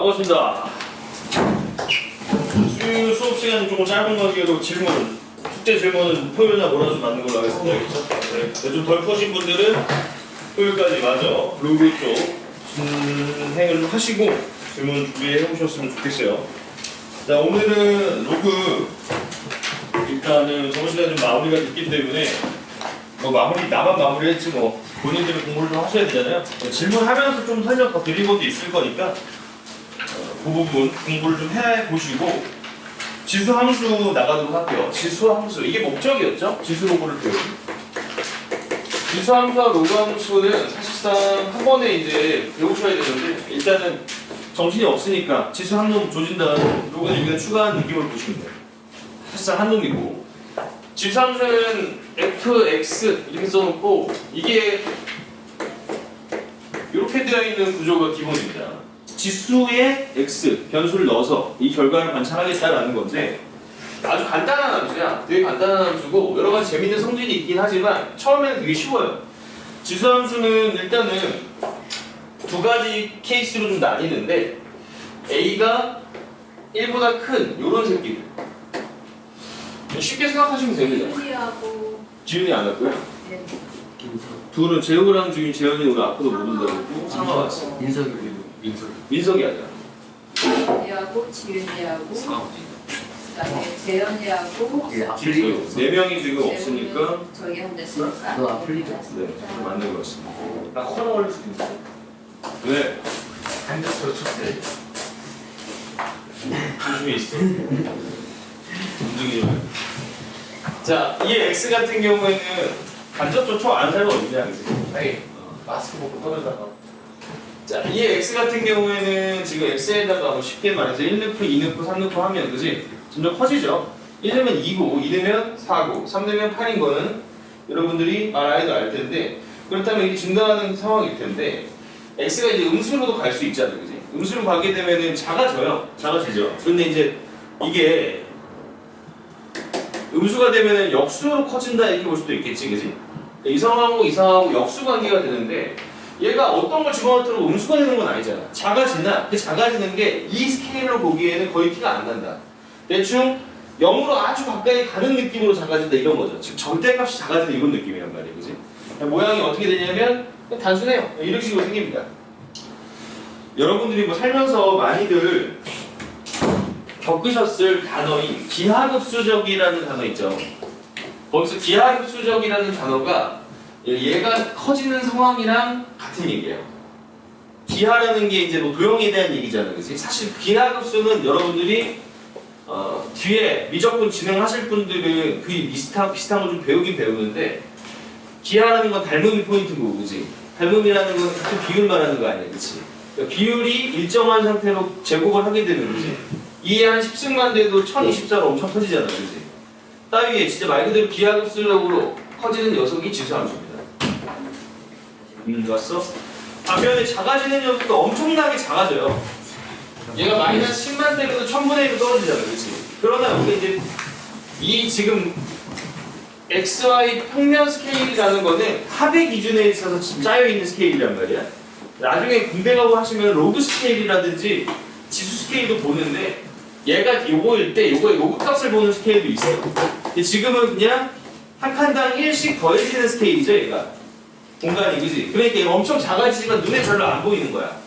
반갑습니다. 수업 시간이 조금 짧은 관계로 숙제 질문은 토요일날 몰아서 맞는 걸로 하겠습니다. 네. 좀 덜 푸신 분들은 토요일까지 마저 로그 쪽 진행을 좀 하시고 질문 준비해 오셨으면 좋겠어요. 자, 오늘은 로그 일단은 저번 시간에 좀 마무리가 됐기 때문에 나만 마무리했지 본인들이 공부를 좀 하셔야 되잖아요. 질문하면서 좀 설명 더 드릴 것도 있을 거니까 그 부분 공부를 좀 해보시고 지수 함수 나가도록 할게요. 지수 함수 이게 목적이었죠? 지수 로그를 배우는. 지수 함수와 로그 함수는 사실상 한 번에 이제 배우셔야 되는데 일단은 정신이 없으니까 지수 한 놈 조진 다음 로그는 여기다 추가한 느낌을 보시면 돼요. 사실상 한 놈이고 지수 함수는 fx 이렇게 써놓고 이게 이렇게 되어 있는 구조가 기본입니다. 지수에 x 변수를 넣어서 이 결과를 관찰하겠다라는 건데 아주 간단한 함수야. 되게 간단한 함수고 여러 가지 재밌는 성질이 있긴 하지만 처음에는 되게 쉬워요. 지수 함수는 일단은 두 가지 케이스로 좀 나뉘는데 a가 1보다 큰 요런 새끼들 쉽게 생각하시면 됩니다. 지훈이 안 왔고요. 네. 둘은 재호랑 지금 재현이 오늘 앞으로 못 온다고 했고 상아 왔어. 민석이 아니야. 지훈이하고 지윤이하고 그다음에 재현이하고 네 명이 지금 없으니까 저희 한 됐으니까 너 아플리카? 네 맞는 것 같습니다. 나 코로나 걸릴 수도 있어. 네. 조심히 있어. 움직이지 마. 자, 이 x 같은 경우에는 간접 조초 안 살고 어디냐, 그지? 마스크 벗고 떨어져. 자, 이 x 같은 경우에는 지금 x에다가 쉽게 말해서 1 넣고 2 넣고 3 넣고 하면, 그지? 점점 커지죠? 1 넣으면 2고, 2 넣으면 4고, 3 넣으면 8인 거는 여러분들이 알아야 알 텐데, 그렇다면 이게 증가하는 상황일 텐데, x가 이제 음수로도 갈 수 있잖아요, 그지? 음수로 가게 되면은 작아져요. 작아지죠. 그런데 이제 이게 음수가 되면은 역수로 커진다 이렇게 볼 수도 있겠지, 그지? 이 상황하고 이 상황하고 역수 관계가 되는데 얘가 어떤 걸 집어넣도록 음수가 되는 건 아니잖아. 작아지나 그 작아지는 게 이 스케일로 보기에는 거의 티가 안 난다. 대충 0으로 아주 가까이 가는 느낌으로 작아진다 이런 거죠. 즉 절대값이 작아지는 이런 느낌이란 말이에요, 그지? 모양이 어떻게 되냐면 단순해요. 이런 식으로 생깁니다. 여러분들이 살면서 많이들 겪으셨을 단어인 기하급수적이라는 단어 있죠. 거기서 기하급수적이라는 단어가 얘가 커지는 상황이랑 같은 얘기예요. 기하라는 게 이제 도형에 대한 얘기잖아요, 그치? 사실 기하급수는 여러분들이 뒤에 미적분 진행하실 분들은 그게 비슷한 거 좀 배우긴 배우는데 기하라는 건 닮음이 포인트인 거고, 그치? 닮음이라는 건 같은 비율 말하는 거 아니야, 그치? 그러니까 비율이 일정한 상태로 제곱을 하게 되는 거지. 2에 한 10승만 돼도 1024로 엄청 커지잖아, 그지? 따위에 진짜 말 그대로 기하급수적으로 커지는 녀석이 지수함수입니다. 좋았어? 반면에 작아지는 녀석도 엄청나게 작아져요. 얘가 마이너스 10만 때려도 1000분의 1로 떨어지잖아, 그치? 그러나 우리가 이제 이 지금 XY 평면 스케일이라는 거는 합의 기준에 있어서 짜여있는 스케일이란 말이야. 나중에 군대 가고 하시면 로그 스케일이라든지 지수 스케일도 보는데 얘가 요거일 때 요거의 로그 값을 보는 스케일도 있어요. 근데 지금은 그냥 한 칸당 1씩 더해지는 스케일이죠, 얘가. 공간이, 그지? 그러니까 얘가 엄청 작아지지만 눈에 별로 안 보이는 거야.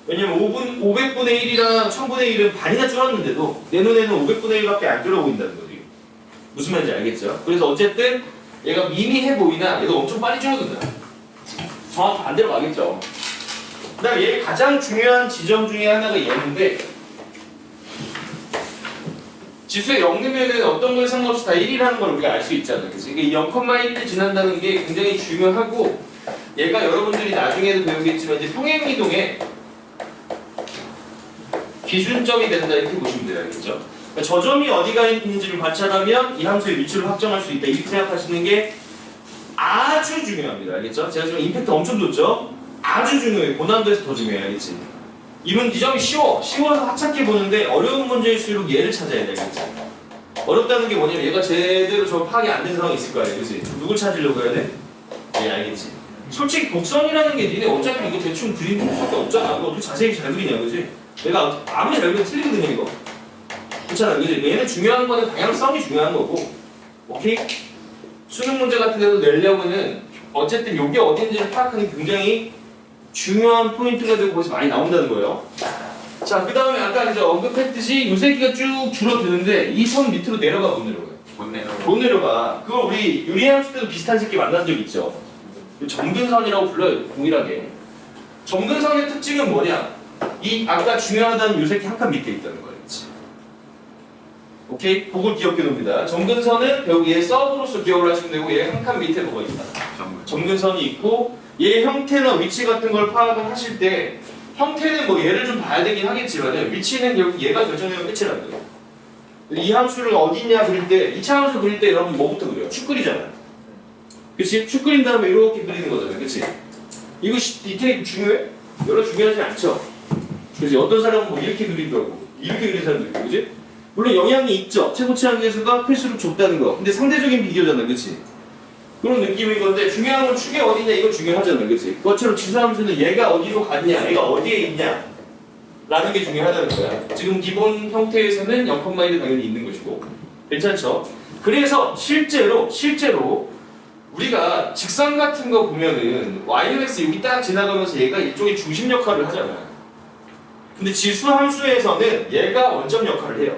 왜냐면 500분의 1이랑 1000분의 1은 반이나 줄었는데도 내 눈에는 500분의 1밖에 안 줄어 보인다는 거지. 무슨 말인지 알겠죠? 그래서 어쨌든 얘가 미미해 보이나 얘도 엄청 빨리 줄어든다. 정확히 반대로 가겠죠. 그 다음 얘 가장 중요한 지점 중에 하나가 얘인데 지수에 0 넣으면 어떤 거에 상관없이 다 1이라는 걸 우리가 알 수 있잖아요. 그래서 이게 0,1이 지난다는 게 굉장히 중요하고 얘가 여러분들이 나중에도 배우겠지만 이제 평행이동의 기준점이 된다 이렇게 보시면 돼요. 알겠죠? 그러니까 저 점이 어디가 있는지를 관찰하면 이 함수의 위치를 확정할 수 있다 이렇게 생각하시는 게 아주 중요합니다. 알겠죠? 제가 지금 임팩트 엄청 줬죠? 아주 중요해. 고난도에서 더 중요해. 알겠지? 이 점이 쉬워서 하찮게 보는데 어려운 문제일수록 얘를 찾아야 돼. 알겠지? 어렵다는 게 뭐냐면 얘가 제대로 저 파악이 안 된 상황이 있을 거 아니야. 그치? 누굴 찾으려고 해야 돼? 얘 알겠지? 솔직히 곡선이라는 게 니네 어차피 이거 대충 그리는 수밖에 없잖아. 이거 어떻게 자세히 잘 그리냐, 그지? 내가 아무리 잘 그려도 틀리거든요 이거. 그렇잖아, 그지? 얘는 중요한 거는 방향성이 중요한 거고, 오케이? 수능 문제 같은 데도 내려면은 어쨌든 요게 어딘지를 파악하는 게 굉장히 중요한 포인트가 되고 거기서 많이 나온다는 거예요. 자, 그 다음에 아까 이제 언급했듯이 요 새끼가 쭉 줄어드는데 이 선 밑으로 내려가 못 내려가요. 못 내려가. 그거 우리 유리함수 때도 비슷한 새끼 만난 적 있죠. 점근선이라고 불러요, 동일하게. 점근선의 특징은 뭐냐? 이 아까 중요하다는 요 새끼 한 칸 밑에 있다는 거예요. 그치? 오케이? 그걸 기억해 놉니다. 점근선은 결국 얘 서브로서 기억을 하시면 되고 얘 한 칸 밑에 뭐가 있다. 점근선이 있고 얘 형태나 위치 같은 걸 파악을 하실 때 형태는 뭐 얘를 좀 봐야 되긴 하겠지만 위치는 결국 얘가 결정되면 끝이라는 거예요. 이 함수를 어디 있냐 그릴 때 2차 함수 그릴 때 여러분 뭐부터 그려요? 축 그리잖아요. 그치? 축 그린 다음에 이렇게 그리는 거잖아요. 그치? 이거 디테일이 중요해? 별로 중요하지 않죠? 그치? 어떤 사람은 뭐 이렇게 그리더라고. 이렇게 그리는 사람도 있고, 그치? 물론 영향이 있죠. 최고치한 계수가 필수로 좁다는 거. 근데 상대적인 비교잖아, 그치? 그런 느낌인 건데 중요한 건 축이 어디냐 이거 중요하잖아, 그치? 그것처럼 지수함수는 얘가 어디로 갔냐, 얘가 어디에 있냐 라는 게 중요하다는 거야. 지금 기본 형태에서는 0,1이 당연히 있는 것이고 괜찮죠? 그래서 실제로 우리가 직선 같은 거 보면은 yx 여기 딱 지나가면서 얘가 일종의 중심 역할을 하잖아. 근데 지수함수에서는 얘가 원점 역할을 해요.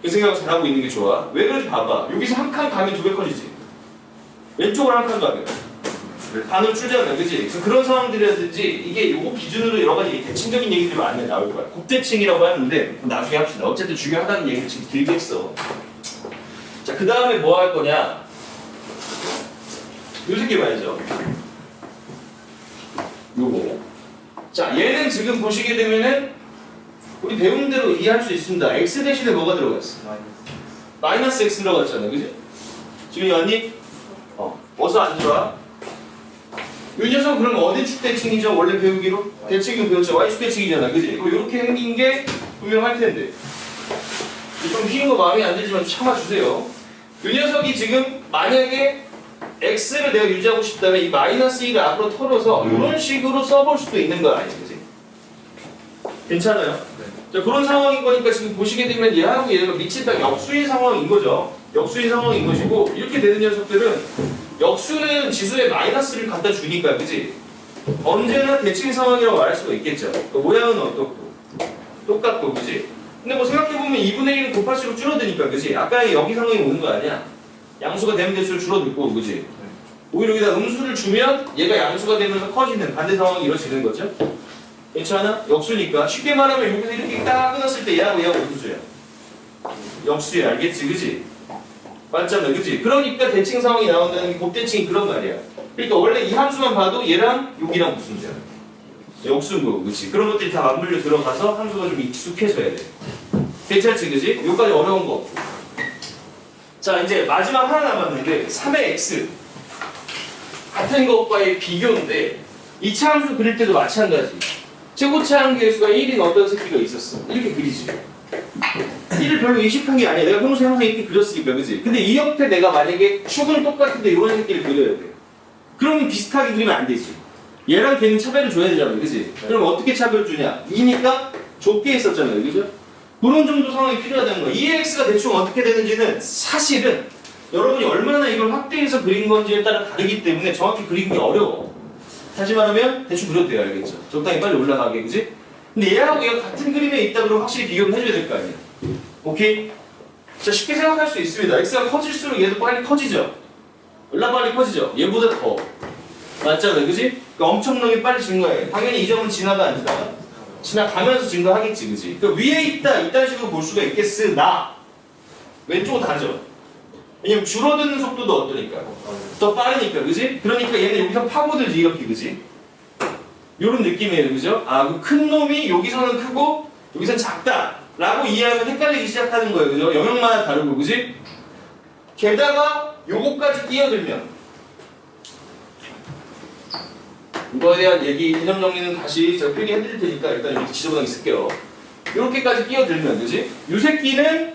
그 생각 잘하고 있는 게 좋아. 왜 그런지 봐봐. 여기서 한 칸 가면 2배 커지지. 왼쪽으로 한 칸 가면 반으로 줄잖아, 그치? 그래서 그런 상황들이라든지 이게 요거 기준으로 여러 가지 대칭적인 얘기들이 많이 나올 거야. 곱대칭이라고 하는데 나중에 합시다. 어쨌든 중요하다는 얘기를 지금 길게 했어. 자, 그 다음에 뭐 할 거냐? 요 새끼 봐야죠. 요거. 자, 얘는 지금 보시게 되면은 우리 배운 대로 이해할 수 있습니다. x 대신에 뭐가 들어갔어? 마이너스 x 들어갔잖아, 그지? 지금 왔니? 어서 안 들어와? 이 녀석 그러면 어디 축대칭이죠? 원래 배우기로? 대칭은 배웠죠? y 축대칭이잖아, 그지? 그럼 이렇게 생긴 게 분명할 텐데 좀 휘인 거 마음에 안 들지만 참아주세요. 이 녀석이 지금 만약에 x를 내가 유지하고 싶다면 이 마이너스 2를 앞으로 털어서 이런 식으로 써볼 수도 있는 거 아니에요, 그지? 괜찮아요? 자, 그런 상황인 거니까 지금 보시게 되면 얘하고 얘가 밑이 딱 역수인 상황인 거죠. 역수인 상황인 것이고 이렇게 되는 녀석들은 역수는 지수에 마이너스를 갖다 주니까, 그지? 언제나 대칭 상황이라고 말할 수가 있겠죠. 그 모양은 어떻고 똑같고, 그지? 근데 뭐 생각해보면 2분의 1은 곱할수록 줄어드니까, 그지? 아까 여기 상황이 오는 거 아니야? 양수가 되면 될수록 줄어들고, 그지? 오히려 여기다 음수를 주면 얘가 양수가 되면서 커지는 반대 상황이 이루어지는 거죠. 괜찮아? 역수니까 쉽게 말하면 여기서 이렇게 딱 끊었을 때 얘하고 얘하고 음수야. 역수야, 알겠지? 그지? 맞잖아, 그지? 그러니까 대칭 상황이 나온다는 게 곱대칭이 그런 말이야. 그러니까 원래 이 함수만 봐도 얘랑 여기랑 무슨 수야? 역수인 거고, 그치? 그런 것들이 다 맞물려 들어가서 함수가 좀 익숙해져야 돼. 괜찮지, 그지? 여기까지 어려운 거 없고. 자, 이제 마지막 하나 남았는데 3의 x 같은 것과의 비교인데 2차 함수 그릴 때도 마찬가지. 최고차항 계수가 1인 어떤 새끼가 있었어. 이렇게 그리지. 1을 별로 의식한 게 아니야. 내가 평소에 항상 이렇게 그렸으니까, 그지? 근데 이 옆에 내가 만약에 축은 똑같은데 이런 새끼를 그려야 돼. 그러면 비슷하게 그리면 안 되지. 얘랑 걔는 차별을 줘야 되잖아, 그지? 그럼 어떻게 차별 주냐? 2니까 좁게 했었잖아요, 그죠? 그런 정도 상황이 필요하다는 거야. 2x가 대충 어떻게 되는지는 사실은 여러분이 얼마나 이걸 확대해서 그린 건지에 따라 다르기 때문에 정확히 그리는 게 어려워. 다시 말하면 대충 그려도 돼요, 알겠죠? 적당히 빨리 올라가게, 그지? 근데 얘하고 얘가 같은 그림에 있다 그러면 확실히 비교를 해줘야 될 거 아니야. 오케이? 자, 쉽게 생각할 수 있습니다. x가 커질수록 얘도 빨리 커지죠? 얼마나 빨리 커지죠? 얘보다 더. 맞잖아, 그지? 그러니까 엄청나게 빨리 증가해. 당연히 이 점은 지나가 안 지나가? 지나가면서 증가하겠지, 그지? 그러니까 위에 있다, 이딴 식으로 볼 수가 있겠으나 왼쪽은 다르죠? 왜냐면 줄어드는 속도도 어떠니까? 더 빠르니까, 그지? 그러니까 얘는 여기서 파고들지, 이렇게, 그지? 요런 느낌이에요, 그죠? 아, 그 큰 놈이 여기서는 크고 여기서는 작다 라고 이해하면 헷갈리기 시작하는 거예요, 그죠? 영역마다 다르고, 그지? 게다가 요거까지 끼어들면 이거에 대한 얘기, 개념 정리는 다시 제가 표기해드릴 테니까 일단 여기 지저분하게 쓸게요. 요렇게까지 끼어들면, 그지? 요 새끼는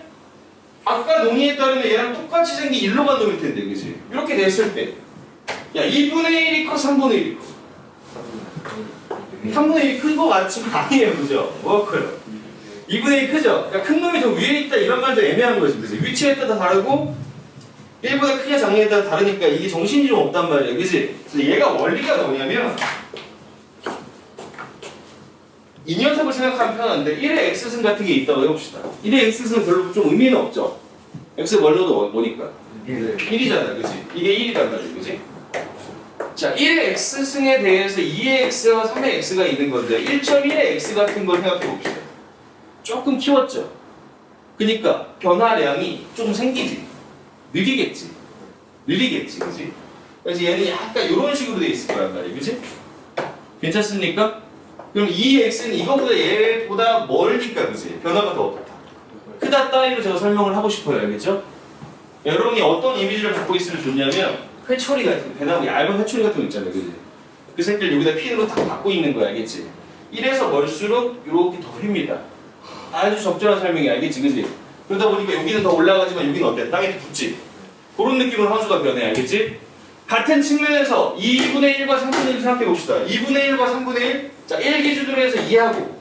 아까 논의에 따르면 얘랑 똑같이 생긴 일로 간 놈일 텐데, 그지? 이렇게 됐을 때 야, 2분의 1이 커, 3분의 1이 커? 3분의 1이 큰 거 같지만 아니에요, 그죠? 뭐가 커요? 2분의 1 크죠? 그러니까 큰 놈이 더 위에 있다 이런 말도 애매한 거지. 그래서 위치에 따라 다르고 1보다 크냐 작냐에 따라 다르니까 이게 정신이 좀 없단 말이야, 그지? 그래서 얘가 원리가 뭐냐면 이 녀석을 생각하면 편한데 1의 x승 같은 게 있다고 해봅시다. 1의 x승은 별로 좀 의미는 없죠. x 원료도 뭐니까? 1이잖아, 그지? 이게 1이란 말이야, 그지? 자, 1의 x승에 대해서 2의 x와 3의 x가 있는 건데 1.1의 x 같은 걸 생각해 봅시다. 조금 키웠죠? 그러니까 변화량이 좀 생기지. 느리겠지, 그지? 그래서 얘는 약간 이런 식으로 돼 있을 거란 말이야, 그지? 괜찮습니까? 그럼 2x는 이거보다 얘보다 멀니까, 그지? 변화가 더 없다. 크다 따위로 제가 설명을 하고 싶어요, 알겠죠? 여러분이 어떤 이미지를 갖고 있으면 좋냐면 회초리 같은 거, 배나무 얇은 회초리 같은 거 있잖아요, 그지? 그 새끼를 여기다 핀으로 딱 받고 있는 거야, 알겠지? 1에서 멀수록 이렇게 더 휩니다. 아주 적절한 설명이, 알겠지, 그지? 그러다 보니까 여기는 더 올라가지만 여기는 어때? 땅에 붙지? 그런 느낌으로 함수가 변해, 알겠지? 같은 측면에서 2분의 1과 3분의 1 생각해 봅시다. 2분의 1과 3분의 1? 자, 1 기준으로 해서 2하고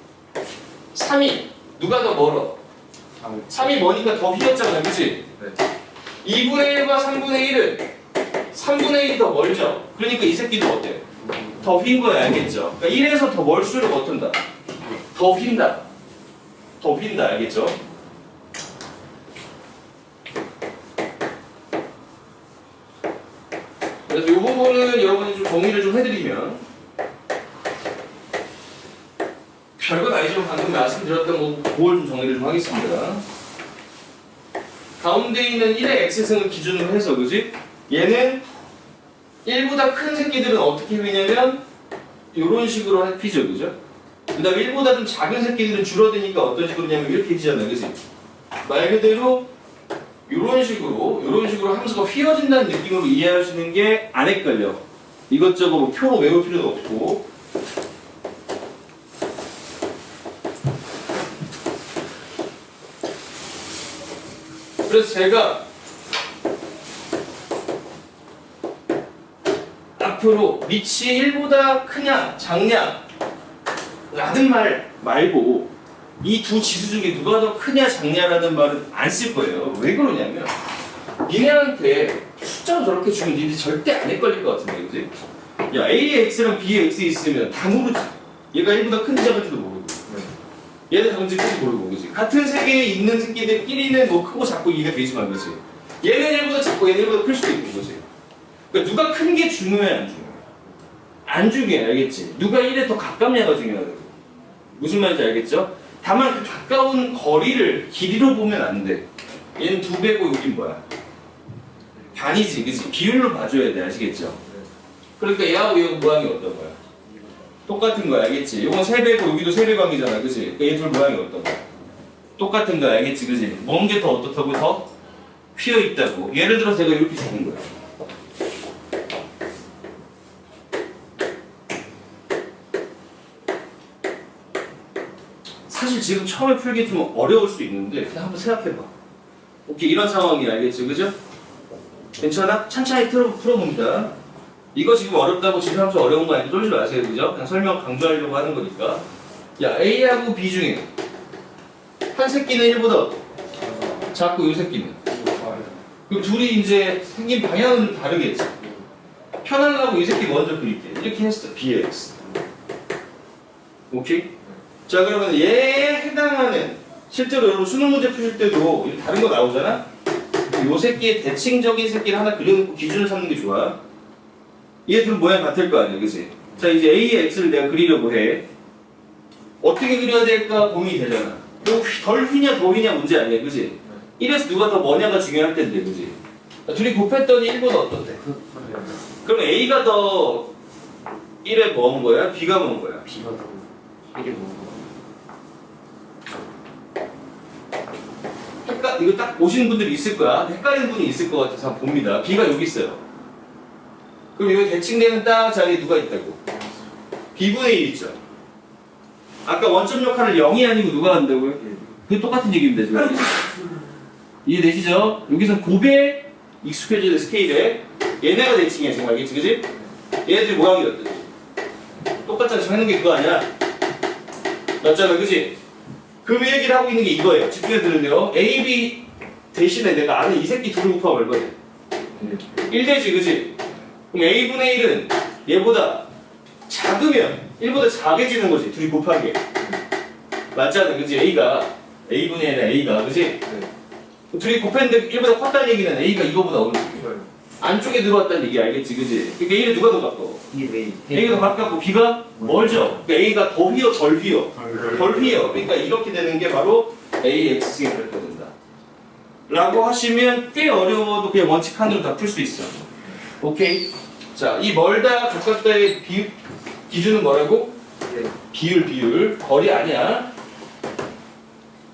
3이 누가 더 멀어? 3이 머니까 더 휘었잖아, 그치? 2분의 1과 3분의 1은 3분의 1이 더 멀죠? 그러니까 이 새끼도 어때? 더 휜 거야, 알겠죠? 그러니까 1에서 더 멀수록 어떤다? 더 휜다. 더 휜다, 알겠죠? 그래서 이 부분은 여러분이 좀 정리를 좀 해드리면 별건 아니지만 방금 말씀드렸던 그걸 좀 정리를 좀 하겠습니다. 가운데 있는 1의 x승을 기준으로 해서, 그지? 얘는 1보다 큰 새끼들은 어떻게 휘냐면 이런 식으로 휘죠, 그죠? 그 다음 1보다 좀 작은 새끼들은 줄어드니까 어떤 식으로냐면 이렇게 휘잖아요, 그지? 말 그대로 이런 식으로 함수가 휘어진다는 느낌으로 이해하시는 게 안 헷갈려. 이것저것 뭐 표로 외울 필요도 없고. 그래서 제가 앞으로 밑이 1보다 크냐 작냐 라는 말 말고 이 두 지수 중에 누가 더 크냐 작냐라는 말은 안 쓸 거예요. 왜 그러냐면 니네한테 숫자로 저렇게 주면 니네들 절대 안 헷갈릴 것 같은데, 그지? 야, A의 X랑 B의 X 있으면 다 모르지. 얘가 1보다 큰지 작은지도 모르고 얘는 작은지 큰지 모르고, 그지? 같은 세계에 있는 새끼들끼리는 뭐 크고 작고 이해가 되지만, 그지? 얘는 1보다 작고 얘는 1보다 클 수도 있고, 그지? 그러니까 누가 큰 게 중요해, 안 중요해? 안 중요해, 알겠지? 누가 1에 더 가깝냐가 중요하다고. 무슨 말인지 알겠죠? 다만 그 가까운 거리를 길이로 보면 안 돼. 얘는 2배고 여긴 뭐야? 반이지, 그치? 비율로 봐줘야 돼, 아시겠죠? 그러니까 얘하고 얘하고 모양이 어떤 거야? 똑같은 거야, 알겠지? 이건 3배고 여기도 3배 관계잖아, 그치? 그러니까 얘 둘 모양이 어떤 거야? 똑같은 거야, 알겠지? 그치? 먼 게 더 어떻다고? 더 휘어있다고. 예를 들어서 제가 이렇게 적은 거야. 사실 지금 처음에 풀기 좀 어려울 수 있는데 그냥 한번 생각해봐. 오케이, 이런 상황이야, 알겠죠? 그죠? 괜찮아? 찬찬히 풀어봅니다. 이거 지금 어렵다고 지금 하면서 어려운 거 아니고 쫄지 마세요, 그죠? 그냥 설명 강조하려고 하는 거니까. 야, A하고 B 중에 한 새끼는 1보다 작고 이 새끼는, 그럼 둘이 이제 생긴 방향은 좀 다르겠지? 편하려고 이 새끼 먼저 그릴게. 이렇게 했어, BX. 오케이? 자, 그러면 얘에 해당하는, 실제로 여러분 수능 문제 푸실 때도 다른 거 나오잖아? 요 새끼의 대칭적인 새끼를 하나 그려놓고 기준을 삼는 게 좋아. 얘 둘 모양 같을 거 아니야, 그치? 자, 이제 A의 X를 내가 그리려고 해. 어떻게 그려야 될까 고민이 되잖아. 덜 휘냐 더 휘냐 문제 아니야, 그치? 1에서 누가 더 뭐냐가 중요할 텐데, 그치? 둘이 곱했더니 1보다 어떤데? 그럼 A가 더 1에 먼 거야? B가 먼 거야? B가 더 이게 뭐? 이거 딱 보시는 분들이 있을 거야. 헷갈리는 분이 있을 것 같아서 한번 봅니다. B가 여기 있어요. 그럼 여기 대칭되는 딱 자리에 누가 있다고? B분의 1 있죠. 아까 원점 역할을 0이 아니고 누가 한다고요? 그게 똑같은 얘기입니다, 지금. 이해되시죠? 여기서 곱에 익숙해지는 스케일에 얘네가 대칭이야, 지금 알겠지, 그지? 얘네들이 모양이 어떠지? 똑같잖아. 지금 하는 게 그거 아니야? 맞잖아, 그지? 그 얘기를 하고 있는 게 이거예요. 집중해 들으세요. A, B 대신에 내가 아는 이 새끼 둘을 곱하면 얼마 돼? 1되지, 그지? 그럼 A분의 1은 얘보다 작으면 1보다 작아지는 거지. 둘이 곱하기. 맞잖아, 그지? A분의 1은 A가, 그지? 둘이 곱했는데 1보다 컸다는 얘기는 A가 이거보다 어느 쪽이야? 안쪽에 들어왔다는 얘기 알겠지, 그지? 그러니까 A는 누가 더 가까워? 이게 왜? A가 더 가깝고 B가 멀죠? 그러니까 A가 더 휘어, 덜 휘어? 덜 휘어. 그러니까 이렇게 되는 게 바로 AX가 이렇게 된다. 라고 하시면 꽤 어려워도 그냥 원칙 하나로 다 풀 수 있어. 오케이? 자, 이 멀다, 가깝다의 기준은 뭐라고? 비율. 거리 아니야.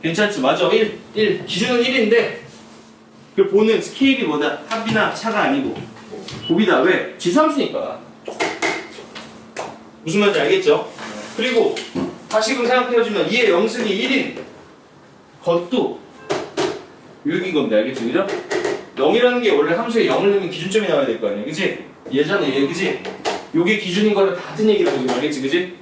괜찮지? 맞아. 1. 기준은 1인데 그 보는 스케일이 뭐다? 합이나 차가 아니고 곱이다. 왜? 지수함수니까. 무슨 말인지 알겠죠? 그리고 다시금 생각해주면 2의 0승이 1인 것도 6인 겁니다. 알겠죠? 그죠? 0이라는 게 원래 함수에 0을 넣으면 기준점이 나와야 될 거 아니야. 그지? 얘잖아, 얘. 그지? 요게 기준인 거랑 같은 얘기라고 지금 알겠지? 그지?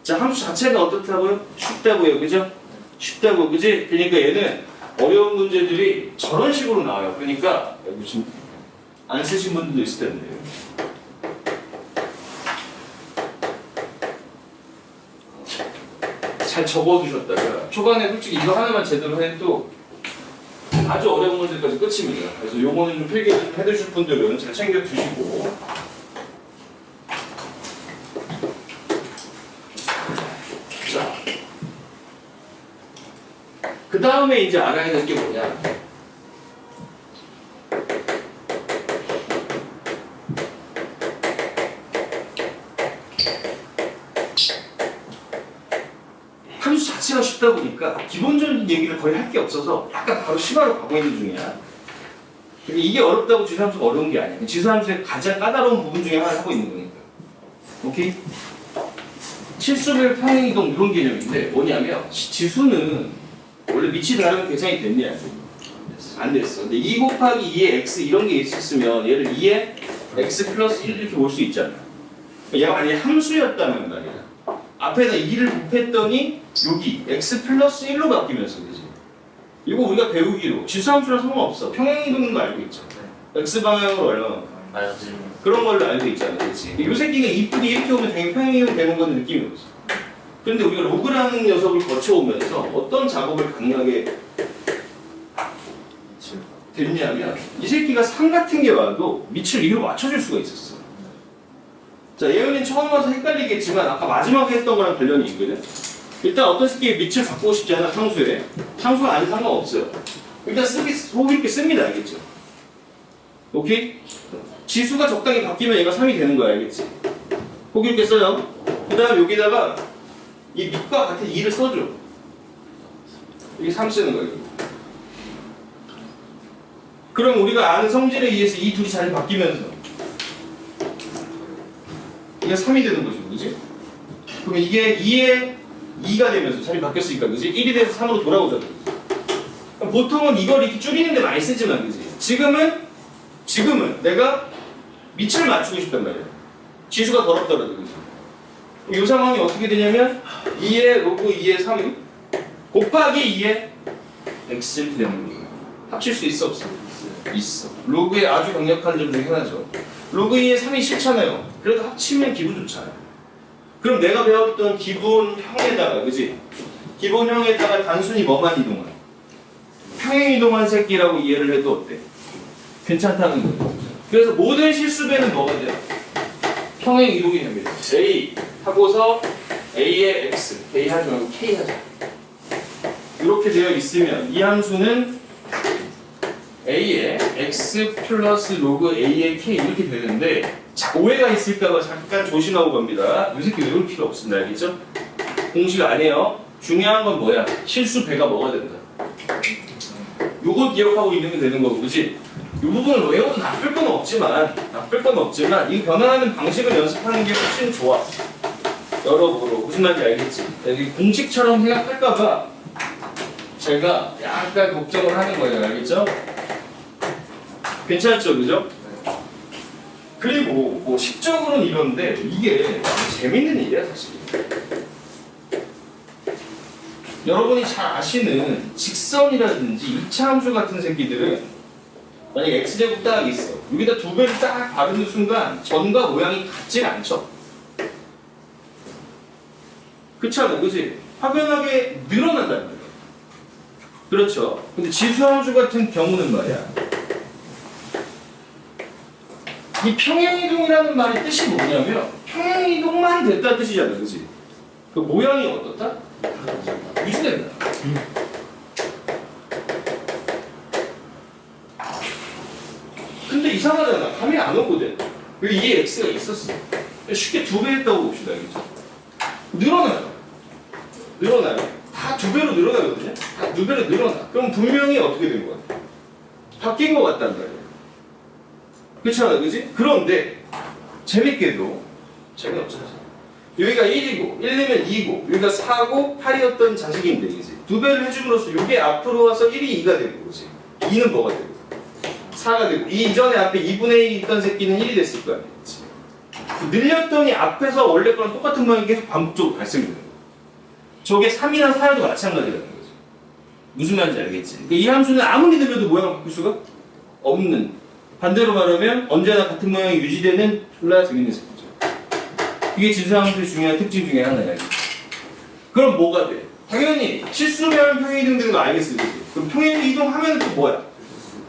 자, 함수 자체가 어떻다고요? 쉽다고요. 그죠? 쉽다고. 그지? 그러니까 얘는 어려운 문제들이 저런 식으로 나와요. 그러니까 무슨 안 쓰신 분들도 있을 텐데. 잘 적어두셨다가 초반에 솔직히 이거 하나만 제대로 해도 아주 어려운 문제까지 끝입니다. 그래서 요거는 좀 필기 좀 해두실 분들은 잘 챙겨두시고. 자, 그 다음에 이제 알아야 될 게 뭐냐? 함수 자체가 쉽다 보니까 기본적인 얘기를 거의 할 게 없어서 약간 바로 심화로 가고 있는 중이야. 근데 이게 어렵다고 지수함수가 어려운 게 아니야. 지수함수의 가장 까다로운 부분 중에 하나를 하고 있는 거니까. 오케이? 실수별 평행이동 이런 개념인데 뭐냐면 지수는 원래 밑이 다르면 계산이 됐냐? 안 됐어. 근데 2 곱하기 2의 x 이런 게 있었으면 얘를 2의 x 플러스 1 이렇게 볼 수 있잖아. 얘가 만약에 함수였다면 말이야. 앞에다 2를 곱했더니 여기 x 플러스 1로 바뀌면서 그지? 이거 우리가 배우기로 지수함수랑 상관없어. 평행이동인 거 알고 있죠? x 방향으로 얼마나 그런 걸로 알고 있잖아, 그렇지? 이 새끼가 이쁘게 이렇게 오면 당연히 평행이동 되는 건 느낌이 오지. 그런데 우리가 로그라는 녀석을 거쳐오면서 어떤 작업을 강하게 됐냐면 이 새끼가 3 같은 게 와도 밑을 2로 맞춰줄 수가 있었어. 자, 예은이는 처음 와서 헷갈리겠지만 아까 마지막에 했던 거랑 관련이 있거든. 일단 어떤 새끼의 밑을 바꾸고 싶지 않아, 상수에. 상수가 아닌 상관없어요. 일단 속 있게 씁니다, 알겠죠? 오케이? 지수가 적당히 바뀌면 얘가 3이 되는 거야, 알겠지? 속 있게 써요. 그 다음 여기다가 이 밑과 같은 2를 써줘. 이게 3 쓰는 거예요. 그럼 우리가 아는 성질에 의해서 이 둘이 자리 바뀌면서 이게 3이 되는 거지, 그지? 그러면 이게 2에 2가 되면서 자리 바뀌었으니까, 그지? 1이 돼서 3으로 돌아오잖아. 보통은 이걸 이렇게 줄이는데 많이 쓰지만, 그지? 지금은 내가 밑을 맞추고 싶단 말이야. 지수가 더럽더라도, 그지? 이 상황이 어떻게 되냐면 2의 로그 2의 3 곱하기 2의 x 이렇게 되는 거예요. 합칠 수 있어, 없어? 있어. 로그의 아주 강력한 점 중에 하나죠. 로그 2의 3이 싫잖아요. 그래도 합치면 기분 좋잖아요. 그럼 내가 배웠던 기본형에다가, 그지? 기본형에다가 단순히 뭐만 이동한? 평행 이동한 새끼라고 이해를 해도 어때? 괜찮다는 거예요. 그래서 모든 실수배는 뭐가 돼요? 평행 이동이 됩니다. A 하고서 A의 X, A 하지 말고 K 하자. 이렇게 되어 있으면 이 함수는 A의 X 플러스 로그 A의 K 이렇게 되는데, 자, 오해가 있을까봐 잠깐 조심하고 갑니다. 이 새끼 외울 필요 없습니다. 알겠죠? 공식 아니에요. 중요한 건 뭐야? 실수 배가 뭐가 된다. 요거 기억하고 있는 게 되는 거고, 그치? 이 부분을 외워도 나쁠 건 없지만 이 변화하는 방식을 연습하는 게 훨씬 좋아. 여러모로 무슨 말인지 알겠지? 여기 공식처럼 생각할까봐 제가 약간 걱정을 하는 거예요. 알겠죠? 괜찮죠, 그죠? 그리고 뭐 식적으로는 이런데 이게 재밌는 일이야 사실. 여러분이 잘 아시는 직선이라든지 2차 함수 같은 새끼들은 만약에 x제곱 딱 있어. 여기다 두 배를 딱 바르는 순간 전과 모양이 같진 않죠. 그렇잖아, 그치? 확연하게 늘어난다는 거예요. 그렇죠. 근데 지수함수 같은 경우는 말이야. 이 평행이동이라는 말의 뜻이 뭐냐면 평행이동만 됐다 뜻이잖아, 그치? 그 모양이 어떻다? 유지된다. 근데 이상하잖아. 감이 안 오거든. 이게 x가 있었어. 쉽게 두 배 했다고 봅시다, 그죠? 늘어나요. 늘어나요. 다 두 배로 늘어나거든요. 다 두 배로 늘어나. 그럼 분명히 어떻게 된 거야? 바뀐 것 같단 말이야. 그렇잖아, 그지? 그런데 재밌게도 재미없잖아. 여기가 1이고 1이면 2고 여기가 4고 8이었던 자식인데, 그지? 두 배를 해줌으로써 이게 앞으로 와서 1이 2가 되고, 그지? 2는 뭐가 되고 4가 되고, 이 이전에 앞에 2분의 1이 있던 새끼는 1이 됐을 거 아니야, 그치? 늘렸더니 앞에서 원래 거랑 똑같은 모양이 계속 반복적으로 발생되는 거야. 저게 3이나 4여도 마찬가지라는 거지. 무슨 말인지 알겠지? 그러니까 이 함수는 아무리 늘려도 모양을 바꿀 수가 없는, 반대로 말하면 언제나 같은 모양이 유지되는 졸라 재밌는 새끼죠. 이게 진수함수의 중요한 특징 중에 하나야. 그럼 뭐가 돼? 당연히 실수배하면 평행이동 되는 거 알겠어, 그치? 그럼 평행이동하면 또 뭐야?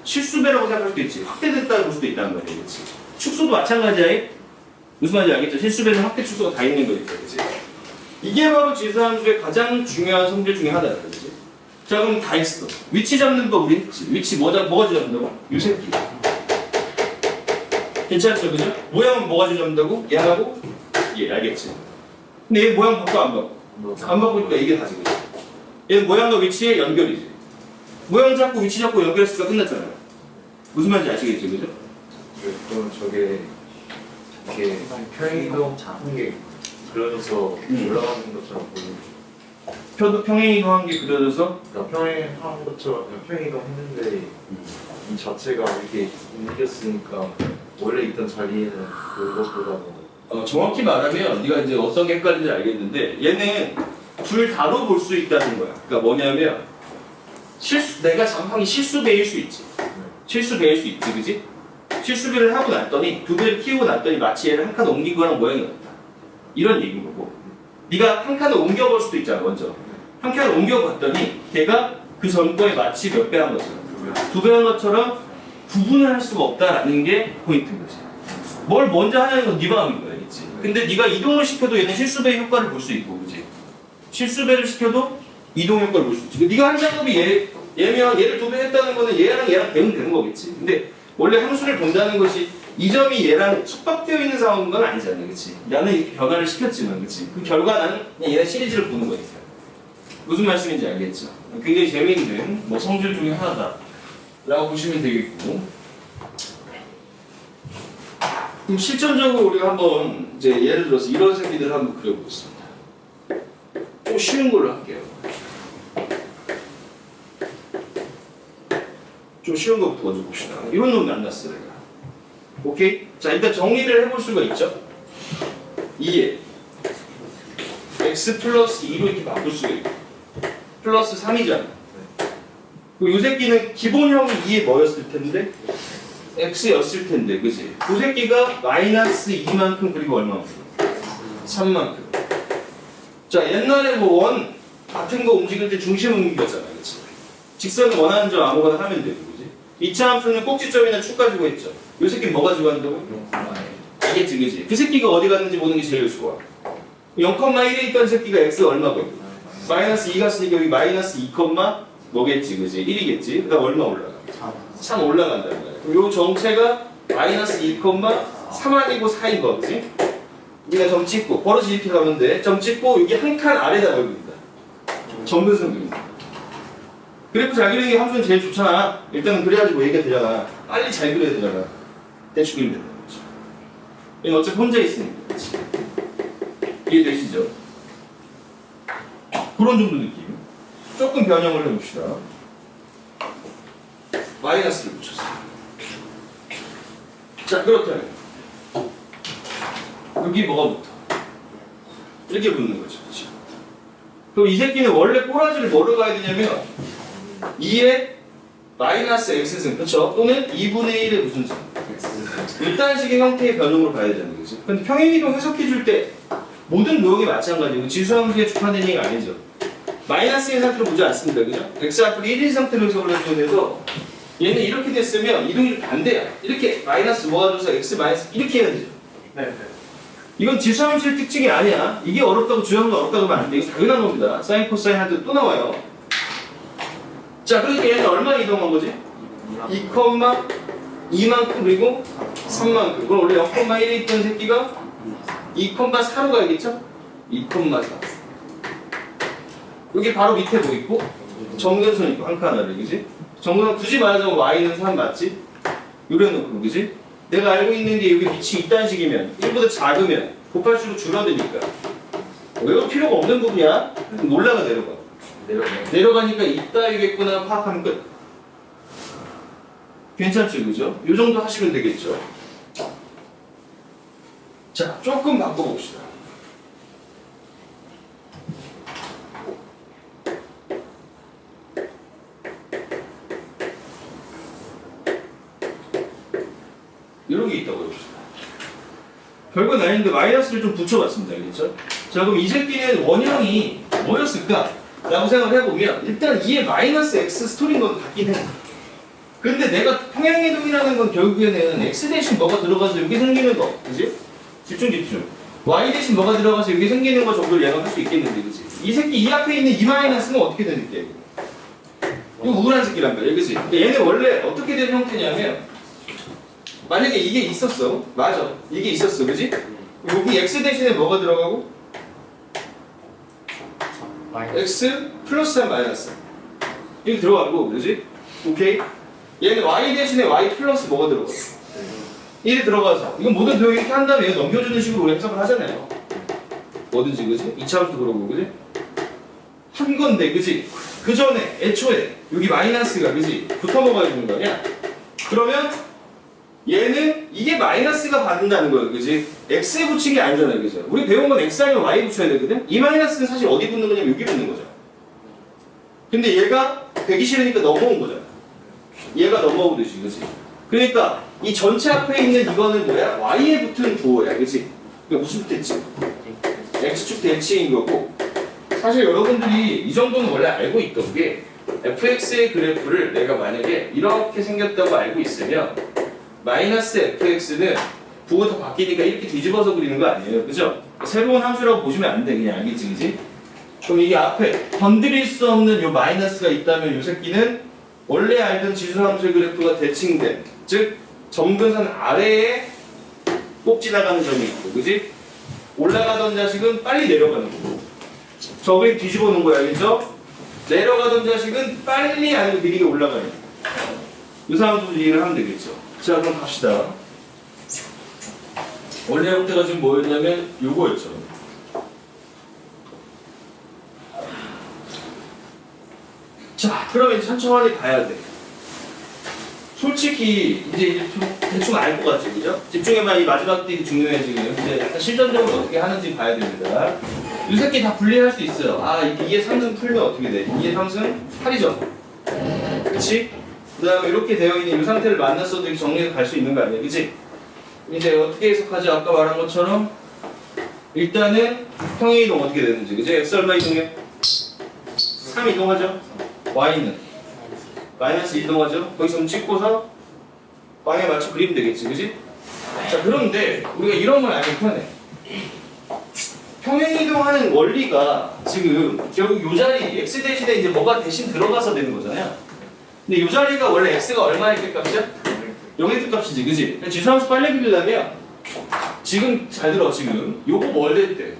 실수배라고 생각할 수도 있지. 확대됐다고 볼 수도 있다는 거야, 그치? 축소도 마찬가지야. 무슨 말인지 알겠죠? 실수배는 확대 축소가 다 있는 거니까, 그치? 이게 바로 지수함수의 가장 중요한 성질 중에 하나야, 그치? 자, 그럼 다 했어. 위치 잡는 거 우리 했지. 위치 뭐가 잡는다고? 요 새끼. 괜찮죠, 그죠? 모양은 뭐가 잡는다고? 얘하고 얘, 알겠지? 근데 얘 모양 바꿔 안 바꿔? 안 바꾸니까 이게 다지, 그죠? 얘는 모양과 위치의 연결이지. 모양 잡고 위치 잡고 연결했으니까 끝났잖아요. 무슨 말인지 아시겠죠, 그죠? 그럼 저게 이렇게 평행이동 한 게 그려져서 올라가는 것처럼 보이는. 평행이동한 게 그려져서 그러니까 평행한 것처럼 그냥 평행이동 했는데 이 자체가 이렇게 움직였으니까 원래 있던 자리에는 그것보다는 정확히 말하면 네가 이제 어떤 게 헷갈리는지 알겠는데, 얘는 둘 다로 볼 수 있다는 거야. 그러니까 뭐냐면 내가 잠방이 실수배일 수 있지. 실수배일 수 있지, 그지? 실수배를 하고 났더니 두 배를 키우고 났더니 마치 얘를 한 칸 옮긴 거랑 모양이 같다. 이런 얘기인 거고, 네가 한 칸을 옮겨볼 수도 있잖아. 먼저 한 칸을 옮겨봤더니 걔가 그 전 거에 마치 몇 배 한 것처럼, 두 배 한 것처럼 구분을 할 수가 없다라는 게 포인트인 거지. 뭘 먼저 하냐는 건 네 마음인 거야, 그치? 근데 네가 이동을 시켜도 얘는 실수배 효과를 볼 수 있고, 그치? 실수배를 시켜도 이동 효과를 볼 수 있지. 네가 한 작업이 얘면 얘를 두 배 했다는 거는 얘랑 배우면 되는 거겠지. 근데 원래 함수를 본다는 것이 이 점이 얘랑 속박되어 있는 상황인 건 아니잖아, 그치? 나는 이렇게 변화를 시켰지만, 그치? 그 결과는 그냥 얘네 시리즈를 보는 거니까. 무슨 말씀인지 알겠죠? 굉장히 재미있는 성질 중에 하나다라고 보시면 되겠고, 그럼 실전적으로 우리가 한번 이제 예를 들어서 이런 새끼들을 한번 그려보겠습니다. 좀 쉬운 걸로 할게요. 좀 쉬운 것부터 먼저 봅시다. 이런 놈 만났어, 내가. 오케이? 자, 일단 정리를 해볼 수가 있죠? 2에 x 플러스 2로 이렇게 바꿀 수가 있고, 플러스 3이잖아. 그리고 이 새끼는 기본형이 2에 뭐였을 텐데? x였을 텐데, 그지? 그 새끼가 마이너스 2만큼, 그리고 얼마만큼? 3만큼. 자, 옛날에 원 같은 거 움직일 때 중심 움직였잖아, 그치? 직선을 원하는 점 아무거나 하면 되고, 그지? 2차 함수는 꼭지점이나 축 가지고 했죠. 이 새끼 뭐 가지고 한다고? 알겠지, 그지? 그 새끼가 어디 갔는지 보는 게 제일 좋아. 0,1에 있던 새끼가 x가 얼마거든? 마이너스 2 갔으니까 여기 마이너스 2, 뭐겠지, 그지? 1이겠지? 그 다음 얼마 올라가? 3 올라간다는 거야. 그럼 요 정체가 마이너스 2, 3 아니고 4인 거지? 우리가 점 찍고, 버릇이 이렇게 가면 돼. 점 찍고, 여기 한 칸 아래다 걸립니다. 점근성입니다. 그래프 잘 그리는 게 함수는 제일 좋잖아. 일단은 그래야지 뭐 얘기가 되잖아. 빨리 잘 그려야 되잖아. 대충 그리면 된다. 얘는 어차피 혼자 있으니까. 그치? 이해되시죠? 그런 정도 느낌. 조금 변형을 해봅시다. 마이너스를 붙였어요. 자, 그렇다면 여기 뭐가 붙어? 이렇게 붙는 거죠. 그치? 그럼 이 새끼는 원래 꼬라지를 뭐로 가야 되냐면 2의 마이너스 x승, 그쵸? 또는 2분의 1의 무슨 승? 이딴 식의 형태의 변형으로 가야 되는 거지. 근데 평행이동 해석해줄 때 모든 노형이 마찬가지고 지수함수에 주판된 얘기가 아니죠. 마이너스의 상태로 보지 않습니다. 그죠? x 앞으로 1인 상태로 해석을 해서 얘는 이렇게 됐으면 이동이 좀 반대야. 이렇게 마이너스 모아줘서 x 마이너스 이렇게 해야 되죠. 네. 이건 지수함수의 특징이 아니야. 이게 어렵다고 주형도 어렵다고 하면 안 돼. 이거 당연한 겁니다. 사인 코사인 하드 또 나와요. 자, 그러니까 얘는 얼마 이동한 거지? 2,2만큼 그리고 3만큼. 그럼 원래 0,1에 있던 새끼가 2,4로 가야겠죠? 2,4. 여기 바로 밑에 뭐 있고? 정근선 있고 한 칸 아래, 그지? 정근선 굳이 말하자면 y는 3 맞지? 요래놓고, 그지? 내가 알고 있는 게 여기 밑이 이딴 식이면 1보다 작으면 곱할수록 줄어드니까 외울 필요가 없는 부분이야? 그럼 올라가 내려가. 내려가니까 이따위겠구나 파악하면 끝. 괜찮죠, 그죠? 요 정도 하시면 되겠죠. 자, 조금 바꿔봅시다. 이런 게 있다고 해봅시다. 별건 아닌데 마이너스를 좀 붙여봤습니다. 알겠죠? 자, 그럼 이 새끼는 원형이 뭐였을까? 라고 생각을 해보면 일단 2의 마이너스 x 스토리인 건 같긴 해. 근데 내가 평행이동이라는 건 결국에는 x 대신 뭐가 들어가서 여기 생기는 거, 그지? 집중. y 대신 뭐가 들어가서 여기 생기는 거 정도를 예상할 수 있겠는데, 그지? 이 새끼 이 앞에 있는 이 마이너스는 어떻게 되는 게? 이거 우울한 새끼란 말이야, 그지? 근데 얘는 원래 어떻게 되는 형태냐면 만약에 이게 있었어, 맞아, 이게 있었어, 그지? 여기 x 대신에 뭐가 들어가고? x 플러스 마이너스 이렇게 들어가고, 그지? 오케이? 얘는 y 대신에 y 플러스 뭐가 들어가? 1이 들어가서 이건 모든 도형 이렇게 한 다음에 넘겨주는 식으로 우리 해석을 하잖아요. 뭐든지, 그지? 이차함수도 그러고, 그지? 한 건데, 그지? 그 전에 애초에 여기 마이너스가, 그지? 붙어 먹어야 되는 거 아니야? 그러면 얘는 이게 마이너스가 받는다는 거예요, 그지? x에 붙인 게 아니잖아요, 그죠? 우리 배운 건 x 아니면 y 붙여야 되거든? 이 마이너스는 사실 어디 붙는 거냐면 여기 붙는 거죠. 근데 얘가 되기 싫으니까 넘어온 거잖아. 얘가 넘어오듯이, 그지? 그러니까 이 전체 앞에 있는 이거는 뭐야? y에 붙은 부호야, 그지? 그러니까 무슨 대칭? x축 대칭인 거고, 사실 여러분들이 이 정도는 원래 알고 있던 게 fx의 그래프를 내가 만약에 이렇게 생겼다고 알고 있으면 마이너스 fx는 부호 다 바뀌니까 이렇게 뒤집어서 그리는 거 아니에요, 그죠? 새로운 함수라고 보시면 안 돼, 그냥 알겠지, 그지? 그럼 이게 앞에 건드릴 수 없는 요 마이너스가 있다면 요 새끼는 원래 알던 지수함수의 그래프가 대칭된, 즉 점근선 아래에 꼭 지나가는 점이 있고, 그지? 올라가던 자식은 빨리 내려가는 거고, 저게 뒤집어 놓은 거야, 알겠죠? 내려가던 자식은 빨리 아니면 느리게 올라가는 거야. 이 사람도 이해를 하면 되겠죠. 자, 그럼 갑시다. 원래 형태가 지금 뭐였냐면 요거였죠. 자, 그러면 이제 천천히 봐야 돼. 솔직히 이제 좀 대충 알 것 같죠, 그죠? 집중해봐. 이 마지막 게 중요해 지금. 이제 약간 실전적으로 어떻게 하는지 봐야 됩니다. 이 새끼 다 분리할 수 있어요. 아, 2의 3승 풀면 어떻게 돼? 2의 3승 8이죠. 그치? 그 다음에 이렇게 되어 있는 이 상태를 만났어도 이렇게 정리해서 갈 수 있는 거 아니야, 그치? 이제 어떻게 해석하지? 아까 말한 것처럼 일단은 평행이동 어떻게 되는지, 그치? x 얼마 이동해? 3 이동하죠? y는 마이너스 이동하죠? 거기서 찍고서 방에 맞춰 그리면 되겠지, 그치? 자, 그런데 우리가 이런 걸 알면 편해. 평행이동하는 원리가 지금 결국 요 자리 x 대신에 이제 뭐가 대신 들어가서 되는 거잖아요. 근데 요 자리가 원래 x가 얼마일 때 값이야? 0일 때 값이지, 그지? 지수함수 빨리 비교하면 지금 잘 들어, 지금 요거 뭘 될 때?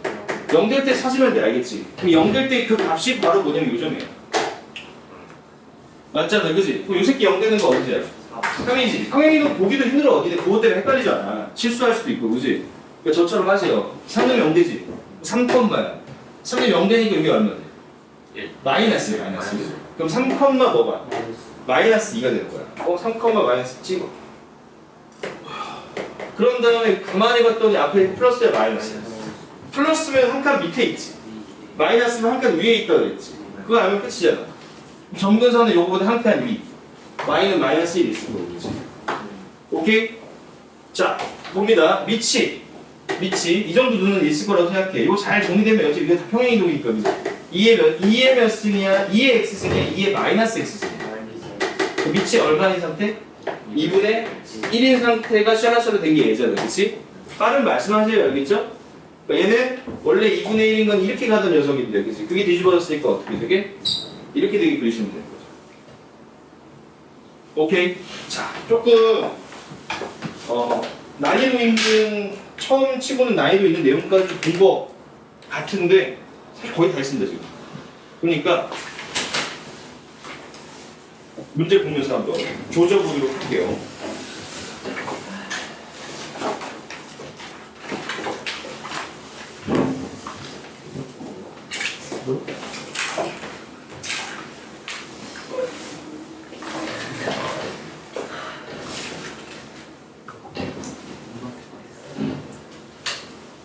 0 될 때 찾으면 돼, 알겠지? 그럼 0 될 때 그 값이 바로 뭐냐면 요점이에요. 맞잖아, 그지? 그럼 요 새끼 0 되는 거 언제야? 평행이지. 평행이동 보기도 힘들어. 니네 그것 때문에 헷갈리잖아. 실수할 수도 있고, 그지? 그러니까 저처럼 하세요. 3는 0 되지? 3컴마야. 3은 0 되니까 여기 얼마 돼? 마이너스야, 마이너스. 그럼 3 뭐가? 마이너스 2가 되는 거야. 3 마이너스 찍어. 그런 다음에 가만히 봤더니 앞에 플러스야 마이너스야. 플러스면 한 칸 밑에 있지. 마이너스면 한 칸 위에 있다 그랬지. 그거 알면 끝이잖아. 점근선은 요거보다 한 칸 위. y는 마이너스 1 있을 거고, 그치? 오케이? 자, 봅니다. 밑이 이 정도 눈은 있을 거라고 생각해. 이거 잘 정리되면 어차피 이게 다 평행이동이니까, 그치? 2의 몇 승이야? 2의 x승이야? 2의 마이너스 x승이야? 그 밑이 얼마인 상태? 2분의 1인 상태가 샤라샤라 된 게 얘잖아, 그치? 빠른 말씀하세요, 알겠죠? 그러니까 얘는 원래 2분의 1인 건 이렇게 가던 녀석인데, 그치? 그게 뒤집어졌으니까 어떻게 되게? 이렇게 되게 그리시면 되는 거죠. 오케이? 자, 조금 난이도 힘든, 처음 치고는 난이도 있는 내용까지 본 거 같은데 사실 거의 다 했습니다, 지금. 그러니까 문제 보면서 한번 조져보도록 할게요.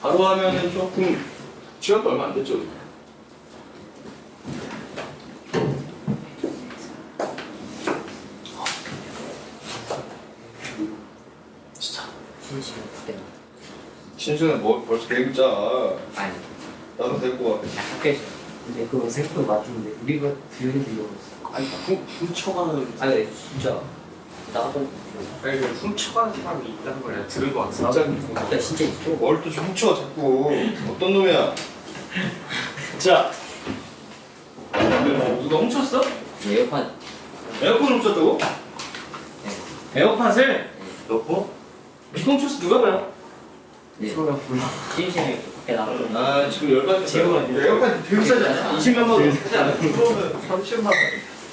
바로 하면은 조금 시간도 얼마 안 됐죠? 진심 그때 신수는 뭐 벌써 계획 짜. 아니 나도 데리고 와. 학교에서 근데 그거 생각도 맞는데 우리가 들리는 이거 아니 훔쳐가는 아니 진짜 나도 아니 그 훔쳐가는 사람이 있다는 걸 내가 들은 거 같아. 진짜 진짜 있어. 뭘 또 훔쳐 자꾸. 어떤 놈이야? 자, 누가 훔쳤어? 에어팟 에어컨 훔쳤다고? 에어팟을 넣고? 누가 훔쳤어? 누가 봐요? 프로가 불러 심심해 밖에 나가서 아 지금 열받네. 재우가 에어컨 되게 비싸지 않아? 20만 원 하지 않아? 프로는 30만 원.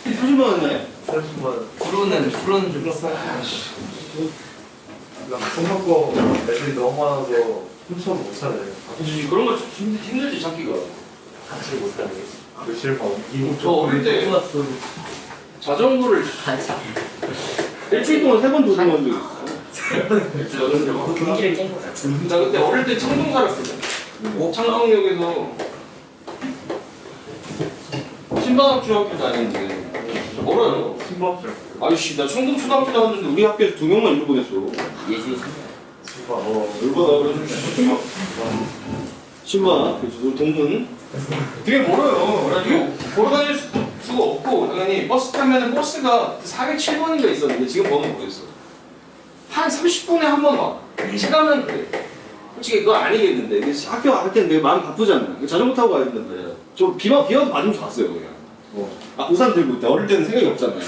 30만 원이네. 30만 원. 프로는 좀 나돈 받고 애들이 너무 많아서 훔쳐도 못 찾아요. 그치, 그런 거 힘들지 찾기가. 같이 못 찾아요. 그 실망. 저 어릴 때 좋았어. 자전거를 한참 일주일 동안 3번 도둑한 적 있어. 경기를 깬 거야. 나 그때 어릴 때 창동 살았거든. 창동역에서 신방학 중학교 다니는데 멀어요. 신박들. 아이씨 나 청동 초등학교 나왔는데 우리 학교에서 2명만 일로 보냈어. 예술이 신박. 얼마나 그래서 신방 그래서 동문 되게 멀어요. 그래가지고 걸어다닐 수가 없고 당연히 버스 타면은 버스가 407번인가 있었는데 지금 번호 모르겠어. 한 30분에 한 번 와. 시간은 그래. 솔직히 그거 아니겠는데 학교 갈 때는 내가 마음 바쁘잖아. 자전거 타고 가야 된단 말이야. 저 비와도 맞으면 좋았어요 그냥. 아 우산 들고 있다. 어릴 때는 생각이 없잖아요.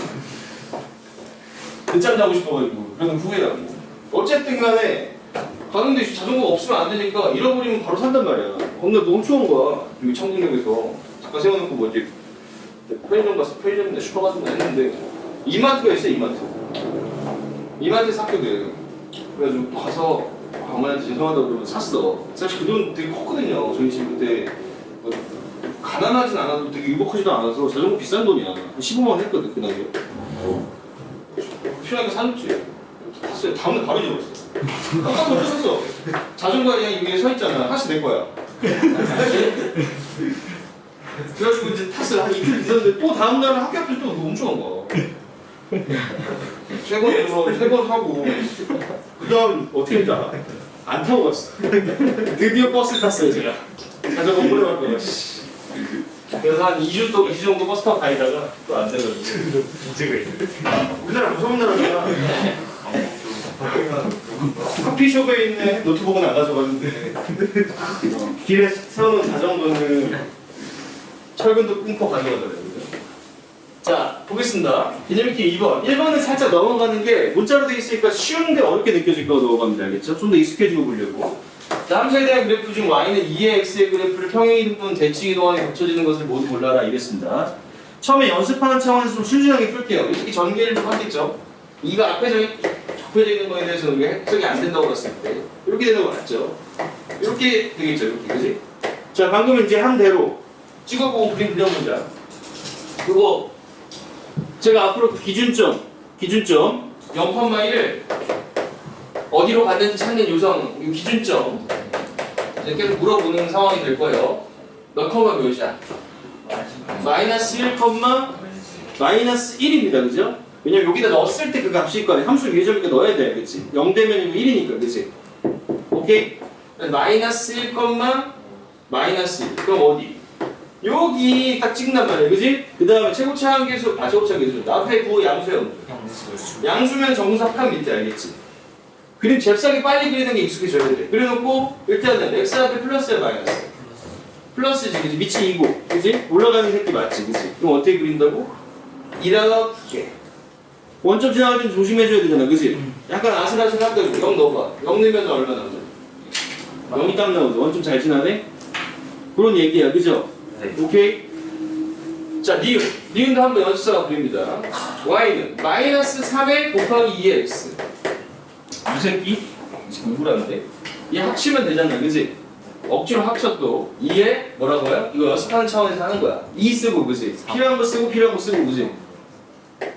늦잠 자고 싶어가지고 그래도 후회하고. 어쨌든 간에 가는데 자전거가 없으면 안 되니까 잃어버리면 바로 산단 말이야. 건너 너무 추운 거야. 여기 청동역에서 잠깐 세워놓고 뭐 이제 편의점 가서 편의점인데 슈퍼 같은 거 했는데 이마트가 있어요 이마트. 이마트에서 학교들. 그래가지고 또 가서 어머니한테 죄송하다고 그러면 샀어. 사실 그 돈 되게 컸거든요. 저희 집 그때 뭐 가난하진 않아도 되게 유복하지도 않아서 자전거 비싼 돈이야. 15만 원 했거든 그 나이에. 필요하니까 사줬지. 탔어요. 다음날 바로 잊어버렸어. 깜짝 놀랐어. 자전거가 그냥 위에 서 있잖아. 하나씩 내 거야. 그래가지고 이제 탔어요. 한 이틀 있었는데 또 다음날은 학교 앞에서 또 훔쳐간 거야. 세번 사고 그 다음 어떻게 했지 알아? 안 타고 갔어. 드디어 버스 탔어요 제가. 자전거 오래 갈 거야. 그래서 한 2주 정도 버스 타고 다니다가 또 안 되거든요. 문제가 있는데. 우리나라 무서운 나라잖아. 커피숍에 있는 노트북은 안 가져가는데 길에 세워놓은 자전거는 철근도 끊고 가져가더라고요. 자, 보겠습니다. 개념있게 2번. 1번은 살짝 넘어가는 게 문자로 되어 있으니까 쉬운데 어렵게 느껴질 거 넘어갑니다. 알겠죠? 좀 더 익숙해지고 보려고. 자, 함수에 대한 그래프 중 y는 2의 x의 그래프를 평행이동 또는 대칭이동하게 겹쳐지는 것을 모두 골라라 이랬습니다. 처음에 연습하는 차원에서 좀 순수하게 풀게요. 특히 전개를 좀 하겠죠. 2가 앞에 접혀져 있는 거에 대해서는 왜 해석이 안 된다고 봤을 때 이렇게 되는 거 맞죠? 이렇게 되겠죠, 이렇게. 그지? 자, 방금 이제 한 대로 찍어보고 그림 그려보자. 그리고 제가 앞으로 기준점 0,1을 어디로 갔는지 찾는 요성 이 기준점 이제 계속 물어보는 상황이 될 거예요. 몇 컴마 몇이야? 마이너스 1, 마이너스 1입니다. 그죠? 왜냐면 여기다 넣었을 때 그 값일 거야. 함수 위에점이니까 넣어야 돼. 그치? 0 되면 이거 1이니까. 그치? 오케이? 마이너스 1, 마이너스 1. 그럼 어디? 여기 딱 찍는단 말이야. 그치? 그 다음에 최고차 한계수, 최고차 한계수. 앞에 구호 양수야. 양수면 정사판 밑에 알겠지? 그림 잽싸게 빨리 그리는 게 익숙해져야 돼. 그래놓고 일단은 x 앞에 플러스야 마이너스? 플러스지, 그치? 밑이 2고, 그치? 올라가는 새끼 맞지, 그치? 그럼 어떻게 그린다고? 이렇게. 원점 지나갈 땐 조심해줘야 되잖아, 그치? 약간 아슬아슬하다, 0 넣어봐. 0 넣으면 얼마 나오죠? 0이 딱 나오죠. 원점 잘 지나네? 그런 얘기야, 그죠? 네. 오케이? 자, 니은. 니은도 한번 연습사가 그립니다. y는 마이너스 3의 곱하기 2의 x. 이 새끼? 누구라는데? 얘 합치면 되잖아, 그치? 억지로 합쳐도 2에 뭐라고요? 이거 연습하는 차원에서 하는 거야. 2 쓰고, 그치? 필요한 거 쓰고, 필요한 거 쓰고, 그치?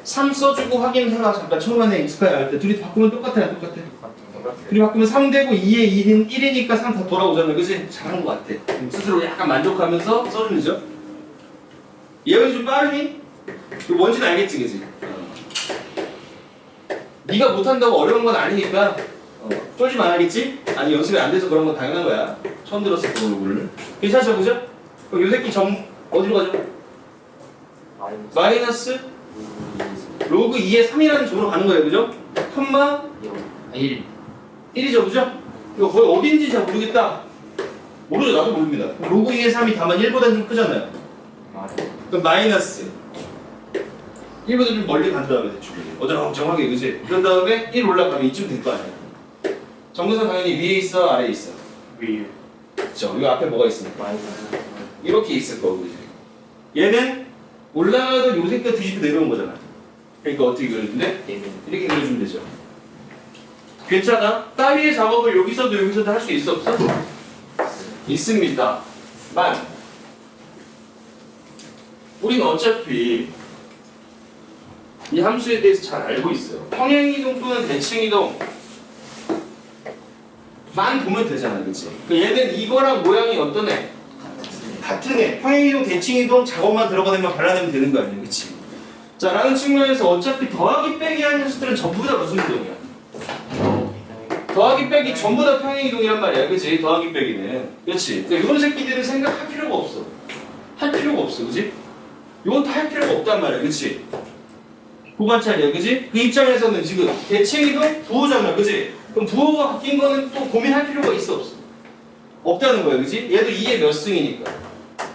3 써주고 확인해봐. 잠깐 초반에 익스파일 할 때. 둘이 바꾸면 똑같아. 둘이 바꾸면 3 되고 2에 1은 1이니까 3 다 돌아오잖아, 그치? 잘한 거 같아. 스스로 약간 만족하면서 써주는 죠 얘가 좀 빠르니? 그 뭔지는 알겠지, 그치? 네가 못한다고 어려운 건 아니니까 쫄지 말아야겠지? 아니 연습이 안 돼서 그런 건 당연한 거야. 처음 들었을 때 오늘. 괜찮죠, 그죠? 그럼 요 새끼 점 어디로 가죠? 마이너스 로그 2의 3이라는 점으로 가는 거예요, 그죠? 컴마 1. 1이죠, 그죠? 이거 거의 어딘지 잘 모르겠다. 모르죠, 나도 모릅니다. 로그 2의 3이 다만 1보다 좀 크잖아요. 그럼 마이너스 1보다 좀 멀리 간 다음에 대충 어정쩡하게, 그지? 그런 다음에 1 올라가면 이쯤 될 거 아니야. 정근선 당연히 위에 있어, 아래에 있어? 위에. 그쵸? 이거 앞에 뭐가 있습니까? 이렇게 있을 거고, 그지? 얘는 올라가도 요 새끼가 뒤집혀 내려온 거잖아. 그러니까 어떻게 그려주는데? 이렇게 그려주면 되죠. 괜찮아? 따위의 작업을 여기서도 할 수 있어, 없어? 있습니다. 만 우리는 어차피 이 함수에 대해서 잘 알고 있어요. 평행이동 또는 대칭이동 만 보면 되잖아, 그치? 얘는 이거랑 모양이 어떤 애? 같은 애. 평행이동, 대칭이동 작업만 들어가면 발라내면 되는 거 아니야, 그치? 자, 라는 측면에서 어차피 더하기 빼기 하는 녀석들은 전부 다 무슨 이동이야? 더하기 빼기 전부 다 평행이동이란 말이야, 그치? 더하기 빼기는. 그치? 이런 새끼들은 생각할 필요가 없어. 할 필요가 없어, 그치? 이건 다 할 필요가 없단 말이야, 그치? 고관찰이야, 그치? 그 입장에서는 지금 대칭이동 부호잖아, 그치? 그럼 부호가 바뀐 거는 또 고민할 필요가 있어, 없어? 없다는 거야, 그치? 얘도 2의 몇 승이니까.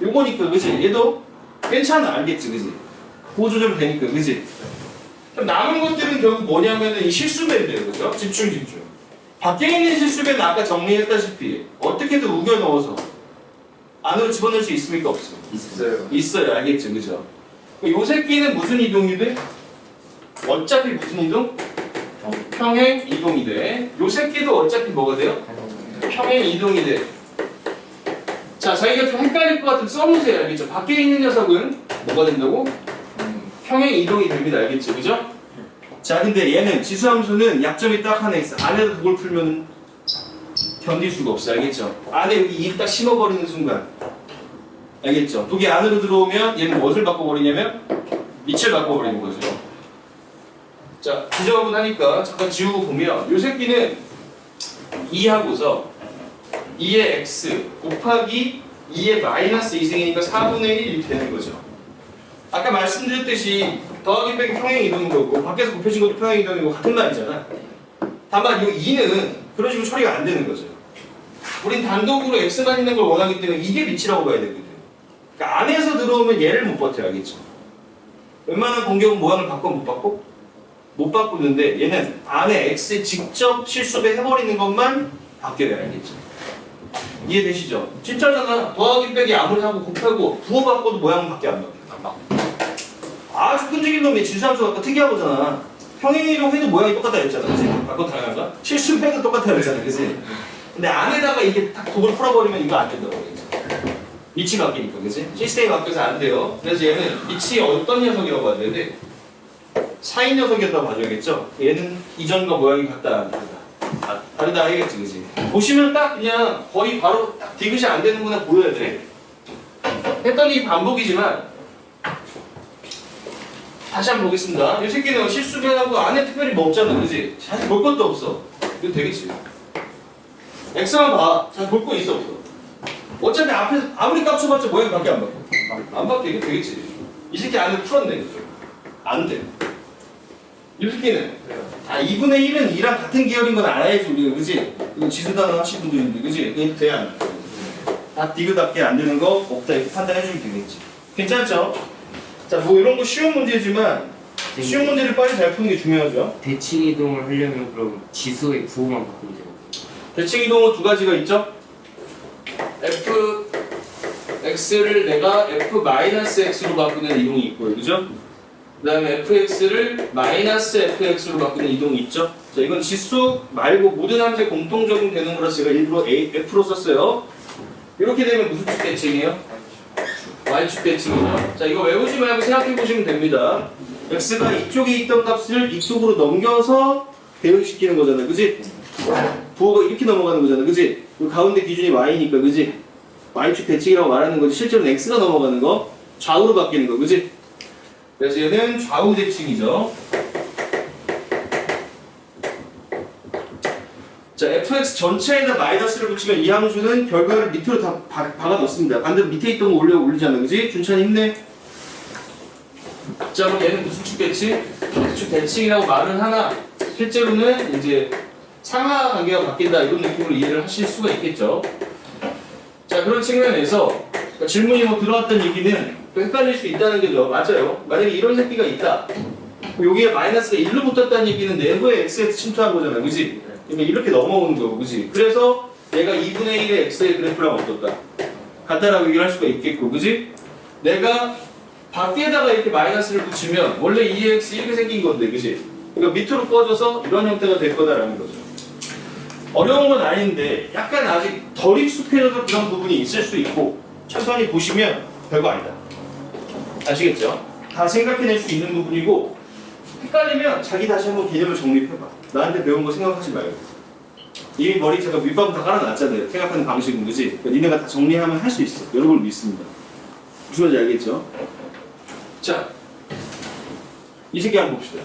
요거니까, 그치? 얘도 괜찮아, 알겠지, 그치? 부호 조절 되니까, 그치? 그럼 남은 것들은 결국 뭐냐면은 이 실수배인데요, 그죠? 집중. 밖에 있는 실수배는 아까 정리했다시피 어떻게든 우겨 넣어서 안으로 집어넣을 수 있습니까, 없어? 있어요, 알겠죠, 그죠? 요 새끼는 무슨 이동이 돼? 어차피 무슨 이동? 평행 이동이 돼. 요 새끼도 어차피 뭐가 돼요? 평행 이동이 돼. 자, 자기가 좀 헷갈릴 것 같으면 써보세요, 알겠죠? 밖에 있는 녀석은 뭐가 된다고? 평행 이동이 됩니다, 알겠죠, 그죠? 자, 근데 얘는 지수함수는 약점이 딱 하나 있어. 안에서 그걸 풀면 견딜 수가 없어, 알겠죠? 안에 여기 2 딱 심어버리는 순간, 알겠죠? 두 개 안으로 들어오면 얘는 무엇을 바꿔버리냐면 밑을 바꿔버리는 거죠. 자, 지저분하니까 잠깐 지우고 보면 요 새끼는 2하고서 2의 x 곱하기 2의 마이너스 2승이니까 4분의 1 이렇게 되는 거죠. 아까 말씀드렸듯이 더하기 빼기 평행 이동인 거고 밖에서 곱해진 것도 평행 이동이고 같은 말이잖아. 다만 이 2는 그런 식으로 처리가 안 되는 거죠. 우린 단독으로 x만 있는 걸 원하기 때문에 이게 밑이라고 봐야 되거든. 그러니까 안에서 들어오면 얘를 못 버텨, 알겠죠? 웬만한 공격은 모양을 바꿔 못 바꿔? 못 바꾸는데 얘는 안에 x에 직접 실수배 해버리는 것만 바뀌어야 알겠죠? 이해되시죠? 진짜잖아. 더하기 빼기 아무리 하고 곱하고 부호 바꿔도 모양은 밖에 안 바뀌어. 아주 끈질긴 놈이 지수함수 갖고 특이하거잖아. 평행이동 해도 모양이 똑같다 했잖아, 그치? 바꿔 당연한가? 실수배도 똑같다 했잖아, 그치? 근데 안에다가 이게 딱 독을 풀어버리면 이거 안 된다고 그러겠지. 위치 바뀌니까, 그치? 시스템이 바뀌어서 안 돼요. 그래서 얘는 위치 어떤 녀석이라고 봐야 되는데 사인 녀석이라고 봐줘야겠죠? 얘는 이전과 모양이 같다, 안 같다? 다르다 알겠지, 그지? 보시면 딱 그냥 거의 바로 딱 디귿이 안 되는구나 보여야 돼. 했더니 반복이지만 다시 한번 보겠습니다. 이 새끼는 실수 변하고 안에 특별히 뭐 없잖아, 그지? 사실 볼 것도 없어. 이거 되겠지. X만 봐. 잘 볼 거 있어, 없어? 어차피 앞에서 아무리 깝쳐봤자 모양이 밖에 안 바뀌어. 안 바뀌어, 이거 되겠지. 이 새끼 안을 풀었네, 그죠? 안 돼. 이 새끼는 2분의 1은 2랑 같은 계열인 건 알아야지, 우리가, 그지? 이거 지수단어 하신 분들인데, 그지? 그게 돼, 안 돼? 다 디귿답게 안 되는 거 없다, 이렇게 판단해주면 되겠지. 괜찮죠? 자, 뭐 이런 거 쉬운 문제지만, 쉬운 문제를 빨리 잘 푸는 게 중요하죠. 대칭 이동을 하려면 그럼 지수의 부호만 바꾸면 돼요. 대칭 이동은 두 가지가 있죠. fx를 내가 f-x로 바꾸는 이동이 있고요, 그죠? 그 다음에 fx를 -fx로 바꾸는 이동이 있죠. 자, 이건 지수 말고 모든 함수에 공통적인 되는 거라서 제가 일부러 f로 썼어요. 이렇게 되면 무슨 축 대칭이에요? y축 대칭이죠. 자, 이거 외우지 말고 생각해 보시면 됩니다. x가 이쪽에 있던 값을 이쪽으로 넘겨서 대응시키는 거잖아요, 그지? 부호가 이렇게 넘어가는 거잖아, 그지? 가운데 기준이 y니까, 그지? y축 대칭이라고 말하는 거지. 실제로는 x가 넘어가는 거, 좌우로 바뀌는 거, 그지? 그래서 얘는 좌우 대칭이죠. 자, fx 전체에다 마이너스를 붙이면 이 함수는 결과를 밑으로 다 박아 놓습니다. 반대로 밑에 있던 거 올리잖아, 그지? 준찬이 힘내. 자, 그럼 얘는 무슨 축 대칭? 축 대칭이라고 말은 하나, 실제로는 이제 상하 관계가 바뀐다 이런 느낌으로 이해를 하실 수가 있겠죠. 자, 그런 측면에서 그러니까 질문이 뭐 들어왔던 얘기는 또 헷갈릴 수 있다는 거죠. 맞아요. 만약에 이런 새끼가 있다. 여기에 마이너스가 1로 붙었다는 얘기는 내부에 x에 침투한 거잖아, 그지? 그러니까 이렇게 넘어오는 거고, 그지? 그래서 얘가 2분의 1의 x의 그래프랑 어떨까? 간단하게 얘기를 할 수가 있겠고, 그지? 내가 밖에다가 이렇게 마이너스를 붙이면 원래 2x 이렇게 생긴 건데, 그지? 그러니까 밑으로 꺼져서 이런 형태가 될 거다라는 거죠. 어려운 건 아닌데 약간 아직 덜 익숙해져서 그런 부분이 있을 수 있고 천천히 보시면 별거 아니다. 아시겠죠? 다 생각해낼 수 있는 부분이고 헷갈리면 자기 다시 한번 개념을 정립해봐. 나한테 배운 거 생각하지 말고. 이 머리 제가 밑밥은 다 깔아놨잖아요. 생각하는 방식은, 그지? 그러니까 니네가 다 정리하면 할 수 있어. 여러분을 믿습니다. 무슨 말인지 알겠죠? 자, 이 새끼 한번 봅시다.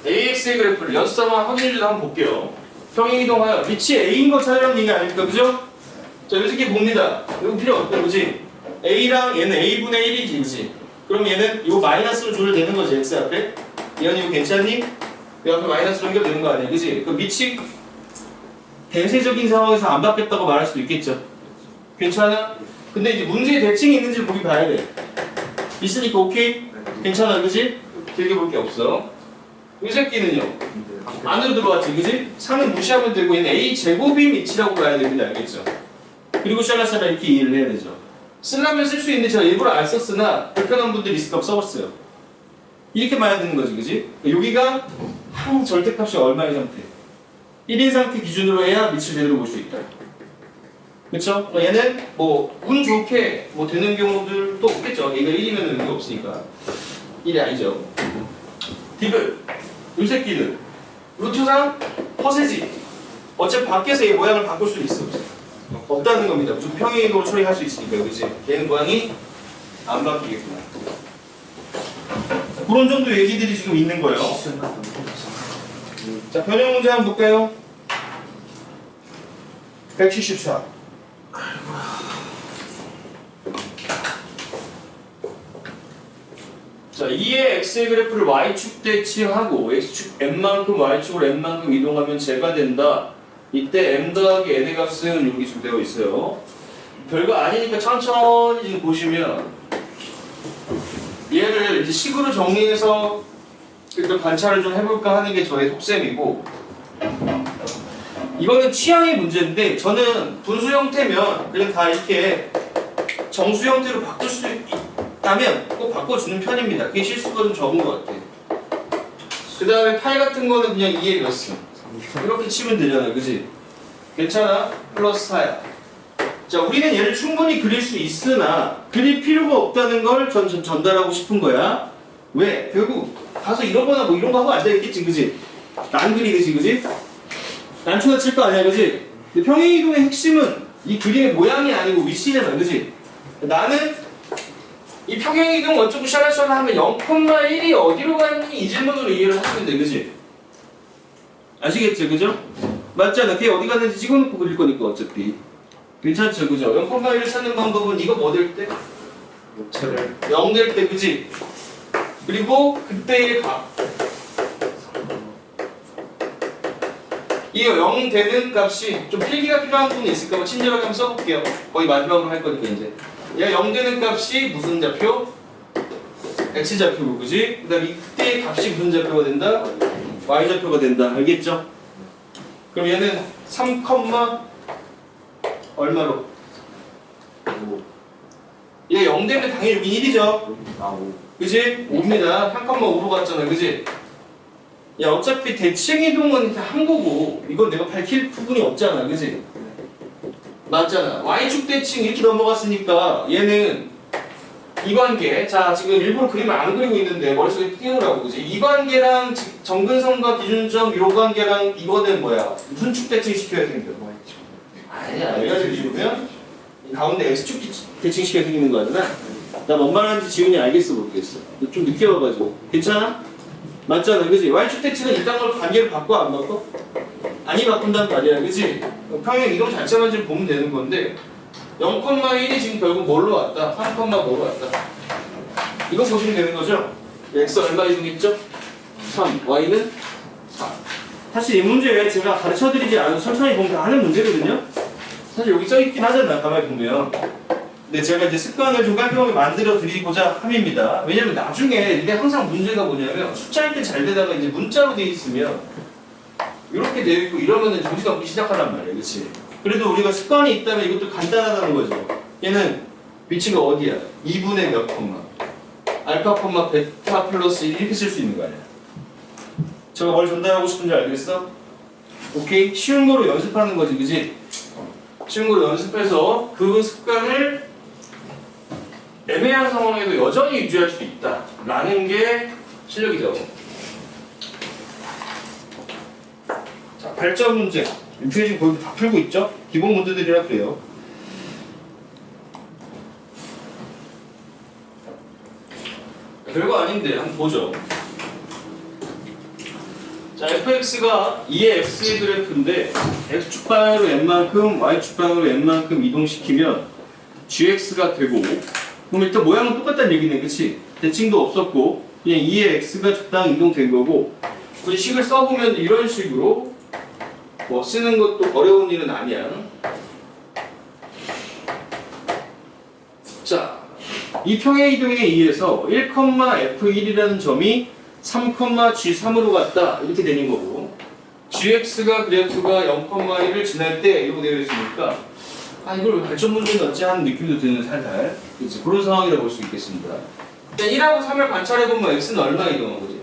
AX의 그래프를 연습삼아 확률도 한번 볼게요. 평행이동하여 빛이 A인 거 찾으라는 얘기 아닙니까? 그죠? 자, 이 새끼 봅니다. 이거 필요 없다, 그지? A랑 얘는 A분의 1이지, 그지? 그럼 얘는 이거 마이너스로 조절되는 거지, X 앞에? 얘는 이거 괜찮니? 이 앞에 마이너스로 연결되는 거 아니야, 그지? 그 빛이 대세적인 상황에서 안 바뀌었다고 말할 수도 있겠죠. 괜찮아? 근데 이제 문제의 대칭이 있는지 보기 봐야 돼. 있으니까 오케이? 괜찮아, 그지? 길게 볼 게 없어. 이 새끼는요, 안으로 들어왔지, 그지? 3은 무시하면 되고 얘는 A 제곱인 위치라고 봐야 됩니다, 알겠죠? 그리고 샬라샬라 이렇게 이해를 해야 되죠. 쓰려면 쓸 수 있는데 제가 일부러 안 썼으나 불편한 분들이 있을까 써봤어요. 이렇게 봐야 되는 거지, 그지? 여기가 항 절대값이 얼마의 상태? 1인 상태 기준으로 해야 밑을 제대로 볼 수 있다. 그쵸? 얘는 뭐 운 좋게 뭐 되는 경우들도 없겠죠. 얘가 1이면 의미가 없으니까. 1이 아니죠. 디귿. 이 새끼는 루트상 허세지. 어차피 밖에서 얘 모양을 바꿀 수 있어. 없다는 겁니다. 무조건 평행이동으로 처리할 수 있으니까, 그치? 얘는 모양이 안 바뀌겠구나. 그런 정도 얘기들이 지금 있는 거예요. 자, 변형 문제 한번 볼까요? 174. 자, 2의 x의 그래프를 y축 대칭하고 x축 n만큼 y축으로 n만큼 이동하면 제가 된다. 이때 m 더하기 n의 값은 여기 지금 되어 있어요. 별거 아니니까 천천히 지금 보시면 얘를 이제 식으로 정리해서 일단 관찰을 좀 해볼까 하는 게 저의 속셈이고, 이거는 취향의 문제인데 저는 분수 형태면 그냥 다 이렇게 정수 형태로 바꿀 수 있다면 꼭 바꿔주는 편입니다. 그게 실수가 좀 적은 것 같아. 그 다음에 파이 같은 거는 그냥 2의 몇 승 이렇게 치면 되잖아요, 그지? 괜찮아? 플러스 4야. 자, 우리는 얘를 충분히 그릴 수 있으나 그릴 필요가 없다는 걸 전달하고 싶은 거야. 왜? 결국 가서 이런 거나 뭐 이런 거 하고 앉아있겠지, 그지? 안 그리듯이, 그지? 난초가 칠 거 아니야, 그지? 근데 평행이동의 핵심은 이 그림의 모양이 아니고 위치잖아, 그지? 나는 이 평행이동 어쩌고 샤라샤라 하면 0,1이 어디로 갔니? 이 질문으로 이해를 하시면 돼, 그지? 아시겠죠, 그죠? 맞잖아. 걔 어디 갔는지 찍어놓고 그릴 거니까 어차피. 괜찮죠, 그죠? 0,1을 찾는 방법은 이거 뭐 될 때? 0 될 때, 그지? 그리고 그때의 값. 이거 0 되는 값이 좀 필기가 필요한 부분이 있을까 봐 친절하게 한번 써볼게요. 거의 마지막으로 할 거니까 이제. 얘가 0 되는 값이 무슨 좌표? x좌표고, 그지? 그 다음에 이때의 값이 무슨 좌표가 된다? y좌표가 된다. 알겠죠? 그럼 얘는 3, 얼마로? 얘 0 되면 당연히 여긴 1이죠. 그지? 5입니다. 3,5로 갔잖아. 그지? 야, 어차피 대칭이동은 한 거고 이건 내가 밝힐 부분이 없잖아. 그지? 맞잖아. y축 대칭 이렇게 넘어갔으니까 얘는 이 관계, 자 지금 일부러 그림을 안 그리고 있는데 머릿속에 띄우라고. 그지? 이 관계랑 정근선과 기준점 요 관계랑 이거는 뭐야? 무슨 축 대칭 시켜야 생겨? 아니야. 내가 지금 이 가운데 x축 대칭 시켜야 생기는 거잖아. 나 뭔 말하는지 지훈이 알겠어 모르겠어. 좀 늦게 와가지고. 괜찮아? 맞잖아, 그지? y축 대칭은 일단 걸 관계를 바꿔 안 바꿔? 아니 바꾼단 말이야, 그지? 평행 이동 자체만 지금 보면 되는 건데 0,1이 지금 결국 뭘로 왔다? 3,5로 왔다. 이거 보시면 되는 거죠? x 얼마 이동했죠? 3, y는 4. 사실 이 문제 제가 가르쳐드리지 않아도 천천히 보면 다 하는 문제거든요? 사실 여기 써있긴 하잖아, 가만히 보면. 근데 제가 이제 습관을 좀 깔끔하게 만들어 드리고자 함입니다. 왜냐면 나중에 이게 항상 문제가 뭐냐면 숫자일 때 잘 되다가 이제 문자로 돼 있으면 이렇게 되어 있고 이러면은 정신없기 시작하란 말이에요. 그치? 그래도 우리가 습관이 있다면 이것도 간단하다는 거죠. 얘는 위치가 어디야? 2분의 몇 콤마? 알파 콤마 베타 플러스 1 이렇게 쓸 수 있는 거 아니야? 제가 뭘 전달하고 싶은지 알겠어? 오케이? 쉬운 거로 연습하는 거지, 그치? 쉬운 거로 연습해서 그 습관을 애매한 상황에도 여전히 유지할 수 있다 라는 게 실력이죠. 자, 발전 문제. 이 페이지 거의 다 풀고 있죠? 기본 문제들이라 그래요. 별거 아닌데 한번 보죠. 자, fx가 2의 x의 그래프인데 x축 방향으로 n만큼 y축 방향으로 n만큼 이동시키면 gx가 되고, 그럼 일단 모양은 똑같다는 얘기네, 그치? 대칭도 없었고 그냥 2의 x가 적당히 이동된 거고, 굳이 식을 써보면 이런 식으로 뭐 쓰는 것도 어려운 일은 아니야. 자, 이 평행 이동에 의해서 1,f1이라는 점이 3,g3으로 갔다 이렇게 되는 거고, gx가 그래프가 0,1을 지날 때 이러고 되어 있으니까 아 이걸 왜 발전 문제는 어찌 하는 느낌도 드는 살살, 그치? 그런 상황이라고 볼 수 있겠습니다. 1하고 3을 관찰해보면 x는 얼마 이동한 거지?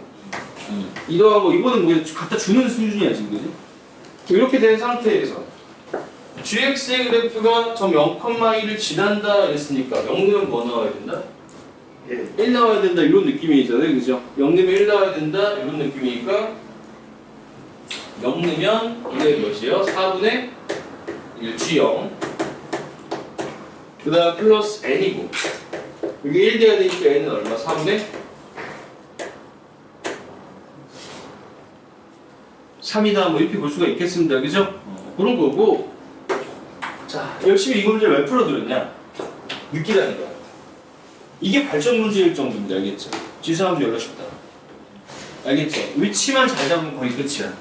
이동하고 이거는 뭐 갖다 주는 수준이야 지금, 그지? 이렇게 된 상태에서 gx의 그래프가 점 0,1을 지난다 했으니까 0는 뭐 나와야 된다? 1 나와야 된다 이런 느낌이잖아요, 그죠? 0 넣으면 1 나와야 된다 이런 느낌이니까 0 넣으면 이게 몇이에요? 4분의 1 g0 그 다음 플러스 n이고 여기 1 돼야 되니까 n은 얼마? 4분의 3이다 뭐 이렇게 볼 수가 있겠습니다, 그죠? 그런 거고. 자, 열심히 이거 문제를 왜 풀어드렸냐? 느끼라는 거야. 이게 발전 문제일 정도인데, 알겠죠? 지수함수 열러 쉽다. 알겠죠? 위치만 잘 잡으면 거의 끝이야.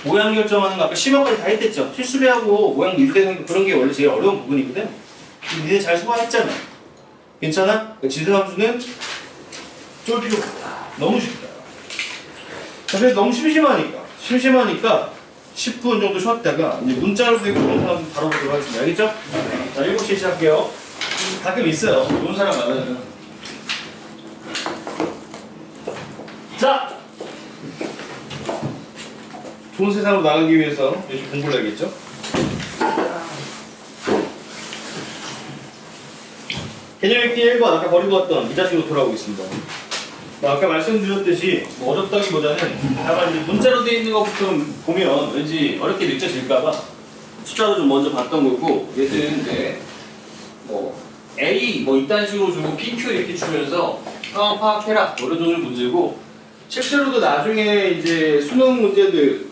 모양 결정하는 거 아까 심화까지 다 했댔죠? 실수배하고 모양 밀대는 그런 게 원래 제일 어려운 부분이거든? 니네 잘 소화했잖아. 괜찮아? 그러니까 지수함수는 쫄 필요가 없다. 너무 쉽다. 그래서 너무 심심하니까 10분 정도 쉬었다가 이제 문자로 되고 그런 사람 바로 보도록 하겠습니다. 알겠죠? 자, 7시에 시작할게요. 가끔 있어요. 좋은 사람 많아요. 자! 좋은 세상으로 나가기 위해서 열심히 공부를 해야겠죠? 개념 읽기 1번 아까 버리고 왔던 이 자식으로 돌아오겠습니다. 뭐 아까 말씀드렸듯이 뭐 어렵다기보다는 다만 이제 문자로 되어 있는 것부터 보면 왠지 어렵게 느껴질까봐 숫자로 좀 먼저 봤던 거고, 얘들은 이제 뭐 A 뭐 이딴 식으로 주고 PQ 이렇게 주면서 상황 파악해라 뭐 이런 종류 문제고, 실제로도 나중에 이제 수능 문제들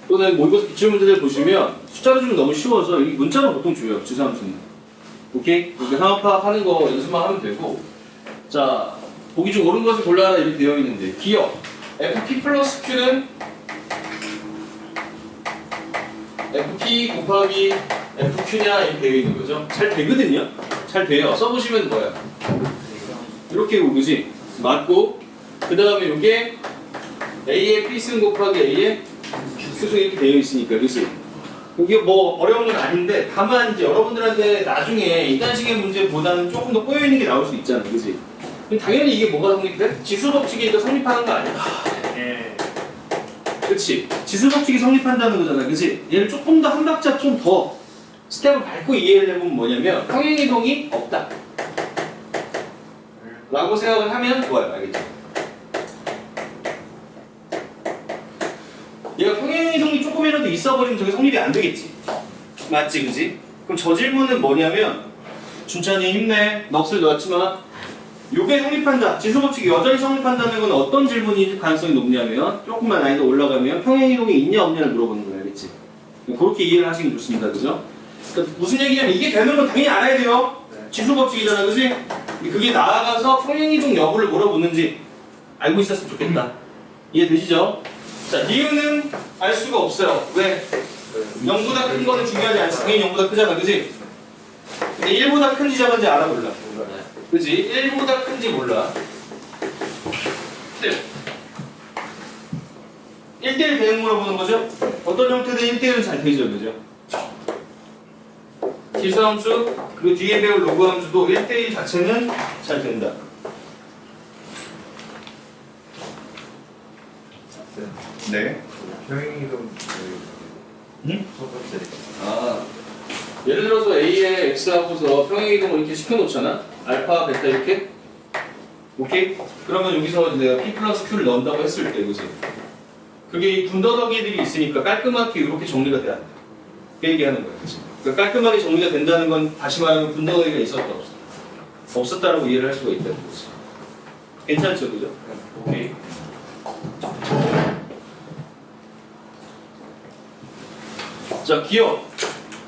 또는 모의고사 기출 문제들 보시면 숫자로 주면 너무 쉬워서 이 문자로 보통 줘요, 지수함수는. 오케이? 그러니까 상황 파악하는 거 연습만 하면 되고, 자 보기 중 옳은 것을 골라라 이렇게 되어 있는데, 기억 FP 플러스 Q는 FP 곱하기 FQ냐 이렇게 되어 있는 거죠. 잘 되거든요. 잘 돼요. 써보시면 뭐야? 이렇게 오그지 맞고, 그 다음에 이게 A의 P승 곱하기 A의 Q승 이렇게 되어 있으니까, 그치? 이게 뭐 어려운 건 아닌데, 다만 이제 여러분들한테 나중에 이딴식의 문제보다는 조금 더 꼬여있는 게 나올 수 있잖아, 그치? 당연히 이게 뭐가 성립돼? 지수법칙이니까 성립하는 거 아니야? 그치? 지수법칙이 성립한다는 거잖아, 그치? 얘를 조금 더 한 박자 좀 더 스텝을 밟고 이해를 해보면 뭐냐면, 평행이동이 없다 라고 생각을 하면 좋아요, 알겠죠? 얘가 평행이동이 조금이라도 있어버리면 저게 성립이 안 되겠지, 맞지, 그치? 그럼 저 질문은 뭐냐면, 준찬이 힘내, 넋을 놓았지만 요게 성립한다, 지수법칙이 여전히 성립한다는 건 어떤 질문이 가능성이 높냐면, 조금만 난이도 올라가면 평행이동이 있냐 없냐를 물어보는 거야, 알겠지? 그렇게 이해를 하시면 좋습니다, 그죠? 그러니까 무슨 얘기냐면, 이게 되는 건 당연히 알아야 돼요. 지수법칙이잖아, 그지? 그게 나아가서 평행이동 여부를 물어보는지 알고 있었으면 좋겠다. 이해되시죠? 자, 이유는 알 수가 없어요. 왜? 0보다 큰 거는 중요하지 않지. 당연히 0보다 크잖아, 그지? 근데 1보다 큰지 작은지 알아, 몰라? 그지? 1보다 큰지 몰라. 1대1 대응 물어보는 거죠? 어떤 형태든 1대1은 잘 되죠, 그죠? 지수함수, 그리고 뒤에 배울 로그함수도 1대1 자체는 잘 된다. 네. 평행이동 응? 첫 번째 아, 예를 들어서 A에 X하고서 평행이동을 이렇게 시켜놓잖아. 알파, 베타 이렇게. 오케이? 그러면 여기서 내가 P 플러스 Q를 넣는다고 했을 때, 그지? 그게 이 분더더기들이 있으니까 깔끔하게 이렇게 정리가 돼야 돼. 그 얘기하는 거야, 그치? 그러니까 깔끔하게 정리가 된다는 건 다시 말하면 분더더기가 있었다, 없었다? 없었다라고 이해를 할 수가 있다는 거지. 괜찮죠, 그죠? 오케이. 자, 기억.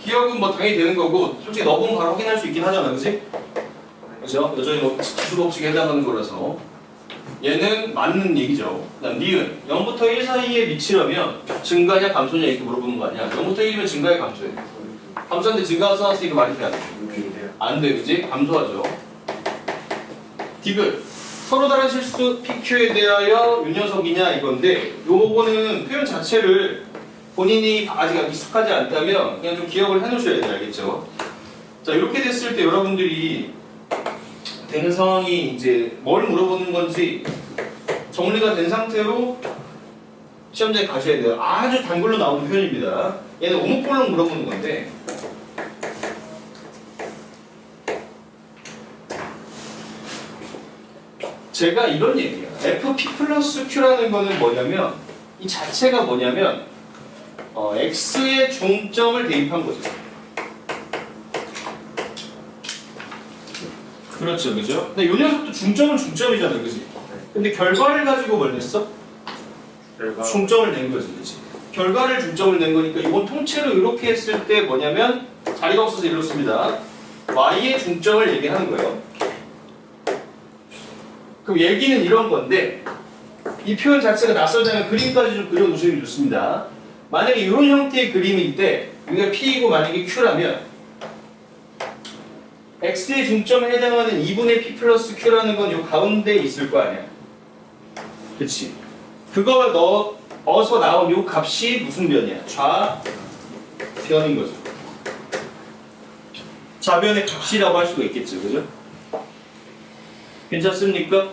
기억은 뭐 당연히 되는 거고, 솔직히 넣어보면 바로 확인할 수 있긴 하잖아, 그치? 그죠? 여전히 뭐 지수법칙에 해당하는 거라서. 얘는 맞는 얘기죠. 그다음 니은 0부터 1 사이에 미치려면 증가냐 감소냐 이렇게 물어보는 거 아니야. 0부터 1이면 증가해 감소해. 감소한데 증가가 써놨으니까 말이 돼 안 돼? 안 돼, 그지? 감소하죠. 디귿 서로 다른 실수 PQ에 대하여 요 녀석이냐 이건데, 요거는 표현 자체를 본인이 아직 익숙하지 않다면 그냥 좀 기억을 해놓으셔야 돼요, 알겠죠? 자, 이렇게 됐을 때 여러분들이 되는 상황이 이제 뭘 물어보는 건지 정리가 된 상태로 시험장에 가셔야 돼요. 아주 단글로 나오는 표현입니다. 얘는 오목볼록 물어보는 건데, 제가 이런 얘기예요. FP 플러스 Q라는 거는 뭐냐면, 이 자체가 뭐냐면 X의 중점을 대입한 거죠. 그렇죠, 그죠? 근데 이 녀석도 중점은 중점이잖아요, 그지? 근데 결과를 가지고 뭘 냈어? 중점을 낸 거지, 그지? 결과를 중점을 낸 거니까 이건 통째로 이렇게 했을 때 뭐냐면, 자리가 없어서 이렇습니다. Y의 중점을 얘기하는 거예요. 그럼 얘기는 이런 건데, 이 표현 자체가 낯설다면 그림까지 좀 그려놓으시면 좋습니다. 만약에 이런 형태의 그림일 때, 여기가 P이고 만약에 Q라면, X의 중점에 해당하는 2분의 P 플러스 Q라는 건 이 가운데에 있을 거 아니야. 그치? 그걸 넣어서 나온 이 값이 무슨 변이야? 좌변인 거죠. 좌변의 값이라고 할 수가 있겠죠, 그죠? 괜찮습니까?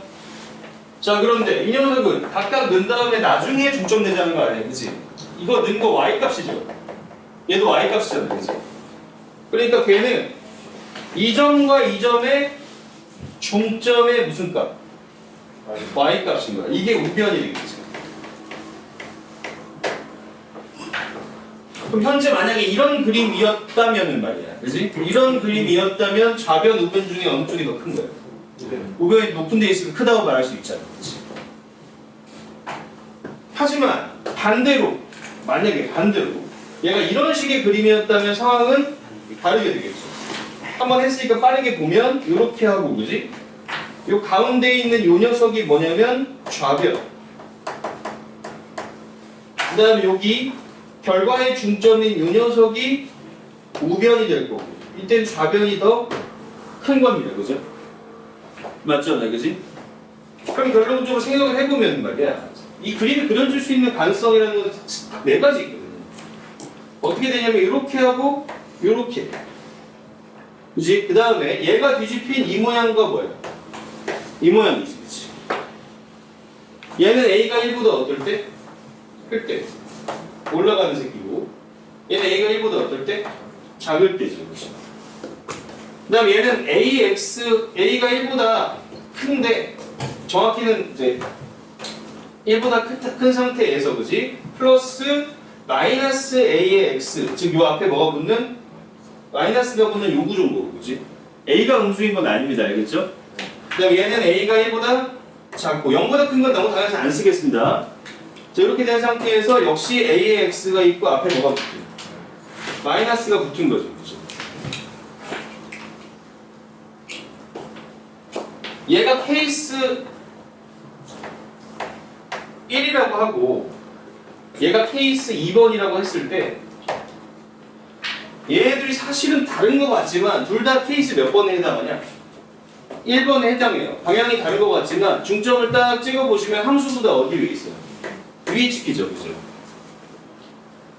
자, 그런데 이 녀석은 각각 넣은 다음에 나중에 중점 내자는 거 아니야, 그치? 이거 넣은 거 Y값이죠. 얘도 Y값이잖아, 그치? 그러니까 걔는 이 점과 이 점의 중점의 무슨 값? y 값인 거야. 이게 우변이 되겠지. 그럼 현재 만약에 이런 그림이었다면 말이야. 그지? 이런 그림이었다면 좌변, 우변 중에 어느 쪽이 더 큰 거야? 우변이 높은 데 있으면 크다고 말할 수 있잖아. 그치? 하지만 반대로, 만약에 반대로 얘가 이런 식의 그림이었다면 상황은 다르게 되겠죠. 한번 했으니까 빠르게 보면 이렇게 하고, 그지? 요 가운데 있는 요 녀석이 뭐냐면 좌변. 그 다음에 여기 결과의 중점인 요 녀석이 우변이 될 거고, 이때는 좌변이 더 큰 겁니다. 그죠? 맞잖아요. 그지? 그럼 결론적으로 생각을 해보면 말이야, 이 그림이 그려질 수 있는 가능성이라는 건 딱 네 가지 있거든요. 어떻게 되냐면 이렇게 하고 이렇게. 그지? 그 다음에 얘가 뒤집힌 이 모양과 뭐야? 이 모양이지. 그치? 얘는 A가 1보다 어떨 때? 클 때. 올라가는 새끼고, 얘는 A가 1보다 어떨 때? 작을 때죠. 그치? 그 다음 얘는 A가 1보다 큰데, 정확히는 이제 1보다 큰 상태에서, 그지? 플러스 마이너스 A의 X, 즉 요 앞에 뭐가 붙는? 마이너스가 붙는 요 구조인 그지? A가 음수인 건 아닙니다. 알겠죠? 그 다음 얘는 A가 1보다 작고 0보다 큰 건 너무 당연해서 안 쓰겠습니다. 자, 이렇게 된 상태에서 역시 A의 X가 있고 앞에 뭐가 붙은? 마이너스가 붙은 거죠. 그죠? 얘가 케이스 1이라고 하고 얘가 케이스 2번이라고 했을 때 얘네들이 사실은 다른 것 같지만 둘 다 케이스 몇 번에 해당하냐? 1번에 해당해요. 방향이 다른 것 같지만 중점을 딱 찍어보시면 함수보다 어디 위에 있어요? 위에 찍히죠. 그죠?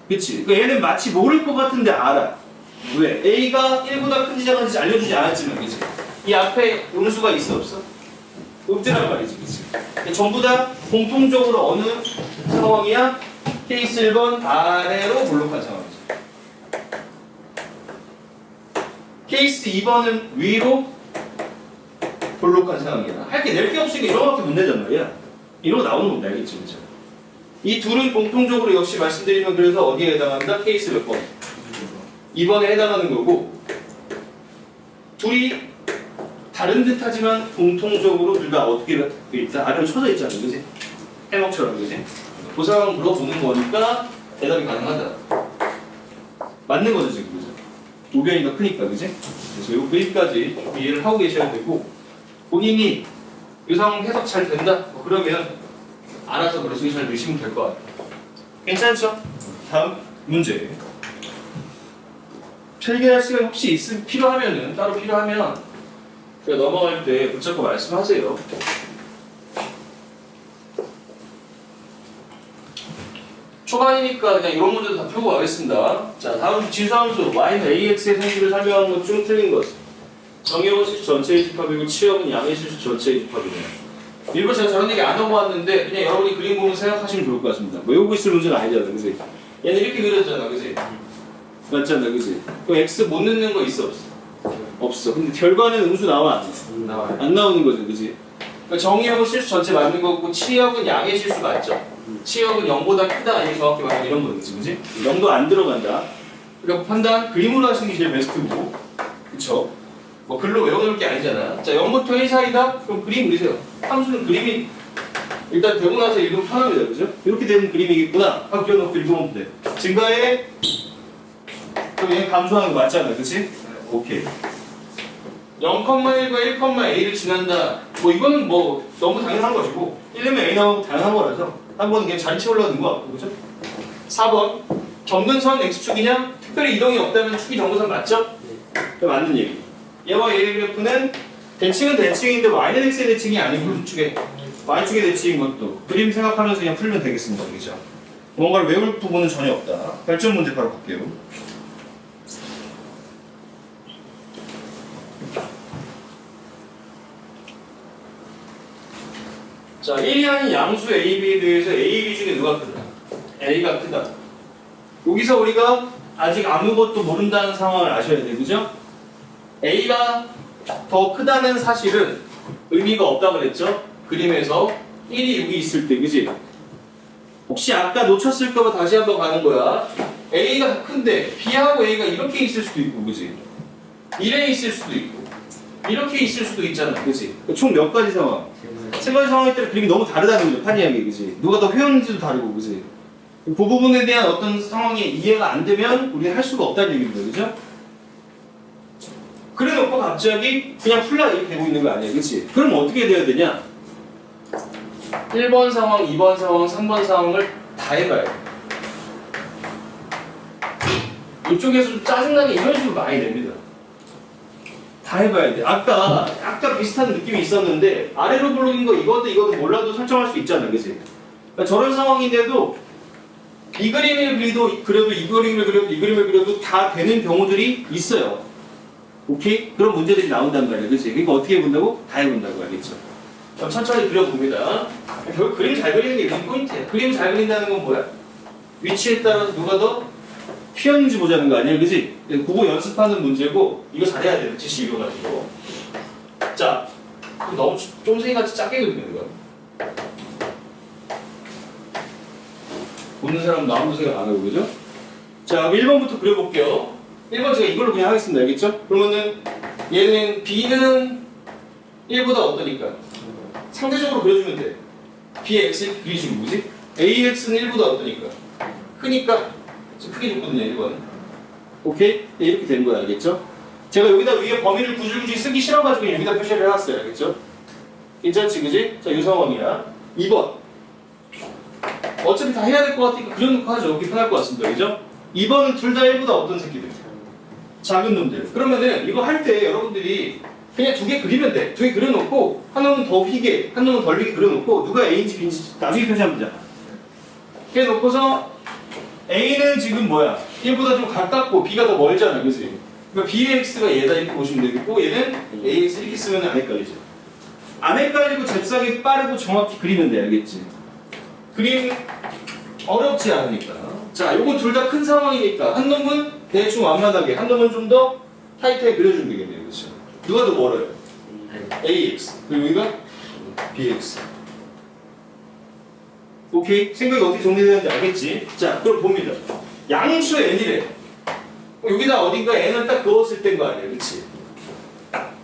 그치? 그러니까 얘는 마치 모를 것 같은데 알아. 왜? A가 1보다 큰지 작은지 알려주지 않았지만, 그치? 이 앞에 음수가 있어 없어? 없더란 말이지. 그치? 전부 다 공통적으로 어느 상황이야? 케이스 1번 아래로 볼록한 상황이죠. 케이스 2번은 위로 볼록한 상황이야. 할 게 낼 게 없으니까 이런 거밖에 못 내단 말이야. 이런 거 나오는 건 알겠지, 그죠? 이 둘은 공통적으로 역시 말씀드리면 그래서 어디에 해당한다? 케이스 몇 번? 2번에 해당하는 거고, 둘이 다른 듯 하지만 공통적으로 둘 다 어떻게 돼 있다? 아래로 쳐져 있잖아, 그지? 해먹처럼, 그지? 그 상황 물어보는 거니까 대답이 가능하다. 맞는 거죠, 지금, 그죠? 우변이가 크니까, 그지? 그래서 이 그림까지 좀 이해를 하고 계셔야 되고, 본인이 이 상황 해석 잘 된다? 그러면 알아서 머릿속에 잘 넣으시면 될 것 같아요. 괜찮죠? 다음 문제. 필기할 시간 혹시 필요하면은, 따로 필요하면 제가 넘어갈 때 붙잡고 말씀하세요. 초반이니까 그냥 이런 문제도 다 풀고 가겠습니다. 자, 다음 지수함수 y는 ax의 성질을 설명하는 것 중 틀린 것. 정의역은 실수 전체의 집합이고 치역은 양의 실수 전체의 집합이네요. 일부 제가 저런 얘기 안 하고 왔는데 그냥 여러분이 그림 보면서 생각하시면 좋을 것 같습니다. 외우고 있을 문제는 아니잖아, 그지? 얘는 이렇게 그렸잖아, 그지? 맞잖아, 그지? 그럼 x 못 넣는 거 있어, 없어? 없어. 근데 결과는 음수 나와, 안 나와? 안 나오는 거죠, 그지? 그러니까 정의역은 실수 전체 맞는 거고 치역은 양의 실수 맞죠? 치역은 0보다 크다, 이게 정확히 말하면 이런 거지, 그지? 0도 안 들어간다. 그러니까 판단 그림으로 하시는 게 제일 베스트고, 그쵸? 뭐 글로 외워놓을 게 아니잖아. 자, 0부터 1 사이다? 그럼 그림 그리세요. 함수는 그림이 일단 되고 나서 읽으면 편합니다, 그죠? 이렇게 되는 그림이겠구나. 하고 그려놓고 읽으면 돼. 증가에 그럼 얘는 감소하는 거 맞잖아, 그치? 오케이. 0,1과 1,a를 지난다. 뭐 이거는 뭐 너무 당연한 것이고 1면 a 나오고 당연한 거라서 한 번은 그냥 자리 채우려는 거 같고, 그죠? 4번 점근선 x축이냐? 특별히 이동이 없다면 축이 점근선 맞죠? 네. 맞는 얘기. 얘와 얘의 그래프는 대칭은 대칭인데 y는 x의 대칭이 아니고 우측에 y축의 대칭인 것도 그림 생각하면서 그냥 풀면 되겠습니다. 그죠? 뭔가를 외울 부분은 전혀 없다. 결정 문제 바로 갈게요. 자, 1이 아닌 양수 AB에 대해서 AB 중에 누가 크다? A가 크다. 여기서 우리가 아직 아무것도 모른다는 상황을 아셔야 돼요. 그죠? A가 더 크다는 사실은 의미가 없다고 그랬죠? 그림에서 1이 6이 있을 때, 그지? 혹시 아까 놓쳤을까봐 다시 한번 가는 거야. A가 큰데 B하고 A가 이렇게 있을 수도 있고, 그지? 1에 있을 수도 있고, 이렇게 있을 수도 있잖아, 그지? 총 몇 가지 상황? 세 가지 상황에 따라 그림이 너무 다르다는 거죠, 판이하게, 그지? 누가 더 효용인지도 다르고, 그지? 그 부분에 대한 어떤 상황이 이해가 안 되면 우리는 할 수가 없다는 얘기입니다, 그죠? 그래 놓고 갑자기 그냥 풀라 이렇게 되고 있는 거 아니야, 그치? 그럼 어떻게 돼야 되냐? 1번 상황, 2번 상황, 3번 상황을 다 해봐야 돼. 이쪽에서 좀 짜증나게 이런 식으로 많이 됩니다. 다 해봐야 돼. 아까 약간 비슷한 느낌이 있었는데 아래로 블록인 거 이것도 몰라도 설정할 수 있잖아, 그치? 그러니까 저런 상황인데도 이 그림을 그려도 이 그림을 그려도 이 그림을 그려도 다 되는 경우들이 있어요. 오케이? 그런 문제들이 나온단 말이야, 그치? 그러니까 어떻게 해본다고? 다 해본다고, 알겠죠? 그럼 천천히 그려봅니다. 결국 그림 잘 그리는 게 여기 포인트야. 그림 잘 그린다는 건 뭐야? 위치에 따라서 누가 더 피었는지 보자는 거 아니야, 그치? 그거 연습하는 문제고 이거 잘해야 돼, 지시 이뤄가지고. 자, 너무 쫌생이같이 작게 그리는 거야. 보는 사람 아무도 생각 안 하고, 그죠? 자, 1번부터 그려볼게요. 1번 제가 이걸로 그냥 하겠습니다. 알겠죠? 그러면은 얘는 B는 1보다 어떠니까? 상대적으로 그려주면 돼. B의 X 그리시고, 그지? AX는 1보다 어떠니까? 크니까 크게 줬거든요, 1번은. 오케이? 네, 이렇게 되는 거야, 알겠죠? 제가 여기다 위에 범위를 구질구질 쓰기 싫어가지고 여기다 표시를 해놨어요, 알겠죠? 괜찮지, 그지? 자, 이 상황이야. 2번. 어차피 다 해야 될 것 같으니까 그려놓고 하죠. 여기 편할 것 같습니다, 그죠? 2번은 둘 다 1보다 어떤 새끼들? 작은 놈들. 그러면은 이거 할 때 여러분들이 그냥 두 개 그리면 돼. 두 개 그려놓고 한 놈은 더 휘게, 한 놈은 덜 휘게 그려놓고 누가 A인지 B인지 나중에 표시하면 되잖아. 이렇게 놓고서 A는 지금 뭐야? 1보다 좀 가깝고 B가 더 멀잖아, 그치? 그러니까 B의 X가 얘다 이렇게 보시면 되겠고 얘는 AX 이렇게 쓰면 안 헷갈리죠. 안 헷갈리고 잽싸게 빠르고 정확히 그리면 돼, 알겠지? 그림 어렵지 않으니까. 자, 요건 둘 다 큰 상황이니까 한 놈은 대충 완만하게, 한 놈은 좀 더 타이트하게 그려주면 되겠네요, 그렇죠? 누가 더 멀어요? AX. 그리고 여기가 BX. 오케이? 생각이 어떻게 정리되는지 알겠지? 자, 그럼 봅니다. 양수 N이래. 여기다 어딘가 N을 딱 그었을 때인 거 아니에요, 그치?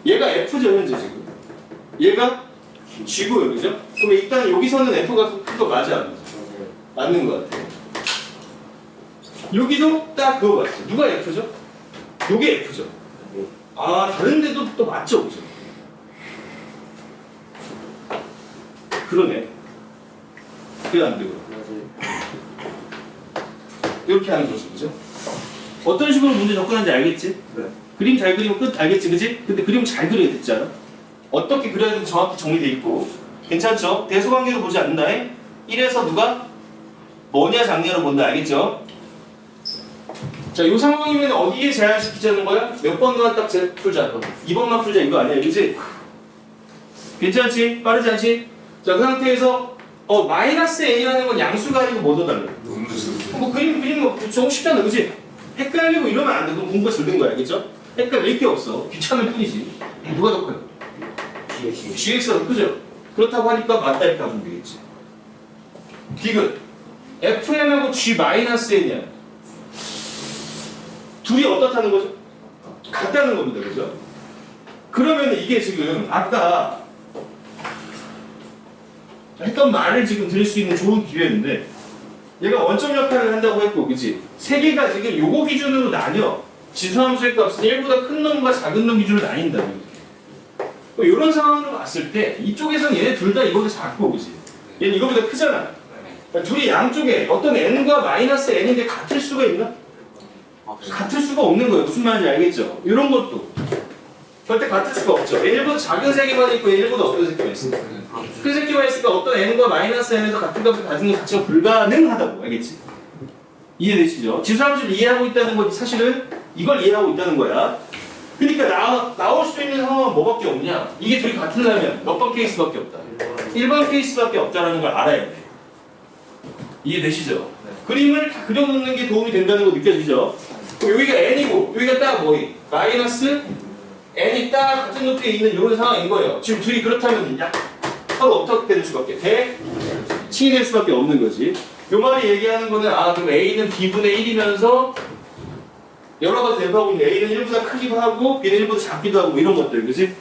얘가 F죠, 현재 지금. 얘가 G고요, 그죠? 그럼 일단 여기서는 F가 큰 거 맞아, 안 맞아? 맞는 거 같아요. 여기도 딱 그거 같아요. 누가 F죠? 요게 F죠. 아, 다른 데도 또 맞죠, 그죠? 그러네. 그게 안 되고. 이렇게 하는 거죠, 그죠? 어떤 식으로 문제 접근하는지 알겠지? 네. 그림 잘 그리면 끝 알겠지, 그지? 근데 그림 잘 그려야 됐잖아. 어떻게 그려야 되는지 정확히 정리돼 있고. 괜찮죠? 대소관계로 보지 않는다. 1에서 누가 뭐냐 작냐로 본다, 알겠죠? 자, 이 상황이면 어디에 제한시키자는 거야? 몇 번만 딱 풀자. 2번만 풀자 이거 아니야, 그지? 괜찮지? 빠르지 않지? 자, 그 상태에서 마이너스 n이라는 건 양수가 아니고 뭐더 달라? 뭐 그림 뭐 너무 쉽잖아, 그지? 헷갈리고 이러면 안 돼. 그럼 공부가 절된 거야, 알겠죠? 헷갈릴 게 없어. 귀찮을 뿐이지. 누가 더 커요? GX가 더 크죠? 그렇다고 하니까 맞다 이렇게 하면 되겠지. 디귿 FM하고 G-N이야. 둘이 어떻다는 거죠? 같다는 겁니다, 그죠? 그러면 이게 지금 아까 했던 말을 지금 들을 수 있는 좋은 기회인데 얘가 원점 역할을 한다고 했고, 그치? 세 개가 지금 요거 기준으로 나뉘어. 지수함수의 값은 1보다 큰 놈과 작은 놈 기준으로 나뉜다. 이런 상황으로 봤을 때 이쪽에서는 얘네 둘 다 이거보다 작고, 그치? 얘는 이거보다 크잖아. 그러니까 둘이 양쪽에 어떤 n과 마이너스 n인데 같을 수가 있나? 같을 수가 없는 거예요. 무슨 말인지 알겠죠? 이런 것도 절대 같을 수가 없죠. 1보다 작은 세개만 있고 1보다 어떤 세개만 있어? 큰 세개만 있으니까 어떤 n과 마이너스 n에서 같은 값을 가지는 것 자체가 불가능하다고, 알겠지? 이해되시죠? 지수함수를 이해하고 있다는 건 사실은 이걸 이해하고 있다는 거야. 그러니까 나올 수 있는 상황은 뭐밖에 없냐? 이게 둘이 같으려면 몇 번 케이스밖에 없다. 1번 케이스밖에 없다는 걸 알아야 돼. 이해되시죠? 네. 그림을 다 그려놓는 게 도움이 된다는 거 느껴지죠? 그럼 여기가 n이고 여기가 딱 뭐이? 마이너스 n이 딱 같은 높이에 있는 이런 상황인 거예요. 지금 둘이 그렇다면 서로 어떻게 될 수밖에? 대칭이 될 수밖에 없는 거지. 요 말이 얘기하는 거는 그럼 A는 B분의 1이면서 여러 가지 대입하고 있는데 A는 1보다 크기도 하고 B는 1보다 작기도 하고 이런 것들, 그지?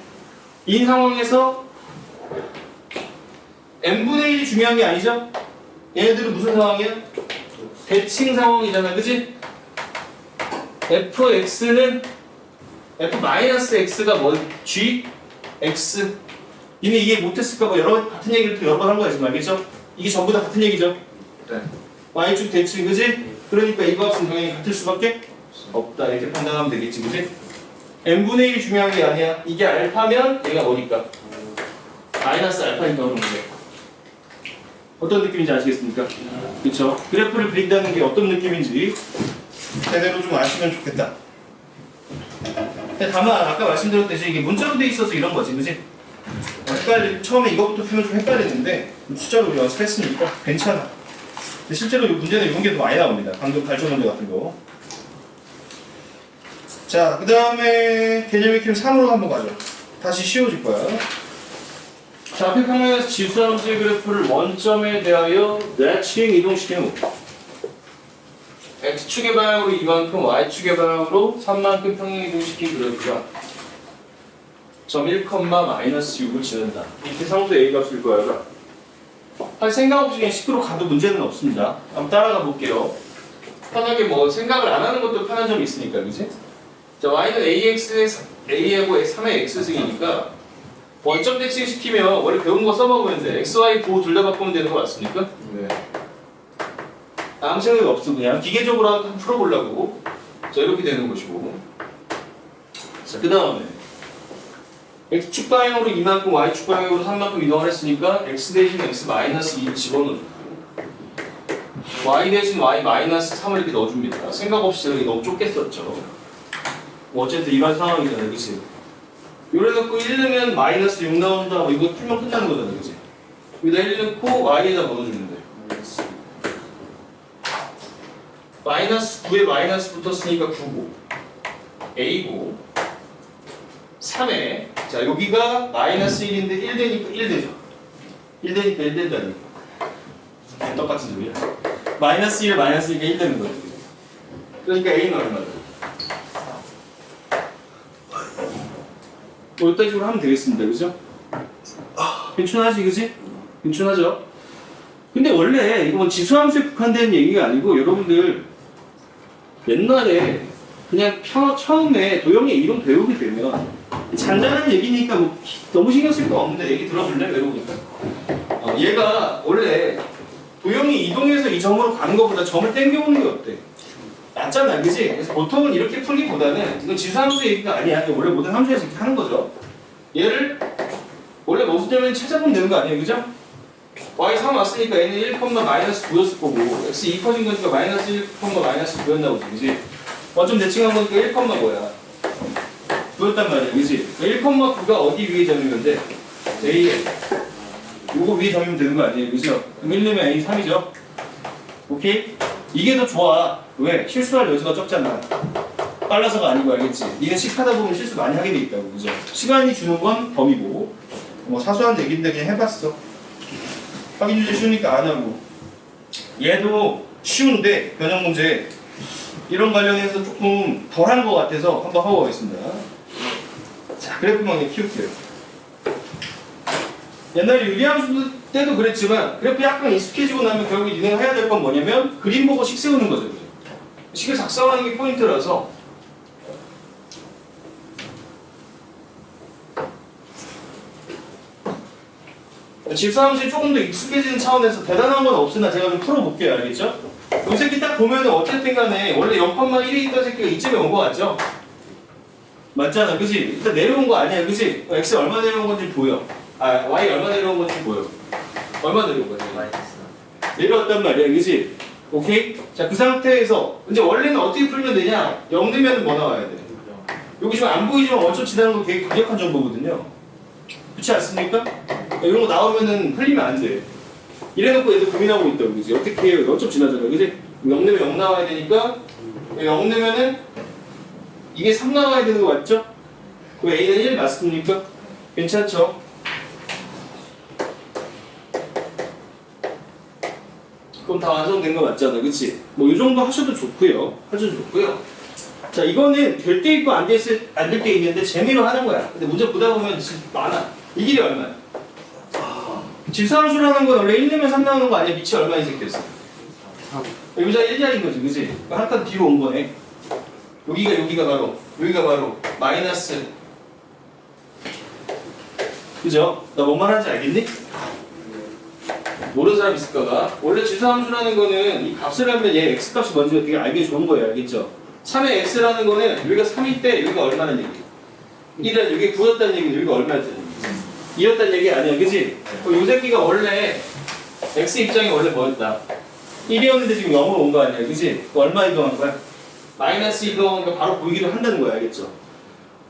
이 상황에서 n분의 1이 중요한 게 아니죠? 얘네들은 무슨 상황이야? 대칭 상황이잖아, 그지? fx는 f-x가 뭐? g? x 이미 이해 못했을까 봐 같은 얘기를 또 여러 번 한 거야 지금 알겠죠? 이게 전부 다 같은 얘기죠? 네. y축 대칭, 그지? 그러니까 이 값은 당연히 같을 수밖에 없다 이렇게 판단하면 되겠지, 그지? n분의 1이 중요한 게 아니야. 이게 알파면 얘가 뭐니까? 마이너스 알파니까 그런 거예요. 어떤 느낌인지 아시겠습니까? 그렇죠? 그래프를 그린다는 게 어떤 느낌인지 제대로 좀 아시면 좋겠다. 근데 다만 아까 말씀드렸듯이 이게 문자로 돼 있어서 이런 거지, 그지? 처음에 이거부터 풀면 좀 헷갈리는데 숫자로 연습했으니까 괜찮아. 근데 실제로 이 문제는 이런 게 더 많이 나옵니다. 방금 발전 문제 같은 거. 자, 그 다음에 개념 익힘 3으로 한번 가죠. 다시 쉬워질 거야. 자, 앞에 평면에서 지수함수의 그래프를 원점에 대하여 대칭 이동시키는 거. X축의 방향으로 이만큼, Y축의 방향으로 3만큼 평행 이동시킨 그래프가 점 1,-6을 지른다. 이렇게 상수 A 값일 거야. 사실 생각 없이 그냥 10% 가도 문제는 없습니다. 한번 따라가 볼게요. 편하게 뭐 생각을 안 하는 것도 편한 점이 있으니까, 그지? 자, Y는 A하고 3의 X승이니까 원점 대칭 시키면 원래 배운 거 써먹으면 돼. X, Y 보호 둘 다 바꾸면 되는 거 맞습니까? 네. 아무 생각 없어. 그냥 기계적으로 한번 풀어보려고. 자, 이렇게 되는 것이고. 자, 그 다음에 X축 방향으로 이만큼, Y축 방향으로 3만큼 이동을 했으니까 X 대신 X 마이너스 2를 집어넣어주고 Y 대신 Y 마이너스 3을 이렇게 넣어줍니다. 생각 없이 여기 너무 좁겠었죠. 뭐 어쨌든 이런 상황이잖아요, 그치? 요래 넣고 1 넣으면 마이너스 6 나온다. 이거 풀면 끝나는 거잖아, 그치? 여기다 1 넣고 Y에다 넣어주면 돼. 마이너스 9에 마이너스 붙었으니까 9고 A고 3에 자 여기가 마이너스 1인데 1 되니까 1 되죠. 1 되니까 1 된다니까. 똑같은 소리야. 마이너스 1에 마이너스 1가 1 되는 거지. 그러니까 A는 얼마다? 뭐 이딴 식으로 하면 되겠습니다. 그죠? 괜찮하지, 그지? 괜찮하죠? 근데 원래 이건 지수함수에 국한된 얘기가 아니고 여러분들 옛날에 그냥 처음에 도형의 이론 배우게 되면 잔잔한 얘기니까 뭐 너무 신경 쓸 거 없는데 얘기 들어볼래? 외우니까 얘가 원래 도형이 이동해서 이 점으로 가는 것보다 점을 땡겨오는 게 어때? 낫잖아, 그지? 그래서 보통은 이렇게 풀기보다는 이건 지수함수 얘기가 아니야. 원래 모든 함수에서 이렇게 하는 거죠. 얘를 원래 무슨 점을 찾아보면 되는 거 아니에요, 그죠? y 3 왔으니까 얘는 1, 마이너스 9였을 거고 x 2 커진 거니까 마이너스 1, 마이너스 9였나 보지, 그지? 원점 대칭한 거니까 1, 뭐야? 9였단 말이야, 그지? 1, 9가 어디 위에 점이면 돼? A에 요거 위에 점이면 되는 거 아니에요, 그죠? 그럼 1 넣으면 A 3이죠? 오케이? 이게 더 좋아. 왜? 실수할 여지가 적잖아. 빨라서가 아니고 알겠지? 니는 식하다 보면 실수 많이 하게 돼 있다고, 그죠? 시간이 주는 건 범위고 뭐 사소한 얘기인데 그냥 해봤어. 확인 주제 쉬우니까 안 하고 얘도 쉬운데 변형 문제 이런 관련해서 조금 덜한 것 같아서 한번 하고 가겠습니다. 자, 그래프만 키울게요. 옛날에 유리함수 때도 그랬지만 그래프 약간 익숙해지고 나면 결국 니네가 해야 될 건 뭐냐면 그림 보고 식 세우는 거죠. 그죠? 식을 작성하는 게 포인트라서 지수함수에 조금 더 익숙해지는 차원에서 대단한 건 없으나 제가 좀 풀어볼게요. 알겠죠? 이 새끼 딱 보면은 어쨌든 간에 원래 0,1에 있던 새끼가 이쯤에 온 거 같죠? 맞잖아, 그지? 일단 내려온 거 아니야, 그지? x 얼마 내려온 건지 보여. y 얼마 내려온 건지 보여. 얼마 내려온 거지? 내려왔단 말이야, 그지? 오케이? 자, 그 상태에서 이제 원래는 어떻게 풀면 되냐? 0 넣으면 뭐 나와야 돼? 여기 지금 안 보이지만 원점 지나는 거 되게 강력한 정보거든요. 그렇지 않습니까? 이런 거 나오면은 풀리면 안 돼. 이래놓고 애들 고민하고 있다고, 그지? 어떻게 해요? 어차피 지나잖아, 그지? 0 넣으면 0 나와야 되니까 0 넣으면은 이게 3 나와야 되는 거 맞죠? 그럼 A는 1 맞습니까? 괜찮죠? 그럼 다 완성된 거 맞잖아, 그치? 뭐 이 정도 하셔도 좋고요. 자, 이거는 될 때 있고 안 될 때 있는데 재미로 하는 거야. 근데 문제 보다 보면 진짜 많아. 이 길이 얼마야? 질소함수라는 건 원래 1 넣으면 3 나오는 거 아니야? 밑이 얼마 이 새끼였어? 여기가 1자리인 거지, 그치? 한 칸 뒤로 온 거네. 여기가 바로 마이너스. 그죠? 나 뭔 말하는지 알겠니? 모르는 사람 있을까봐. 원래 질소함수라는 거는 이 값을 하면 얘 x값이 먼저 되게 알기 좋은 거예요, 알겠죠? 3의 x라는 거는 여기가 3일 때 여기가 얼마는 얘기? 1은 여기 9였다는 얘기는 여기가 얼마였다는 얘기? 2였다는 얘기 아니야, 그치? 요 새끼가 원래 x 입장이 원래 뭐였다? 1이었는데 지금 0으로 온 거 아니야, 그치? 얼마 이동한 거야? 마이너스 이동하니까 바로 보이기도 한다는 거야, 알겠죠?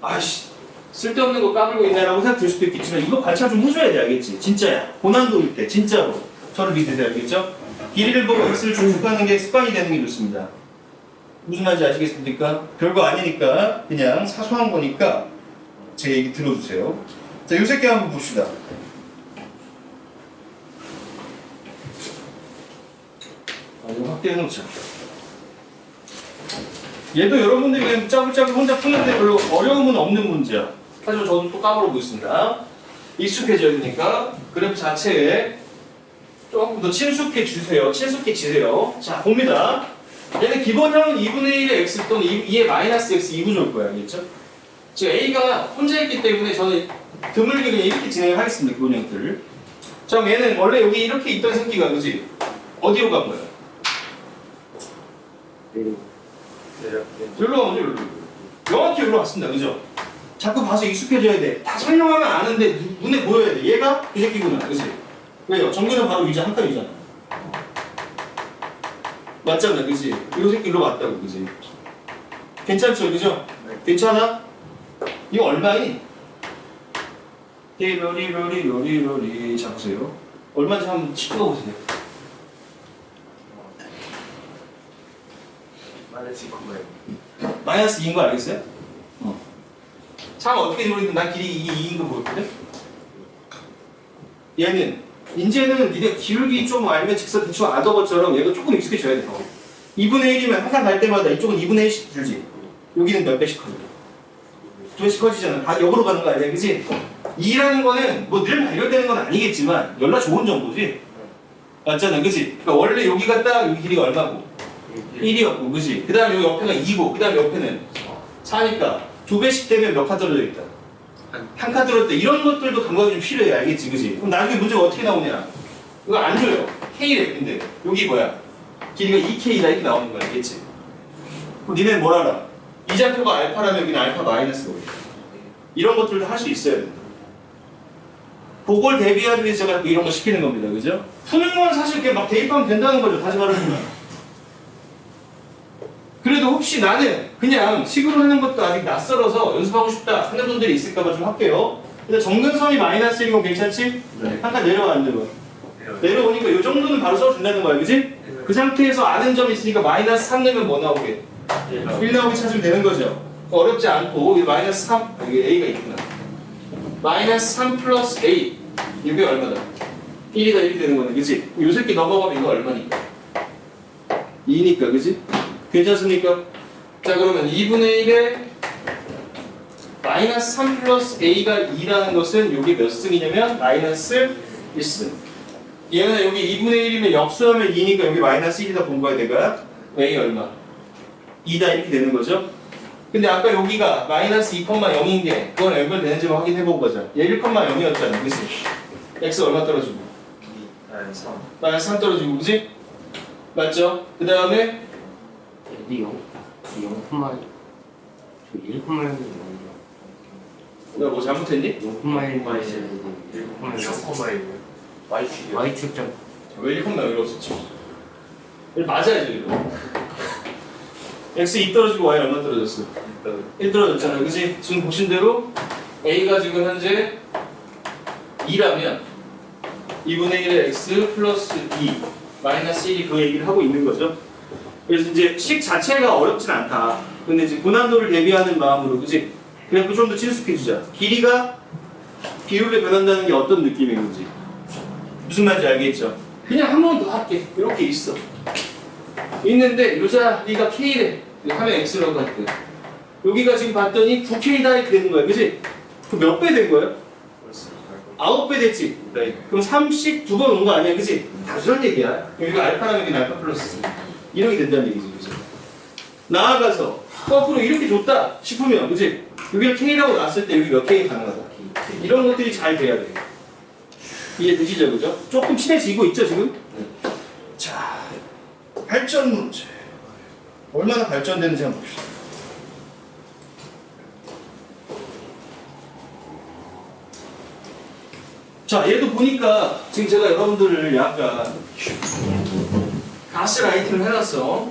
아이씨, 쓸데없는 거 까불고 있네라고 생각 들 수도 있겠지만 이거 관찰 좀 해줘야 돼, 알겠지? 진짜야. 고난도일 때, 진짜로. 저를 믿으세요, 알겠죠? 길이를 보고 x를 중축하는 게 습관이 되는 게 좋습니다. 무슨 말인지 아시겠습니까? 별거 아니니까 그냥 사소한 거니까 제 얘기 들어주세요. 자, 요 새끼 한번 봅시다. 이거 확대해놓자. 얘도 여러분들이 그냥 짜글짜글 혼자 푸는데 별로 어려움은 없는 문제야. 하지만 저도 또 까불어 보겠습니다. 익숙해져야 되니까 그래프 자체에 조금 더 친숙해지세요. 자, 봅니다. 얘는 기본형은 2분의 1의 x 또는 2의 마이너스 x 2구조일 거예요. 알겠죠? 지금 a가 혼자 있기 때문에 저는 드물게 그냥 이렇게 진행을 하겠습니다. 기본형들. 자, 그럼 얘는 원래 여기 이렇게 있던 새끼가 그지? 어디로 간 거예요? 여기로 가면 여기로. 명확히 여기로 갔습니다. 그죠? 자꾸 봐서 익숙해져야 돼. 다 설명하면 아는데 눈에 보여야 돼. 얘가 이 새끼구나. 그지? 왜요? 정근은 바로 위자 한 칸이잖아. 맞잖아, 그지? 이 새끼로 왔다고, 그지? 괜찮죠, 그죠? 괜찮아? 이거 얼마니? 로리 잡으세요. 얼마인지 한번 찍어보세요. 마이너스 2인 거 알겠어요? 참 어떻게 모르겠는데 난 길이 2인 거 보였거든? 얘는 이제는 니네 기울기 좀 알면 직선 대충 아는 것처럼 얘도 조금 익숙해져야 돼. 2분의 1이면 항상 갈 때마다 이쪽은 2분의 1씩 줄지. 여기는 몇 배씩 커져. 2배씩 커지잖아. 다 역으로 가는 거 아니야, 그지? 2라는 거는 뭐 늘 발견되는 건 아니겠지만 연락 좋은 정도지. 맞잖아, 그지? 그러니까 원래 여기가 딱 여기 길이가 얼마고? 1이었고, 그지? 그 다음에 여기 옆에가 2고, 그 다음에 옆에는 4니까 2배씩 되면 몇 칸 떨어져 있다? 한 칸 떨어졌다. 이런 것들도 감각이 좀 필요해, 알겠지, 그지? 그럼 나중에 문제가 어떻게 나오냐? 이거 안 줘요. K래, 근데 여기 뭐야? 길이가 2K다 이렇게 나오는 거야, 알겠지? 그럼 니네는 뭘 알아? 이좌표가 알파라면 여기는 알파 마이너스고 이런 것들도 할 수 있어야 된다. 그걸 대비하기 위해서 제가 이런 거 시키는 겁니다, 그죠? 푸는 건 사실 그냥 막 대입하면 된다는 거죠, 다시 말하면. 그래도 혹시 나는 그냥 식으로 하는 것도 아직 낯설어서 연습하고 싶다 하는 분들이 있을까봐 좀 할게요. 근데 정근선이 마이너스 1이면 괜찮지? 네. 한 칸 내려와 안 내려와? 내려오니까 이 정도는 바로 써준다는 거야, 그지? 그 상태에서 아는 점이 있으니까 마이너스 3 넣으면 뭐 나오게? 1 나오게 찾으면 되는 거죠. 어렵지 않고 여기 마이너스 3, 여기 A가 있구나. 마이너스 3 플러스 A 이게 얼마다? 1이다 이렇게 되는 거네, 그지? 요 새끼 넘어가면 이거 얼마니까? 2니까, 그지? 괜찮습니까? 자, 그러면 2분의 1에 마이너스 3 플러스 A가 2라는 것은 여기 몇 승이냐면 마이너스 1승. 얘는 여기 2분의 1이면 역수하면 2니까 여기 마이너스 1이다 본 거야, 내가. A 얼마? 2다 이렇게 되는 거죠? 근데 아까 여기가 마이너스 2,0인 게 그건 연결되는지 확인해 본 거죠. 얘 1,0이었잖아, 그치? X 얼마 떨어지고? 마이너스 3 떨어지고, 그치? 맞죠? 그 다음에 얘도 0,1 저 1,1은 내가 뭐 잘못했니? 0,1 Y축점 왜 1,0 여기로 썼지? 맞아야죠, 이거. X 2 떨어지고 Y 얼마 떨어졌어? 1 떨어졌잖아, 그치? 지금 보신 대로 A가 지금 현재 2라면 2분의 1의 X 플러스 2 마이너스 1이 그 얘기를 하고 있는 거죠. 그래서 이제 식 자체가 어렵진 않다. 근데 이제 고난도를 대비하는 마음으로, 그치? 그래서 좀 더 친숙해지자. 길이가 비율로 변한다는 게 어떤 느낌인 건지 무슨 말인지 알겠죠? 그냥 한 번 더 할게. 이렇게 있어. 있는데 요 자리가 K래. 하면 X라고 할 때. 여기가 지금 봤더니 9K 다이크 되는 거야. 그지? 그 몇 배 된 거야? 9배 됐지? 네. 그럼 3씩 두 번 온 거 아니야? 그지? 단순한 얘기야. 그럼 이거 알파라면 여기는 알파 플러스. 이렇게 된다는 얘기지. 그지? 나아가서 거꾸로 이렇게 줬다 싶으면, 그지? 여기를 K라고 놨을 때 여기 몇 K 가능하다. 이런 것들이 잘 돼야 돼. 이해되시죠? 그죠? 조금 친해지고 있죠, 지금? 자, 발전 문제. 얼마나 발전되는지 한번 봅시다. 자, 얘도 보니까 지금 제가 여러분들을 약간 가스라이팅을 해놨어.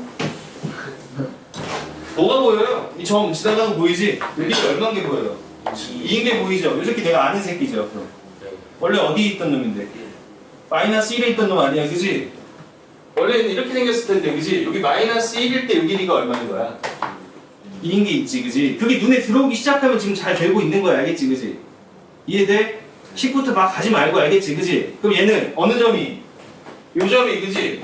뭐가 보여요? 이 점 지나가는 거 보이지? 여기 얼마인 게 보여요? 2인 게 보이죠? 이 새끼 내가 아는 새끼죠. 원래 어디에 있던 놈인데? 마이너스 1에 있던 놈 아니야, 그지? 원래는 이렇게 생겼을 텐데, 그지? 여기 마이너스 1일 때 여기 니가 얼마인 거야? 2인 게 있지, 그지? 그게 눈에 들어오기 시작하면 지금 잘 되고 있는 거야, 알겠지, 그지? 이해돼? 10부터 막 가지 말고, 알겠지, 그지? 그럼 얘는 어느 점이? 요 점이, 그지?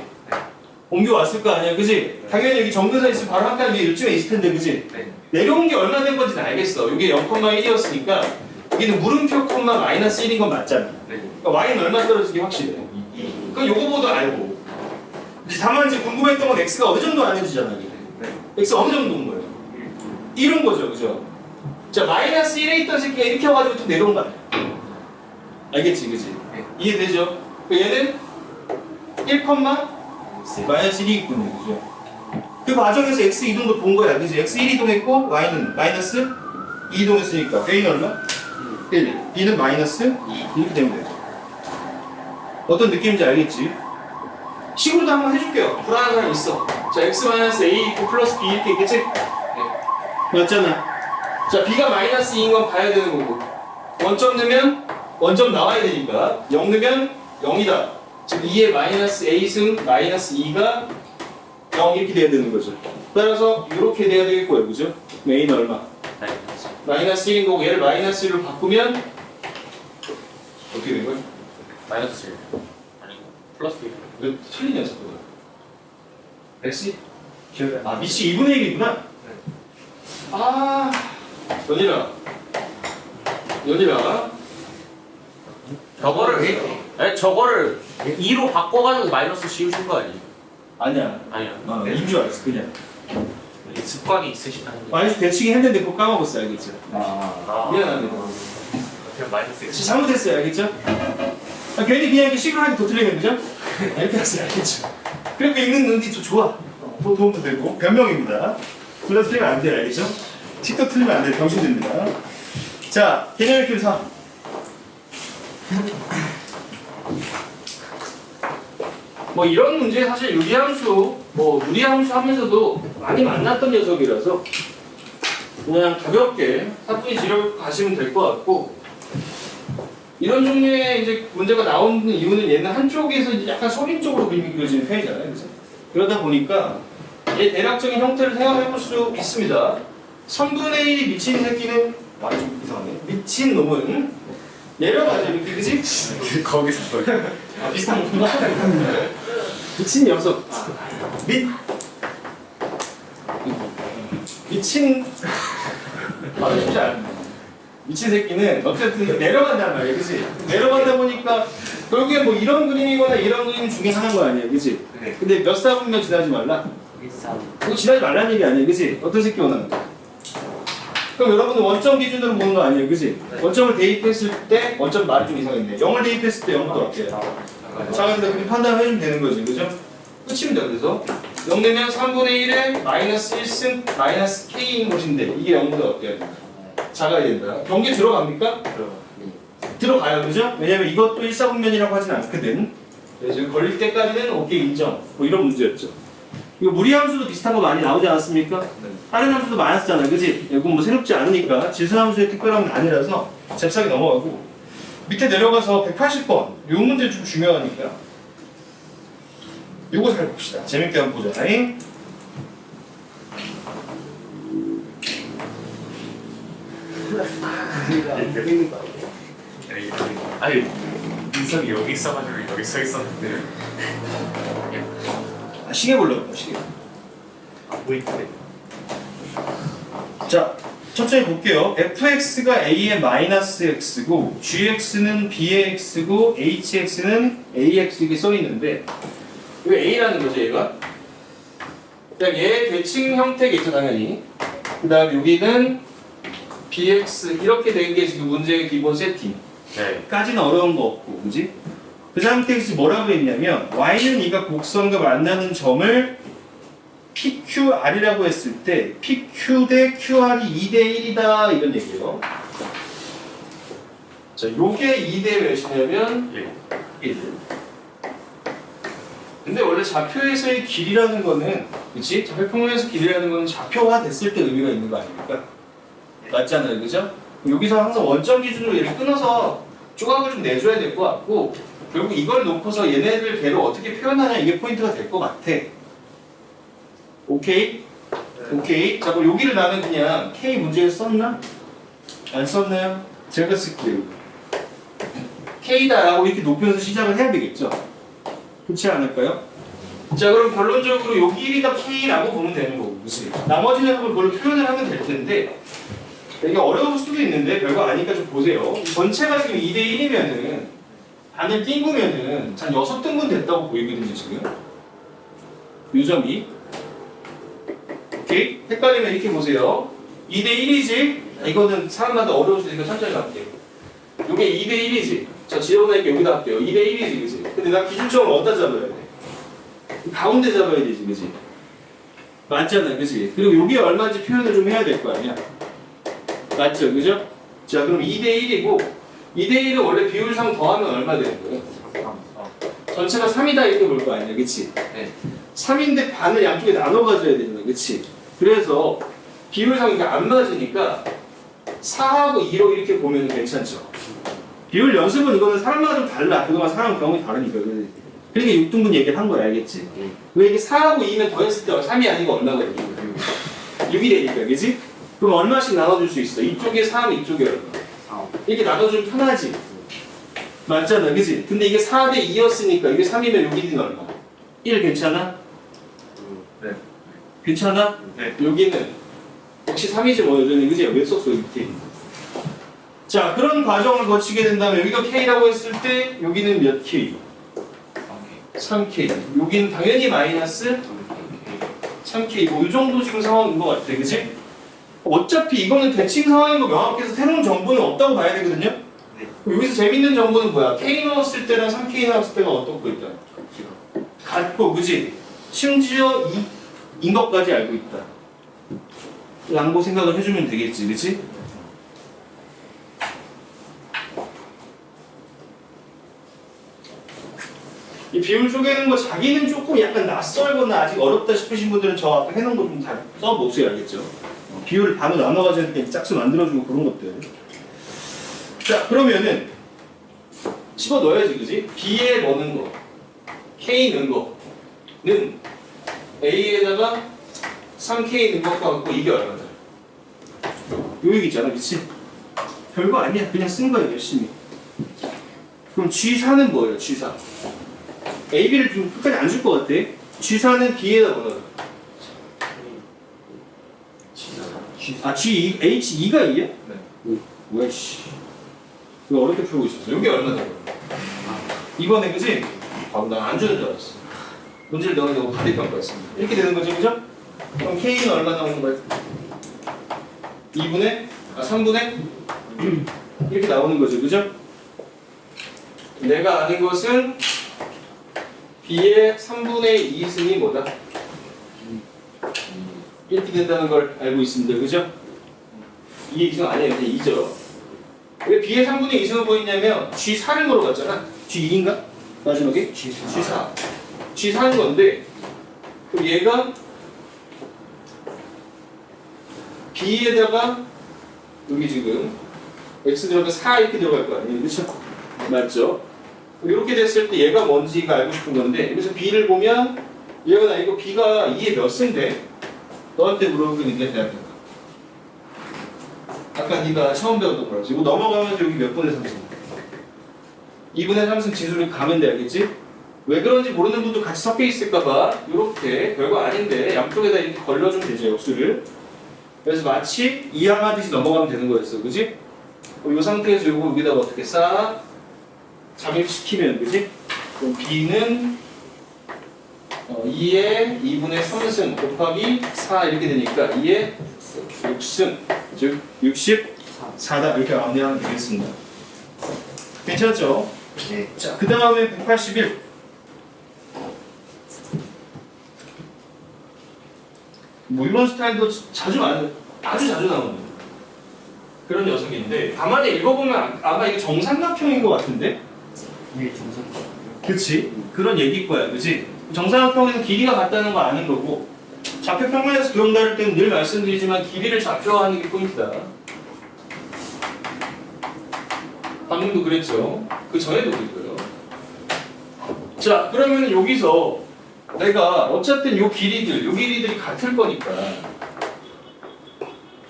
옮겨왔을 거 아니야, 그지? 당연히 여기 정근사 있으면 바로 한 칸 위에 요쯤에 있을 텐데, 그지? 내려온 게 얼마 된 건지는 알겠어. 이게 0,1이었으니까 여기는 물음표 콤마 마이너스 1인 건 맞잖아. 그러니까 y는 얼마 떨어지기 확실해. 그럼 요거보다 알고. 이제 다만 이제 궁금했던 건 x가 어느 정도 아는지잖아. x 어느 정도인 거예요? 이런 거죠, 그죠? 자, 마이너스 1에 있던 새끼가 이렇게 와가지고 좀 내려온 거 아니야? 알겠지, 그지? 이해되죠? 얘는 1, 마이너스 1이 있군요, 그죠? 그 과정에서 x 이동도 본 거야, 그지? x 1 이동했고 y는 마이너스 2 이동했으니까 a는 얼마? 1, b는 마이너스 2 이렇게 되면 되죠. 어떤 느낌인지 알겠지? 식으로도 한번 해줄게요. 불안한 사람 있어. 자, x 마이너스 a 있고 플러스 b 이렇게 있겠지? 맞잖아. 자, b가 마이너스 2인 건 봐야 되는 거고, 원점 넣으면 원점 나와야 되니까 0 넣으면 0이다. 즉 2의 마이너스 a승 마이너스 2가 0 이렇게 돼야 되는 거죠. 따라서 이렇게 돼야 되겠고요, 그죠? a는 얼마? 마이너스 1인 거고 얘를 마이너스 1로 바꾸면 어떻게 된 거야? 마이너스 1 아니고 플러스 1. 왜 틀린 녀석 그거? x? 기억이 안 나. 아, 미치 2분의 1이구나? 아, 연이라 저거를 2로 바꿔가지고 마이너스 씌우신 거 아니에요? 아니야. 아니요. 인줄 알았어, 그냥. 습관이 있으시다는 거. 마이너스 대칭이 했는데 그거 까먹었어, 알겠죠? 미안합니다. 그냥 마이너스 1. 진짜 잘못했어요, 알겠죠? 아, 괜히 그냥 이렇게 식으로 하기 더 틀리면, 그죠? 이렇게 했어요, 알겠죠? 그렇게 읽는 눈이 좀 좋아. 도움도 되고. 변명입니다. 둘 다 틀리면 안 돼요, 알겠죠? 식도 틀리면 안 돼요, 병신됩니다. 자, 개념의 길 3. 뭐 이런 문제 사실 유리함수, 무리함수 하면서도 많이 만났던 녀석이라서 그냥 가볍게 사뿐히 지려 가시면 될 것 같고, 이런 종류의 이제 문제가 나오는 이유는 얘는 한쪽에서 이제 약간 소림적으로 그림이 그려지는 편이잖아요, 그래서 그러다 보니까 얘 대략적인 형태를 생각해 볼 수 있습니다. 3분의 1이 미친 새끼는 좀 이상하네. 미친 놈은 내려가죠, 이렇게, 그지? 거기서 아, 비슷한 건가? 미친 녀석. 미친 말은 쉽지 않네. 미친 새끼는 어쨌든 내려간단 말이야, 그치? 내려가다 보니까 결국에 뭐 이런 그림이거나 이런 그림 중에 하나인 거 아니야, 그치? 근데 몇 사분면 지나지 말라? 그거 지나지 말라는 얘기 아니야, 그치? 어떤 새끼 원하는 거야? 그럼 여러분은 원점 기준으로 보는 거 아니에요, 그치? 원점을 대입했을 때 원점 말이 좀 이상했네. 0을 대입했을 때 0부터 어때요? 자, 근데 그렇게 판단을 해주면 되는 거지, 그죠? 끝입니다. 그래서 0 되면 3분의 1에 마이너스 1승 마이너스 k인 것인데 이게 0보다 어때요? 작아야 된다. 경계 들어갑니까? 들어가요, 그죠? 왜냐면 이것도 1사분면이라고 하진 않거든. 지금 걸릴 때까지는 오케이 인정. 뭐 이런 문제였죠. 이거 무리함수도 비슷한 거 많이 나오지 않았습니까? 다른 함수도 많았잖아, 그지? 이건 뭐 새롭지 않으니까 질서함수의 특별함은 아니라서 잽싸게 넘어가고, 밑에 내려가서 180번 요 문제 좀 중요하니까 요거 잘 봅시다. 재밌게 한번 보자. 아니 인석이 여기 있어가지고 여기 서 있었는데. 아, 시계 보려고 시계. 보이는데. 자, 천천히 볼게요. fx가 a의 마이너스 x고 gx는 b의 x고 hx는 ax 이렇게 써 있는데 왜 a라는 거죠 얘가? 그냥 얘 대칭 형태겠죠 당연히. 그 다음 여기는 bx 이렇게 된 게 지금 문제의 기본 세팅. 네. 까지는 어려운 거 없고, 그지? 그 상태에서 뭐라고 했냐면 y는 이가 곡선과 만나는 점을 PQR이라고 했을 때 PQ 대 QR이 2대 1이다 이런 얘기예요. 자, 요게 2대 몇이냐면 1. 근데 원래 좌표에서의 길이라는 거는 그치? 좌표평면에서 길이라는 거는 좌표화 됐을 때 의미가 있는 거 아닙니까? 맞잖아요, 그죠? 여기서 항상 원점 기준으로 얘를 끊어서 조각을 좀 내줘야 될 것 같고 결국 이걸 놓고서 얘네들 걔를 어떻게 표현하냐 이게 포인트가 될 것 같아. 오케이? 오케이. 자, 그럼 여기를 나는 그냥 K 문제에 썼나? 안 썼나요? 제가 쓸게요. K다라고 이렇게 높여서 시작을 해야 되겠죠? 그렇지 않을까요? 자, 그럼 결론적으로 요 길이가 K라고 보면 되는 거고, 그치? 나머지는 그걸로 표현을 하면 될 텐데 되게 어려울 수도 있는데 별거 아니까 좀 보세요. 전체가 지금 2대 1이면은 반을 띵구면은 한 6등분 됐다고 보이거든요, 지금. 요 점이. 오케이? 헷갈리면 이렇게 보세요. 2대 1이지? 이거는 사람마다 어려울 수 있으니까 천천히 갈게요. 요게 2대 1이지? 자, 지워내니까 여기다 할게요. 2대 1이지, 그치? 근데 나 기준점을 어디다 잡아야 돼? 가운데 잡아야 되지, 그치? 맞잖아, 그치? 그리고 요게 얼마인지 표현을 좀 해야 될 거 아니야? 맞죠, 그죠? 자, 그럼 2대 1이고 2대 1은 원래 비율상 더하면 얼마 되는 거예요? 전체가 3이다 이렇게 볼 거 아니야, 그치? 네. 3인데 반을 양쪽에 나눠 가져야 되는 거야, 그치? 그래서 비율상 이게 안 맞으니까 4하고 2로 이렇게 보면 괜찮죠? 비율 연습은 이거는 사람마다 좀 달라. 그동안 사람 경험이 다르니까. 그러니까 6등분 얘기를 한 거야, 알겠지? 왜 이게 4하고 2면 더했을 때 3이 아니고 얼마거든요? 6이 되니까, 그치? 그럼 얼마씩 나눠줄 수 있어? 이쪽에 3, 이쪽에 얼마? 이렇게 나눠주면 편하지? 맞잖아, 그치? 근데 이게 4대 2였으니까 이게 3이면 여기는 얼마? 1 괜찮아? 네. 괜찮아? 네. 여기는 역시 3이지 뭐 여전히, 그치? 왜 썼어, 이렇게? 자, 그런 과정을 거치게 된다면 여기가 K라고 했을 때 여기는 몇 K? 3K. 여기는 당연히 마이너스 3K. 뭐 이 정도 지금 상황인 것 같아, 그치? 어차피 이거는 대칭 상황인 거 명확해서 새로운 정보는 없다고 봐야 되거든요? 여기서 재밌는 정보는 뭐야? K 넣었을 때랑 3K 넣었을 때가 어떻고 있다? 같고, 그지? 심지어 인 것까지 알고 있다. 라고 생각을 해주면 되겠지, 그치? 이 비율 쪼개는 거 자기는 조금 약간 낯설거나 아직 어렵다 싶으신 분들은 저 아까 해놓은 거 좀 다 써보세요, 알겠죠? 비율을 반으로 나눠가지고 이렇게 짝수 만들어주고 그런 것들. 자, 그러면은 집어 넣어야지, 그지? B에 넣는 거, K 넣는 거는 A에다가 3K 넣은 것과 같고 이게 얼마다? 요 얘기 있잖아, 그치? 별거 아니야, 그냥 쓴 거야, 열심히. 그럼 G4는 뭐예요, G4? A, B를 좀 끝까지 안 줄 것 같아. G4는 B에다 넣어요. 아, G2, H2가 2야? 네. 뭐야, 씨. 이거 어렵게 풀고 있었어. 여기 얼마나 돼? 이번에, 그지? 나안 주는 줄 알았어. 문제를 넣으려고 파리 평가했습니다. 이렇게 되는 거죠, 그죠? 그럼 K는 얼마 나오는 거야? 2분의? 아, 3분의? 이렇게 나오는 거죠, 그죠? 내가 아는 것은 B의 3분의 2승이 뭐다? 이렇게 된다는 걸 알고 있습니다. 그죠? 2의 2승 아니에요. 그냥 2죠. 왜 B의 3분의 2승을 보이냐면 G4를 물어봤잖아. G2인가? 마지막에? G4. G4인 건데 그럼 얘가 B에다가 여기 지금 X 들어가 4 이렇게 들어갈 거 아니에요. 그렇죠? 맞죠? 이렇게 됐을 때 얘가 뭔지가 알고 싶은 건데 여기서 B를 보면 얘가 나 이거 B가 2의 몇 승인데 너한테 물어보면 이게 대학교다. 아까 네가 처음 배웠던 거라서 이거 넘어가면서 여기 몇 분의 3승? 2분의 3승 지수를 가면 돼, 알겠지? 왜 그런지 모르는 분도 같이 섞여 있을까봐 이렇게 별거 아닌데 양쪽에다 이렇게 걸러주면 되죠, 역수를. 그래서 마치 이항하듯이 넘어가면 되는 거였어, 그지? 이 상태에서 요거 여기다가 어떻게 싹 잠입시키면, 그지? 그럼 B는 2의 2분의 3승 곱하기 4 이렇게 되니까 2의 6승, 즉 64다 이렇게 암기하면 되겠습니다. 괜찮죠? 네. 자, 그 다음에 181. 뭐 이런 스타일도 아주 자주 나오는 그런 녀석인데 가만히 읽어보면 아마 이게 정삼각형인 것 같은데? 이게 정상. 그치? 그런 얘기일 거야, 그치? 정삼각형에는 길이가 같다는 거 아는 거고 좌표 평면에서 그럼 다를 때는 늘 말씀드리지만 길이를 좌표화하는 게 포인트다. 방금도 그랬죠? 그 전에도 그랬고요. 자, 그러면 여기서 내가 어쨌든 요 길이들이 같을 거니까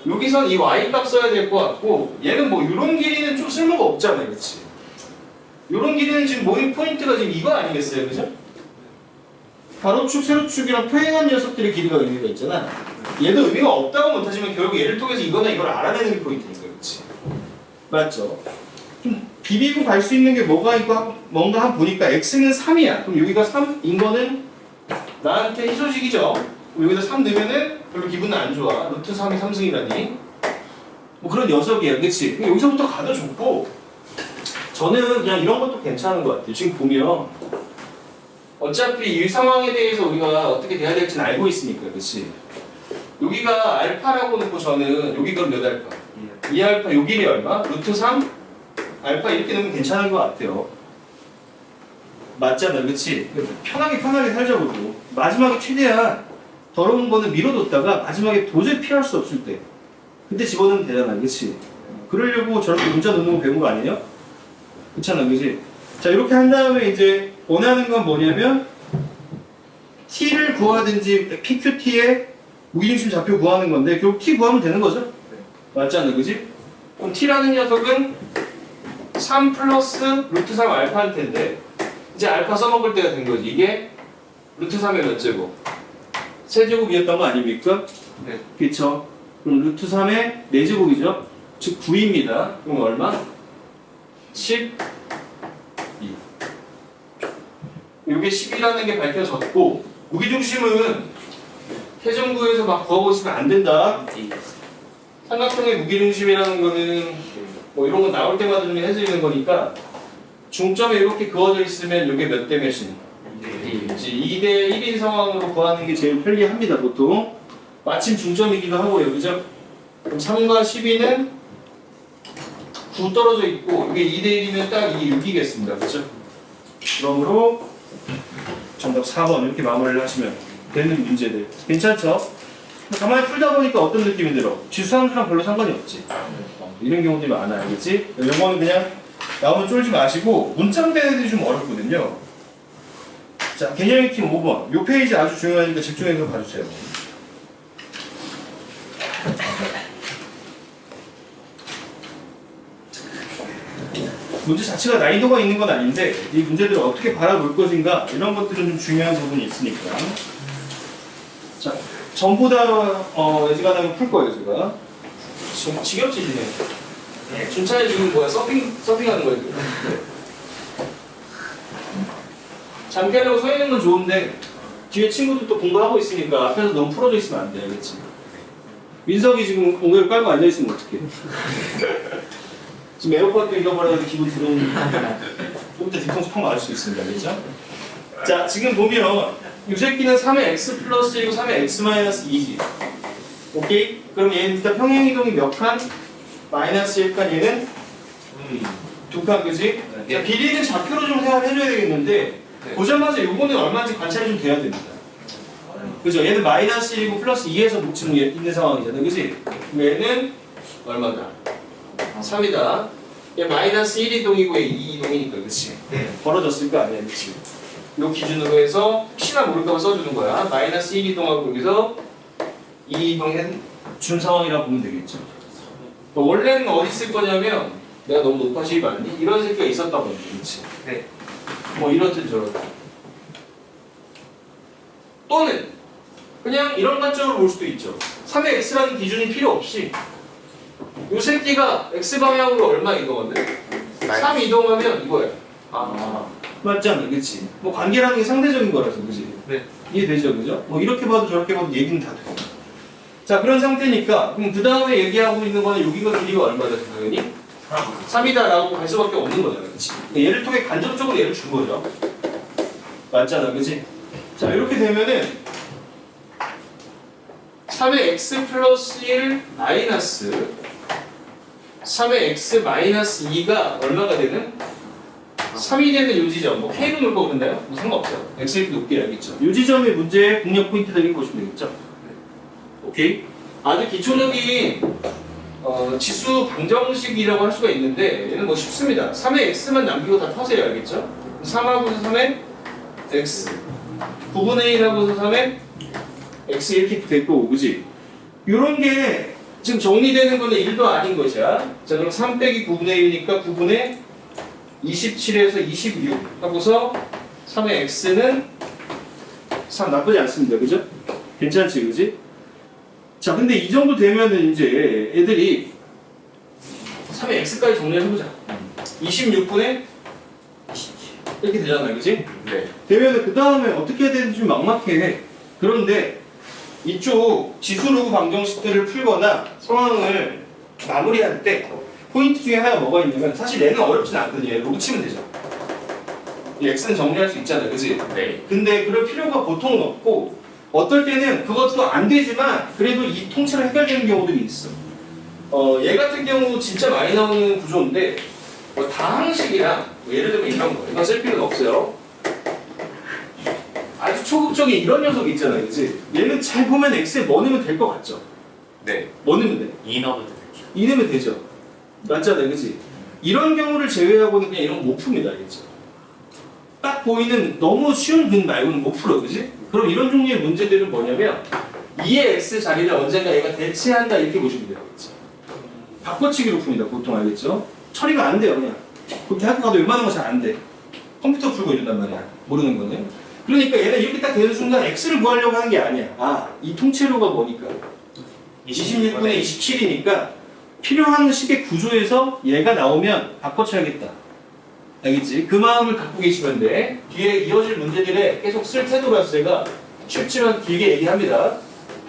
여기선 이 y 값 써야 될 것 같고 얘는 뭐 이런 길이는 좀 쓸모가 없잖아요, 그렇지? 이런 길이는 지금 모임 포인트가 지금 이거 아니겠어요, 그죠? 가로축, 세로축이랑 평행한 녀석들의 길이가 의미가 있잖아. 얘도 의미가 없다고 못하지만 결국 얘를 통해서 이거나 이걸 알아내는 게 포인트니까, 그렇지? 맞죠? 좀 비비고 갈 수 있는 게 뭔가 한번 보니까 x는 3이야. 그럼 여기가 3인 거는 나한테 희소식이죠. 여기다 3 넣으면은 별로 기분은 안 좋아. 루트 3이 3승이라니. 뭐 그런 녀석이야, 그치? 여기서부터 가도 좋고, 저는 그냥 이런 것도 괜찮은 것 같아요. 지금 보면, 어차피 이 상황에 대해서 우리가 어떻게 돼야 될지는 알고 있으니까, 그치? 여기가 알파라고 놓고 저는, 여기가 몇 알파? 2알파, 요 길이 얼마? 루트 3? 알파 이렇게 넣으면 괜찮은 것 같아요. 맞잖아, 그치? 편하게 살자고. 마지막에 최대한 더러운 거는 밀어뒀다가 마지막에 도저히 피할 수 없을 때 그때 집어넣으면 되잖아, 그치? 그러려고 저렇게 문자 넣는 거 배운 거 아니냐? 그렇잖아, 그치? 자, 이렇게 한 다음에 이제 원하는 건 뭐냐면 t를 구하든지 pqt의 무기중심 좌표 구하는 건데 결국 t 구하면 되는 거죠? 맞잖아, 그치? 그럼 t라는 녀석은 3 플러스 루트 3 알파일 텐데 이제 알파 써먹을 때가 된 거지. 이게 루트 3의 몇 제곱? 세제곱이었던 거 아닙니까? 네. 그쵸? 그럼 루트 3의 4제곱이죠? 즉 9입니다. 그럼 얼마? 12. 이게 10이라는 게 밝혀졌고 무기중심은 태정구에서 막 구하고 있으면 안 된다. 삼각형의 무기중심이라는 거는 뭐 이런 거 나올 때마다 좀 해드리는 거니까 중점에 이렇게 그어져 있으면 이게 몇 대 몇인? 2대 1인 상황으로 구하는 게 제일 편리합니다, 보통. 마침 중점이기도 하고요, 그죠? 그럼 3과 12는 9 떨어져 있고 이게 2대 1이면 딱 이게 6이겠습니다, 그죠? 그러므로 정답 4번 이렇게 마무리를 하시면 되는 문제들. 괜찮죠? 가만히 풀다 보니까 어떤 느낌이 들어? 지수함수랑 별로 상관이 없지. 이런 경우들이 많아요, 그치? 이거는 그냥 나오면 쫄지 마시고 문장된 애들이 좀 어렵거든요. 자, 개념 익힘 5번. 이 페이지 아주 중요하니까 집중해서 봐주세요. 문제 자체가 난이도가 있는 건 아닌데 이 문제들을 어떻게 바라볼 것인가 이런 것들은 좀 중요한 부분이 있으니까. 자, 전부 다 예지간하게 풀 거예요, 제가. 지겹지시네. 준차에 지금 뭐야? 서핑하는 거예요? 잠깐 하려고 서 있는 건 좋은데 뒤에 친구들 또 공부하고 있으니까 앞에서 너무 풀어져 있으면 안 돼, 알겠지? 민석이 지금 공개를 깔고 앉아있으면 어떡해? 지금 에어팟도 잃어버려서 기분 들어오는 좀 이따 뒤통수 펑 맞을 수 있습니다, 알겠죠? 자, 지금 보면 이 새끼는 3의 x 플러스 1이고 3의 x 마이너스 2지. 오케이? 그럼 얘는 일단 평행이동이 몇 칸? 마이너스 1칸, 얘는 2칸, 그지? 자, 비리는 좌표로 좀 생각해줘야 되겠는데 보자마자 요거는 얼마인지 관찰이 좀 돼야 됩니다. 그죠? 얘는 마이너스 1이고 플러스 2에서 지금 있는 상황이잖아, 그지? 얘는 얼마다? 3이다. 얘 마이너스 1이동이고 얘 2이동이니까, 그치? 벌어졌을 거 아니야, 그치? 요 기준으로 해서 혹시나 모를까봐 써주는 거야. 마이너스 1이동하고 여기서 2이동은 준 상황이라고 보면 되겠죠. 원래는 어디 쓸 거냐면 내가 너무 높아지기 많니? 이런 새끼가 있었단 말이지. 그렇지? 네. 뭐 이렇든 저렇든. 또는 그냥 이런 관점으로 볼 수도 있죠. 3의 x라는 기준이 필요 없이 이 새끼가 x 방향으로 얼마 이동하면 3 이동하면 이거야. 맞지 않나? 그치? 뭐 관계라는 게 상대적인 거라서, 그치? 네. 이해되죠? 그죠? 뭐 이렇게 봐도 저렇게 봐도 얘기는 다 돼. 자, 그런 상태니까 그럼 그 다음에 얘기하고 있는 거는 여기가 길이가 얼마다 당연히? 3이다라고 할 수밖에 없는 거잖아, 그치? 얘를 통해 간접적으로 얘를 준 거죠. 맞잖아, 그치? 자, 이렇게 되면은 3의 x 플러스 1 마이너스 3의 x 마이너스 2가 얼마가 되는? 3이 되는 요 지점, 뭐 K로 놓을 거 그런다요? 뭐 상관없어요. X 이렇게 높게 알겠죠? 요 지점의 문제의 공략 포인트들이 보시면 되겠죠? 오케이? 아주 기초적인 지수 방정식이라고 할 수가 있는데 얘는 뭐 쉽습니다. 3의 X만 남기고 다 터세요. 알겠죠? 3하고서 3의 X 9분의 1하고서 3의 X 이렇게 됐고, 그지? 요런 게 지금 정리되는 거는 1도 아닌 것이야. 자, 그럼 3 빼기 9분의 1이니까 9분의 27에서 26 하고서 3의 x는 3 나쁘지 않습니다. 그죠? 괜찮지, 그지? 자, 근데 이 정도 되면은 이제 애들이 3의 x까지 정리를 해보자. 26분의 이렇게 되잖아요, 그지? 네. 되면은 그 다음에 어떻게 해야 되는지 좀 막막해. 그런데 이쪽 지수로그 방정식들을 풀거나 상황을 마무리할 때 포인트 중에 하나가 뭐가 있냐면 사실 얘는 어렵진 않거든요. 얘 로그 치면 되죠. 이 x는 정리할 수 있잖아요. 그치? 네. 근데 그럴 필요가 보통은 없고 어떨 때는 그것도 안 되지만 그래도 이 통째로 해결되는 경우들이 있어. 얘 같은 경우 진짜 많이 나오는 구조인데 뭐 다항식이랑 뭐 예를 들면 이런 거 이건 쓸 필요는 없어요. 아주 초급적인 이런 녀석이 있잖아요. 그치? 얘는 잘 보면 x에 뭐 넣으면 될 것 같죠? 네. 뭐 넣으면 돼? 2 넣어도 되죠. 2 넣으면 되죠? 맞잖아요. 그치? 이런 경우를 제외하고는 그냥 이런 거 못 풉니다. 알겠죠? 딱 보이는 너무 쉬운 근 말고는 못 풀어. 그치? 그럼 이런 종류의 문제들은 뭐냐면 2의 x 자리를 언젠가 얘가 대체한다 이렇게 보시면 돼요. 알겠죠? 바꿔치기로 풉니다. 보통 알겠죠? 처리가 안 돼요. 그냥 그렇게 학교 가도 웬만한 거 잘 안 돼. 컴퓨터 풀고 이런단 말이야. 모르는 거는. 그러니까 얘는 이렇게 딱 되는 순간 x를 구하려고 하는 게 아니야. 아, 이 통째로가 뭐니까? 26분의 27이니까 필요한 식의 구조에서 얘가 나오면 바꿔쳐야겠다. 알겠지? 그 마음을 갖고 계시면 돼. 뒤에 이어질 문제들에 계속 쓸 태도라서 제가 쉽지만 길게 얘기합니다.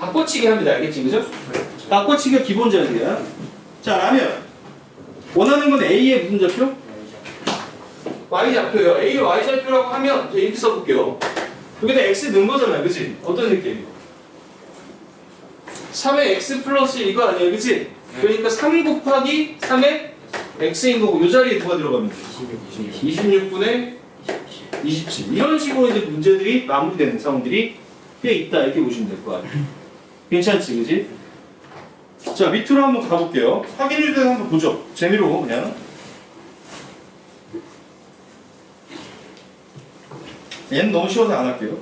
바꿔치기 합니다. 알겠지? 그죠? 바꿔치기가 기본 자리야. 자, 라면. 원하는 건 A의 무슨 좌표? Y좌표요. A의 Y좌표라고 하면 이렇게 써볼게요. 여기다 X 넣은 거잖아요. 그치? 어떤 느낌? 3의 X 플러스 이거 아니에요. 그치? 그러니까 3 곱하기 3의 X인 거고 이 자리에 누가 들어가면 돼? 26분의 27. 이런 식으로 이제 문제들이 마무리되는 상황들이 꽤 있다. 이렇게 보시면 될 거 아니에요. 괜찮지? 그치? 자, 밑으로 한번 가볼게요. 확인율도 한번 보죠. 재미로 그냥. 얘는 너무 쉬워서 안 할게요.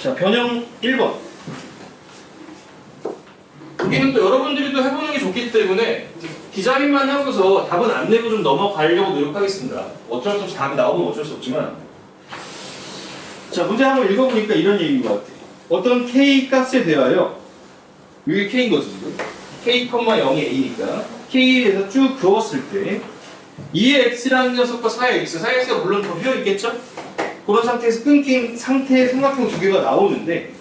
자, 변형 1번. 여기는 또 여러분들이 또 해보는 게 좋기 때문에 기자님만 하고서 답은 안 내고 좀 넘어가려고 노력하겠습니다. 어쩔 수 없이 답이 나오면 어쩔 수 없지만. 자, 문제 한번 읽어보니까 이런 얘기인 것 같아요. 어떤 k 값에 대하여 이게 k인 거지 지금. k, 0이 a니까 k에서 쭉 그었을 때 2의 x라는 녀석과 4의 x, 4의 x가 물론 더 비어있겠죠? 그런 상태에서 끊긴 상태의 삼각형 두 개가 나오는데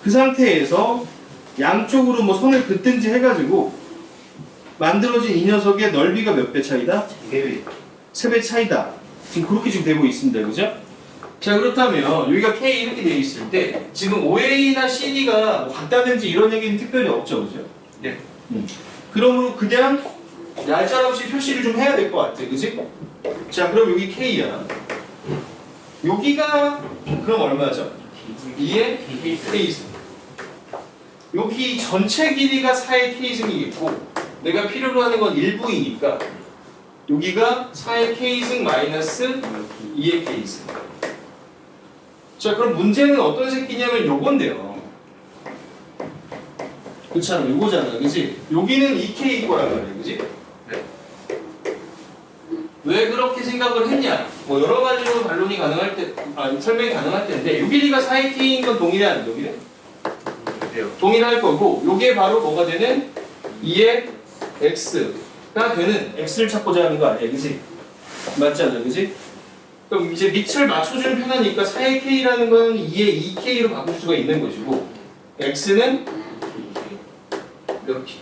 그 상태에서 양쪽으로 뭐 선을 긋든지 해가지고 만들어진 이 녀석의 넓이가 몇 배 차이다? 3배 차이다. 지금 그렇게 지금 되고 있습니다. 그죠? 자, 그렇다면 여기가 K 이렇게 되어 있을 때 지금 OA나 CD가 뭐 같다든지 이런 얘기는 특별히 없죠. 그죠? 네. 그러므로 그냥 얄짤 없이 표시를 좀 해야 될 것 같아. 그지? 자, 그럼 여기 K야. 여기가 그럼 얼마죠? 2의 K승. 여기 전체 길이가 4의 K승이겠고 내가 필요로 하는 건 일부이니까 여기가 4의 K승 마이너스 2의 K승. 자, 그럼 문제는 어떤 새끼냐면 요건데요. 그렇잖아. 요거잖아. 그지? 여기는 2K 거란 말이야. 그지? 왜 그렇게 생각을 했냐? 뭐 여러 가지로 반론이 가능할 때, 설명이 가능할 텐데, 요 길이가 4K인 건 동일해 안 동일해? 동일할 거고, 요게 바로 뭐가 되는 2의 X가 되는 X를 찾고자 하는 거 아니야, 그지? 맞지 않아, 그지? 그럼 이제 밑을 맞춰주는 편하니까 4의 K라는 건 2의 2K로 바꿀 수가 있는 것이고, X는 이렇게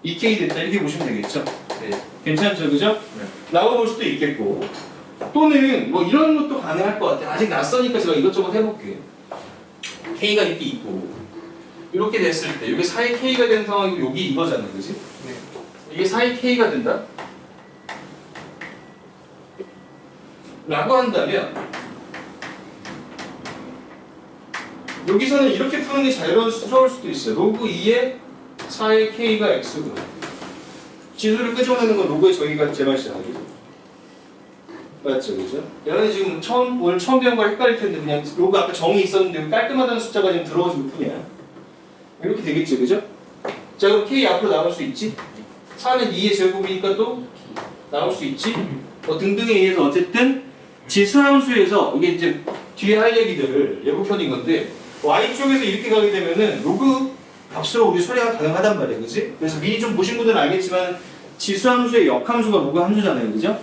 2K 됐다 이렇게 보시면 되겠죠? 네. 괜찮죠, 그죠? 라고 볼 수도 있겠고, 또는 뭐 이런 것도 가능할 것 같아. 아직 낯서니까 제가 이것저것 해볼게. K가 이렇게 있고, 이렇게 됐을 때, 이게 4의 K가 된 상황이고, 여기 이거잖아, 그지? 이게 4의 K가 된다? 라고 한다면, 여기서는 이렇게 푸는 게 자유로울 수도 있어요. 로그 2의 4의 K가 X고, 지수를 끄집어내는 건 로그의 정의가 제 맛이잖아요. 그죠? 맞죠, 그죠? 여러분이 지금 오늘 처음 배운 걸 헷갈릴 텐데, 그냥 로그 아까 정의 있었는데 깔끔하다는 숫자가 지금 들어가지고 뿐이야. 이렇게 되겠죠, 그죠? 자, 그럼 K 앞으로 나올 수 있지? 4는 2의 제곱이니까 또 나올 수 있지? 뭐 등등에 의해서 어쨌든 지수함수에서 이게 이제 뒤에 할 얘기들 예고편인 건데 Y쪽에서 이렇게 가게 되면은 로그 값으로 우리 처리가 가능하단 말이야, 그지? 그래서 미리 좀 보신 분들은 알겠지만 지수함수의 역함수가 로그 함수잖아요, 그죠?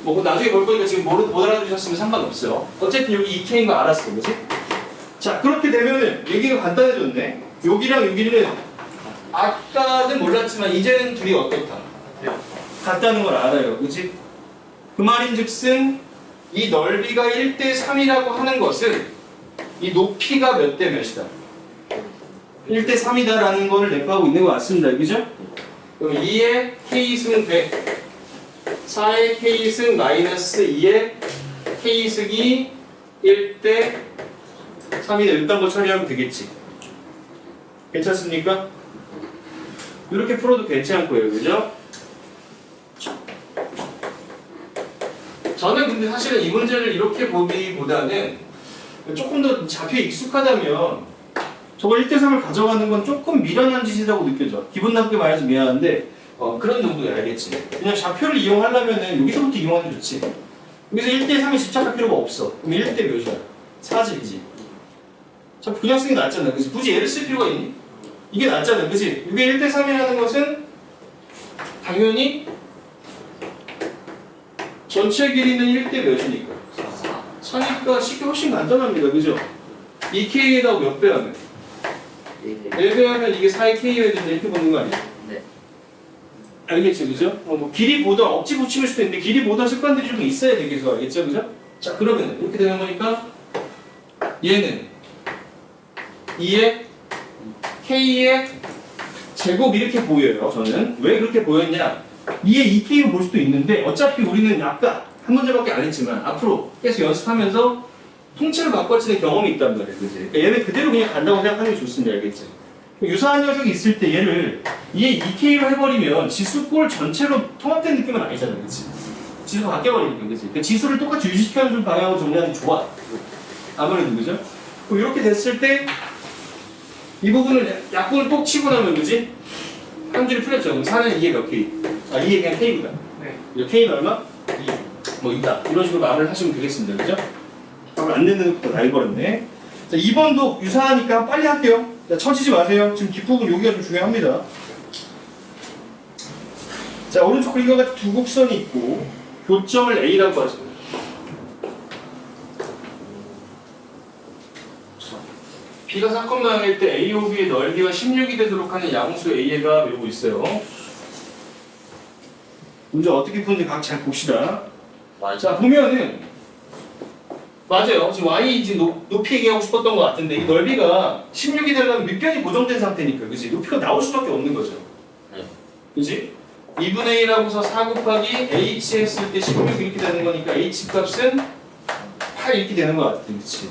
뭐 나중에 볼 거니까 지금 못 알아두셨으면 상관없어요. 어쨌든 여기 2K인 거 알았어, 그지? 자, 그렇게 되면은 얘기가 간단해졌네. 여기랑 여기는 아까는 몰랐지만 이제는 둘이 어떻다? 같다는 걸 알아요, 그지? 그 말인즉슨 이 넓이가 1대 3이라고 하는 것은 이 높이가 몇 대 몇이다? 1대 3이다라는 걸 내포하고 있는 것 같습니다, 그죠? 그럼 2의 K승 100, 4의 K승 마이너스 2의 K승이 1대 3이다. 일단 거 처리하면 되겠지. 괜찮습니까? 이렇게 풀어도 괜찮고요, 그죠? 저는 근데 사실은 이 문제를 이렇게 보기보다는 조금 더 좌표에 익숙하다면 저거 1대3을 가져가는 건 조금 미련한 짓이라고 느껴져. 기분 나쁘게 말해서 미안한데 그런 정도야, 알겠지? 그냥 좌표를 이용하려면은 여기서부터 이용하는 게 좋지. 여기서 1대3에 집착할 필요가 없어. 그럼 1대 몇이야? 4지, 그지? 자, 그냥 쓰는 게 낫잖아, 그지? 굳이 얘를 쓸 필요가 있니? 이게 낫잖아, 그지? 이게 1대3이라는 것은 당연히 전체 길이는 1대 몇이니까? 4니까 쉽게 훨씬 간단합니다, 그죠? 2K에다가 몇 배 하면? 4배 하면 이게 4의 K여야 된다 이렇게 보는 거 아니야? 네. 알겠죠, 그죠? 뭐 길이 보다 억지 붙임일 수도 있는데 길이 보다 습관들이 좀 있어야 되겠어, 알겠죠, 그죠? 자, 그러면 이렇게 되는 거니까 얘는 2의 K의 제곱 이렇게 보여요, 저는. 왜 그렇게 보였냐? 2의 2K로 볼 수도 있는데 어차피 우리는 아까 한 문제밖에 안 했지만 앞으로 계속 연습하면서 통째로 바꿔치는 경험이 있단 말이에요, 그지? 그러니까 얘는 그대로 그냥 간다고 생각하는 게 좋습니다, 알겠지? 유사한 녀석이 있을 때 얘를 2의 2K로 해버리면 지수꼴 전체로 통합된 느낌은 아니잖아, 그치? 지수가 바뀌어버리니까, 그치? 그러니까 지수를 똑같이 유지시켜주는 방향으로 정리하는 게 좋아. 아무래도, 그죠? 그럼 이렇게 됐을 때 이 부분을 약분을 꼭 치고 나면, 그지? 한 줄이 풀렸죠? 그럼 4는 2의 몇 K? 2의 그냥 K보다. 네. 이 K는 얼마? 2. 뭐 2다. 이런 식으로 말을 하시면 되겠습니다, 그죠? 안 내는 것도 다 해버렸네. 자, 2번도 유사하니까 빨리 할게요. 자, 쳐지지 마세요. 지금 뒷부분 여기가 좀 중요합니다. 자, 오른쪽 그림과 같이 두 곡선이 있고 교점을 A라고 하죠. B가 사건방일 때 A, O, B의 넓이가 16이 되도록 하는 양수 A가 이러고 있어요. 문제 어떻게 푸는지 각 잘 봅시다. 자, 보면은 맞아요. 지금 Y 지금 높이 얘기하고 싶었던 것 같은데 이 넓이가 16이 되려면 밑변이 고정된 상태니까, 그지? 높이가 나올 수밖에 없는 거죠. 그지? 2분의 1하고서 4 곱하기 H 했을 때 16 이렇게 되는 거니까 H 값은 8 이렇게 되는 것 같아, 그치?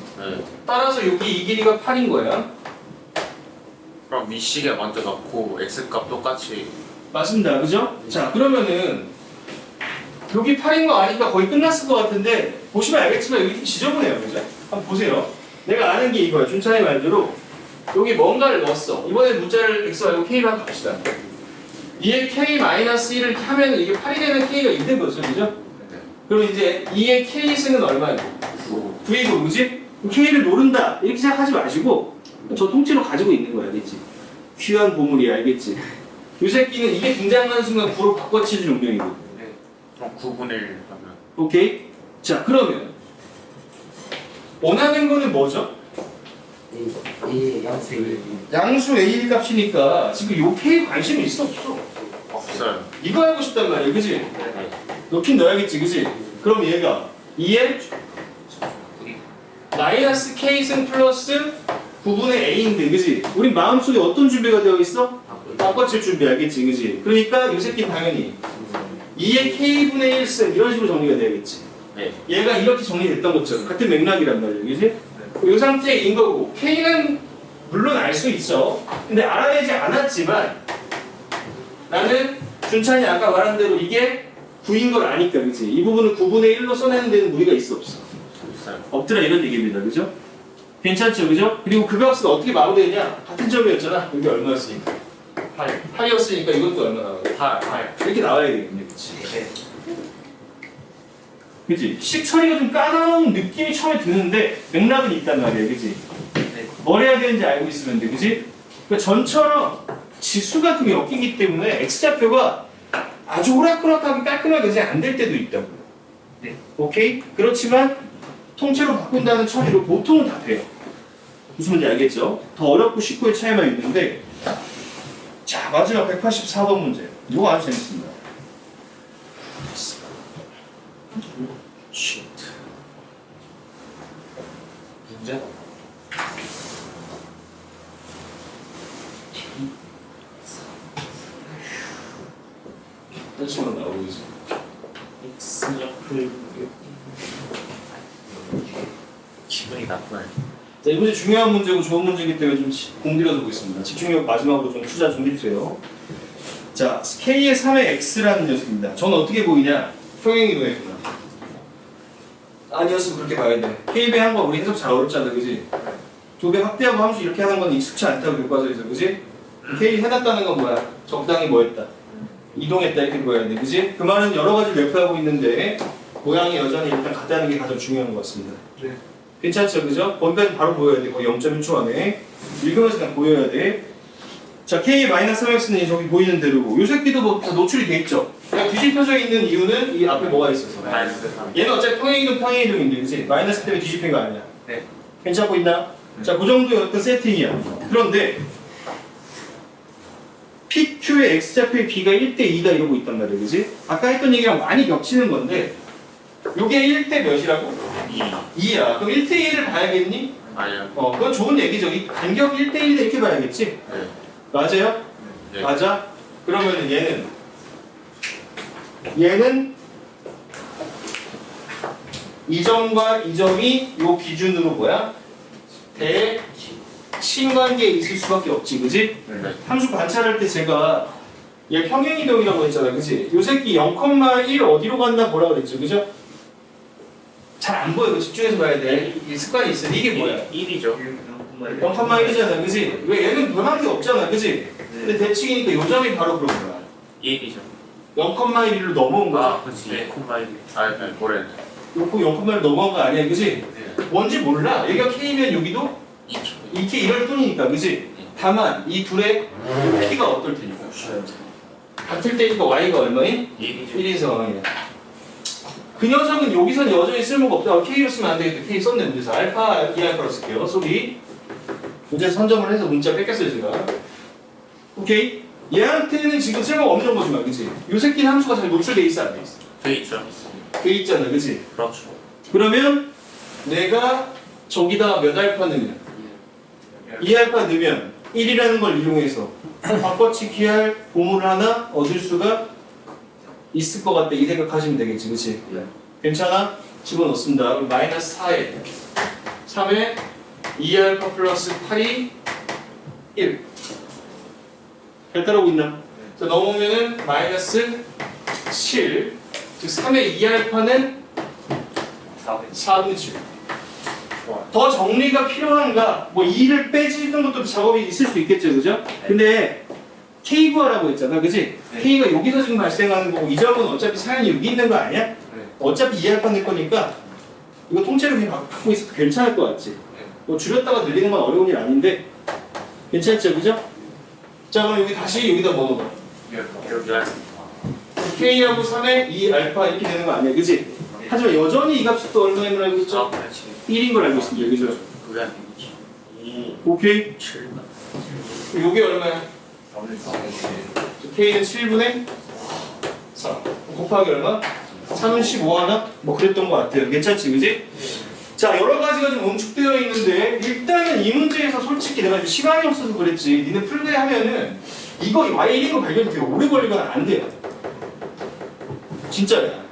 따라서 여기 이 길이가 8인 거야. 그럼 밑식에 먼저 넣고 X값 똑같이 맞습니다, 그죠? 자, 그러면은 여기 8인 거 아니까 거의 끝났을 것 같은데 보시면 알겠지만 여기 좀 지저분해요, 그죠? 한번 보세요. 내가 아는 게 이거야. 준찬의 말대로 여기 뭔가를 넣었어. 이번에 문자를 x 말고 k로 한번 갑시다. 이에 k-1을 하면 이게 8이 되는 k가 있는 거죠, 그죠? 그럼 이제 2의 k승은 얼마예요? 9이고 뭐지? k를 모른다 이렇게 생각하지 마시고 저 통째로 가지고 있는 거야, 알겠지? 귀한 보물이야, 알겠지? 이 새끼는 이게 등장하는 순간 9로 바꿔치는 용량이고. 그럼 9분의 1 하면 오케이? 자, 그러면 원하는 거는 뭐죠? 이 양수 A. 양수 A 값이니까 지금 요 K에 관심이 있어 없어? 없어요. 이거 알고 싶단 말이야, 그지? 넣긴 넣어야겠지, 그지? 그럼 얘가 2의 마이너스 K승 플러스 9분의 A인데, 그지? 우리 마음속에 어떤 준비가 되어 있어? 바꿔칠 준비, 알겠지, 그지? 그러니까 이 새끼는 당연히 2의 K분의 1승 이런 식으로 정리가 돼야겠지. 네. 얘가 이렇게 정리됐던 것처럼 같은 맥락이란 말이야, 그지? 이 상태인 거고 K는 물론 알 수 있어. 근데 알아내지 않았지만 나는 준찬이 아까 말한 대로 이게 9인 걸 아니까, 그치? 이 부분은 9분의 1로 써내는 데는 무리가 있어 없어? 없어요. 없더라 이런 얘기입니다, 그죠? 괜찮죠, 그죠? 그리고 그 값은 어떻게 마구되냐? 같은 점이었잖아. 여기 얼마였으니까? 8. 8이었으니까 이것도 얼마 나와요? 8. 이렇게 나와야 되겠네, 그치? 그치? 식 처리가 좀 까다로운 느낌이 처음에 드는데 맥락은 있단 말이야, 그치? 뭘 해야 되는지 알고 있으면 돼, 그치? 그러니까 전처럼 지수 같은 게 엮이기 때문에 x좌표가 아주 호락호락하게 깔끔하게 그냥 안 될 때도 있다고. 네. 오케이? 그렇지만 통째로 바꾼다는 처리로 보통은 다 돼요. 무슨 말인지 알겠죠? 더 어렵고 쉽고의 차이만 있는데, 자, 마지막 184번 문제. 이거 아주 재밌습니다. 쉿. 문제? 한식만 나오고 있어. X좌표 기분이 나쁘네. 자, 이번에 중요한 문제고 좋은 문제이기 때문에 좀 공들여서 보겠습니다. 집중력 마지막으로 좀 투자 좀 해주세요. 자, K의 3의 X라는 녀석입니다. 저는 어떻게 보이냐? 평행이동했구나. 아니었으면 그렇게 봐야 돼. K배 한 거 우리 해석 잘 어렵잖아, 그지? 2배 확대하고 함수 이렇게 하는 건 익숙치 않다고 교과서에서, 그지? K 해놨다는 건 뭐야? 적당히 뭐 했다? 이동했다 이렇게 보여야 돼, 그지? 그 말은 여러 가지 묘사하고 있는데 모양이 여전히 일단 같다는 게 가장 중요한 것 같습니다. 네. 괜찮죠, 그죠? 거기까지 바로 보여야 돼. 거의 0.1초 안에 읽으면서 그냥 보여야 돼. 자, K-3x는 저기 보이는 대로고 요 새끼도 뭐 다 노출이 돼 있죠? 그냥 뒤집혀져 있는 이유는 이 앞에 뭐가 있어서. 마이너스 3. 얘는 어차피 평행이동 평행이동인데, 그지? 마이너스 때문에 뒤집힌 거 아니야? 네. 괜찮고 있나? 자, 그 정도의 어떤 세팅이야. 그런데 PQ의 X좌표의 B가 1대2다 이러고 있단 말이야, 그지? 아까 했던 얘기랑 많이 겹치는 건데 요게 1대 몇이라고? 2. 2야. 그럼 1대1을 봐야겠니? 아니요. 그건 좋은 얘기죠. 이 간격 1대1 이렇게 봐야겠지? 네. 맞아요? 네. 맞아? 그러면 얘는 이 점과 이 점이 요 기준으로 뭐야? 대칭관계에 있을 수밖에 없지, 그지? 네. 함수 관찰할 때 제가 얘 평행이동이라고 했잖아, 그지? 요 새끼 0,1 어디로 갔나 보라 그랬죠, 그죠? 잘 안 보여, 이거 집중해서 봐야 돼. 이 습관이 있어. 이게 뭐야? 1이죠. 0,1이잖아, 그지? 왜 얘는 변한 게 없잖아, 그지? 근데 대칭이니까 요 점이 바로 그런 거야. 1이죠. 0,1로 넘어온 거야. 아, 그치. 1,1. 아, 네, 뭐래. 요거 0,1로 넘어온 거 아니야, 그지? 네. 뭔지 몰라. 얘가 K면 여기도 2초. 이렇게 이럴 뿐이니까, 그지? 다만 이 둘의 P가 어떨 테니까. 같을 때니까 Y가 얼마인? 1이죠. 1인 상황이야. 그 녀석은 여기선 여전히 쓸모가 없다. K로 쓰면 안 되겠다. K 썼네, 문제에서. 알파, E알파로 쓸게요. 소리. 문제 선점을 해서 문자 뺏겼어요, 제가. 오케이? 얘한테는 지금 쓸모가 없는 거지만, 그치? 요 새끼는 함수가 잘 노출돼 있어, 안 돼 있어? 돼 있죠. 돼 있잖아, 그치? 그렇죠. 그러면 내가 저기다 몇 알파 넣으면? 2알파 넣으면 1이라는 걸 이용해서 바꿔치기 할 보물을 하나 얻을 수가 있을 것 같다. 이 생각하시면 되겠지, 그치? 괜찮아? 집어넣습니다. 그럼 마이너스 4에 3에 2알파 플러스 8이 1. 잘 따라오고 있나? 자, 넘으면은 마이너스 7. 즉 3의 2알파는 4분의 7. 좋아요. 더 정리가 필요한가? 뭐 2를 빼주는 것도 작업이 있을 수 있겠죠, 그죠? 근데 K 구하라고 했잖아, 그지? 네. K가 여기서 지금 발생하는 거고 이 점은 어차피 사연이 여기 있는 거 아니야? 네. 어차피 이해할 거니까 이거 통째로 그냥 갖고 있어도 괜찮을 것 같지? 뭐 줄였다가 늘리는 건 어려운 일 아닌데 괜찮죠, 그죠? 자, 그럼 여기 다시 여기다 뭐 여기 K하고 3에 2 알파 이렇게 되는 거 아니야, 그지? 하지만 여전히 이 값이 또 얼마인 걸 알고 있죠? 그렇지. 1인 걸 알고 있습니다, 그죠? 그게 아니지. 오케이? 7만. 요게 얼마야? K는 7분의 3 곱하기 얼마? 3은 15 하나? 뭐 그랬던 것 같아요. 괜찮지, 그지? 자, 여러 가지가 좀 응축되어 있는데 일단은 이 문제에서 솔직히 내가 좀 시간이 없어서 그랬지 니네 풀게 하면은 이거 Y1인 거 발견이 되게 오래 걸리거나 안 돼요. 진짜야.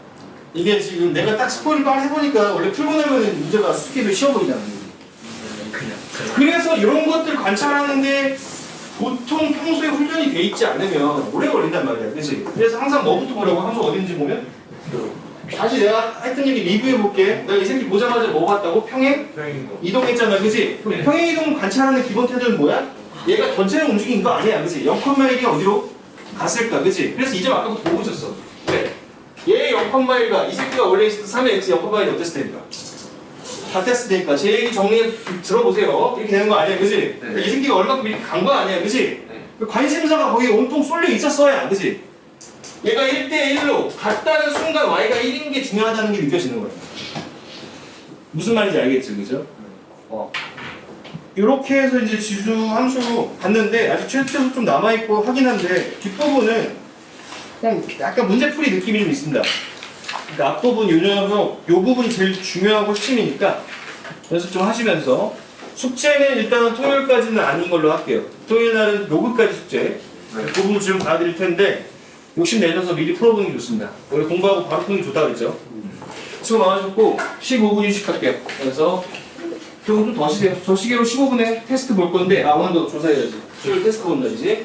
이게 지금 내가 딱 스포일러 해보니까 원래 풀고 나면은 문제가 수습기도 쉬워 보이잖아. 그래서 이런 것들 관찰하는데 보통 평소에 훈련이 돼 있지 않으면 오래 걸린단 말이야, 그치? 그래서 항상 뭐부터 보라고 항상 어딘지 보면 다시 내가 했던 얘기 리뷰해 볼게. 내가 이 새끼 보자마자 뭐 봤다고? 평행 평행인 거. 이동했잖아, 그치? 그럼 평행 이동 관찰하는 기본 태도는 뭐야? 얘가 전체를 움직인 거 아니야, 그치? 0,1이 어디로 갔을까, 그치? 그래서 이 점 아까부터 보고 있었어. 네. 얘 0,1과 이 새끼가 원래 있었던 3의 x 0,1이 어땠을 테니까? 같았을 테니까 제 얘기 정리해 들어보세요. 이렇게 되는 거 아니야, 그치? 그러니까 이 새끼가 얼마큼 이렇게 간 거 아니야, 그치? 관심사가 거기 온통 쏠려 있었어야, 그치? 얘가 1대1로 갔다는 순간 y가 1인 게 중요하다는 게 느껴지는 거야. 무슨 말인지 알겠지, 그죠? 이렇게 해서 이제 지수 함수 봤는데 아직 최초도 좀 남아있고 하긴 한데 뒷부분은 그냥 약간 문제풀이 느낌이 좀 있습니다. 그러니까 앞부분 요 녀석 요 부분이 제일 중요하고 핵심이니까 연습 좀 하시면서 숙제는 일단은 토요일까지는 아닌 걸로 할게요. 토요일 날은 로그까지 숙제 그 부분 지금 봐드릴 텐데 욕심내셔서 미리 풀어보는 게 좋습니다. 원래 공부하고 바로 푸는 게 좋다 그랬죠? 수고 많으셨고 15분 휴식할게요. 그래서 조금 좀 더 쉬세요. 저 시계로 15분에 테스트 볼 건데 오늘도 조사해야지. 토요일 테스트 본다 이제.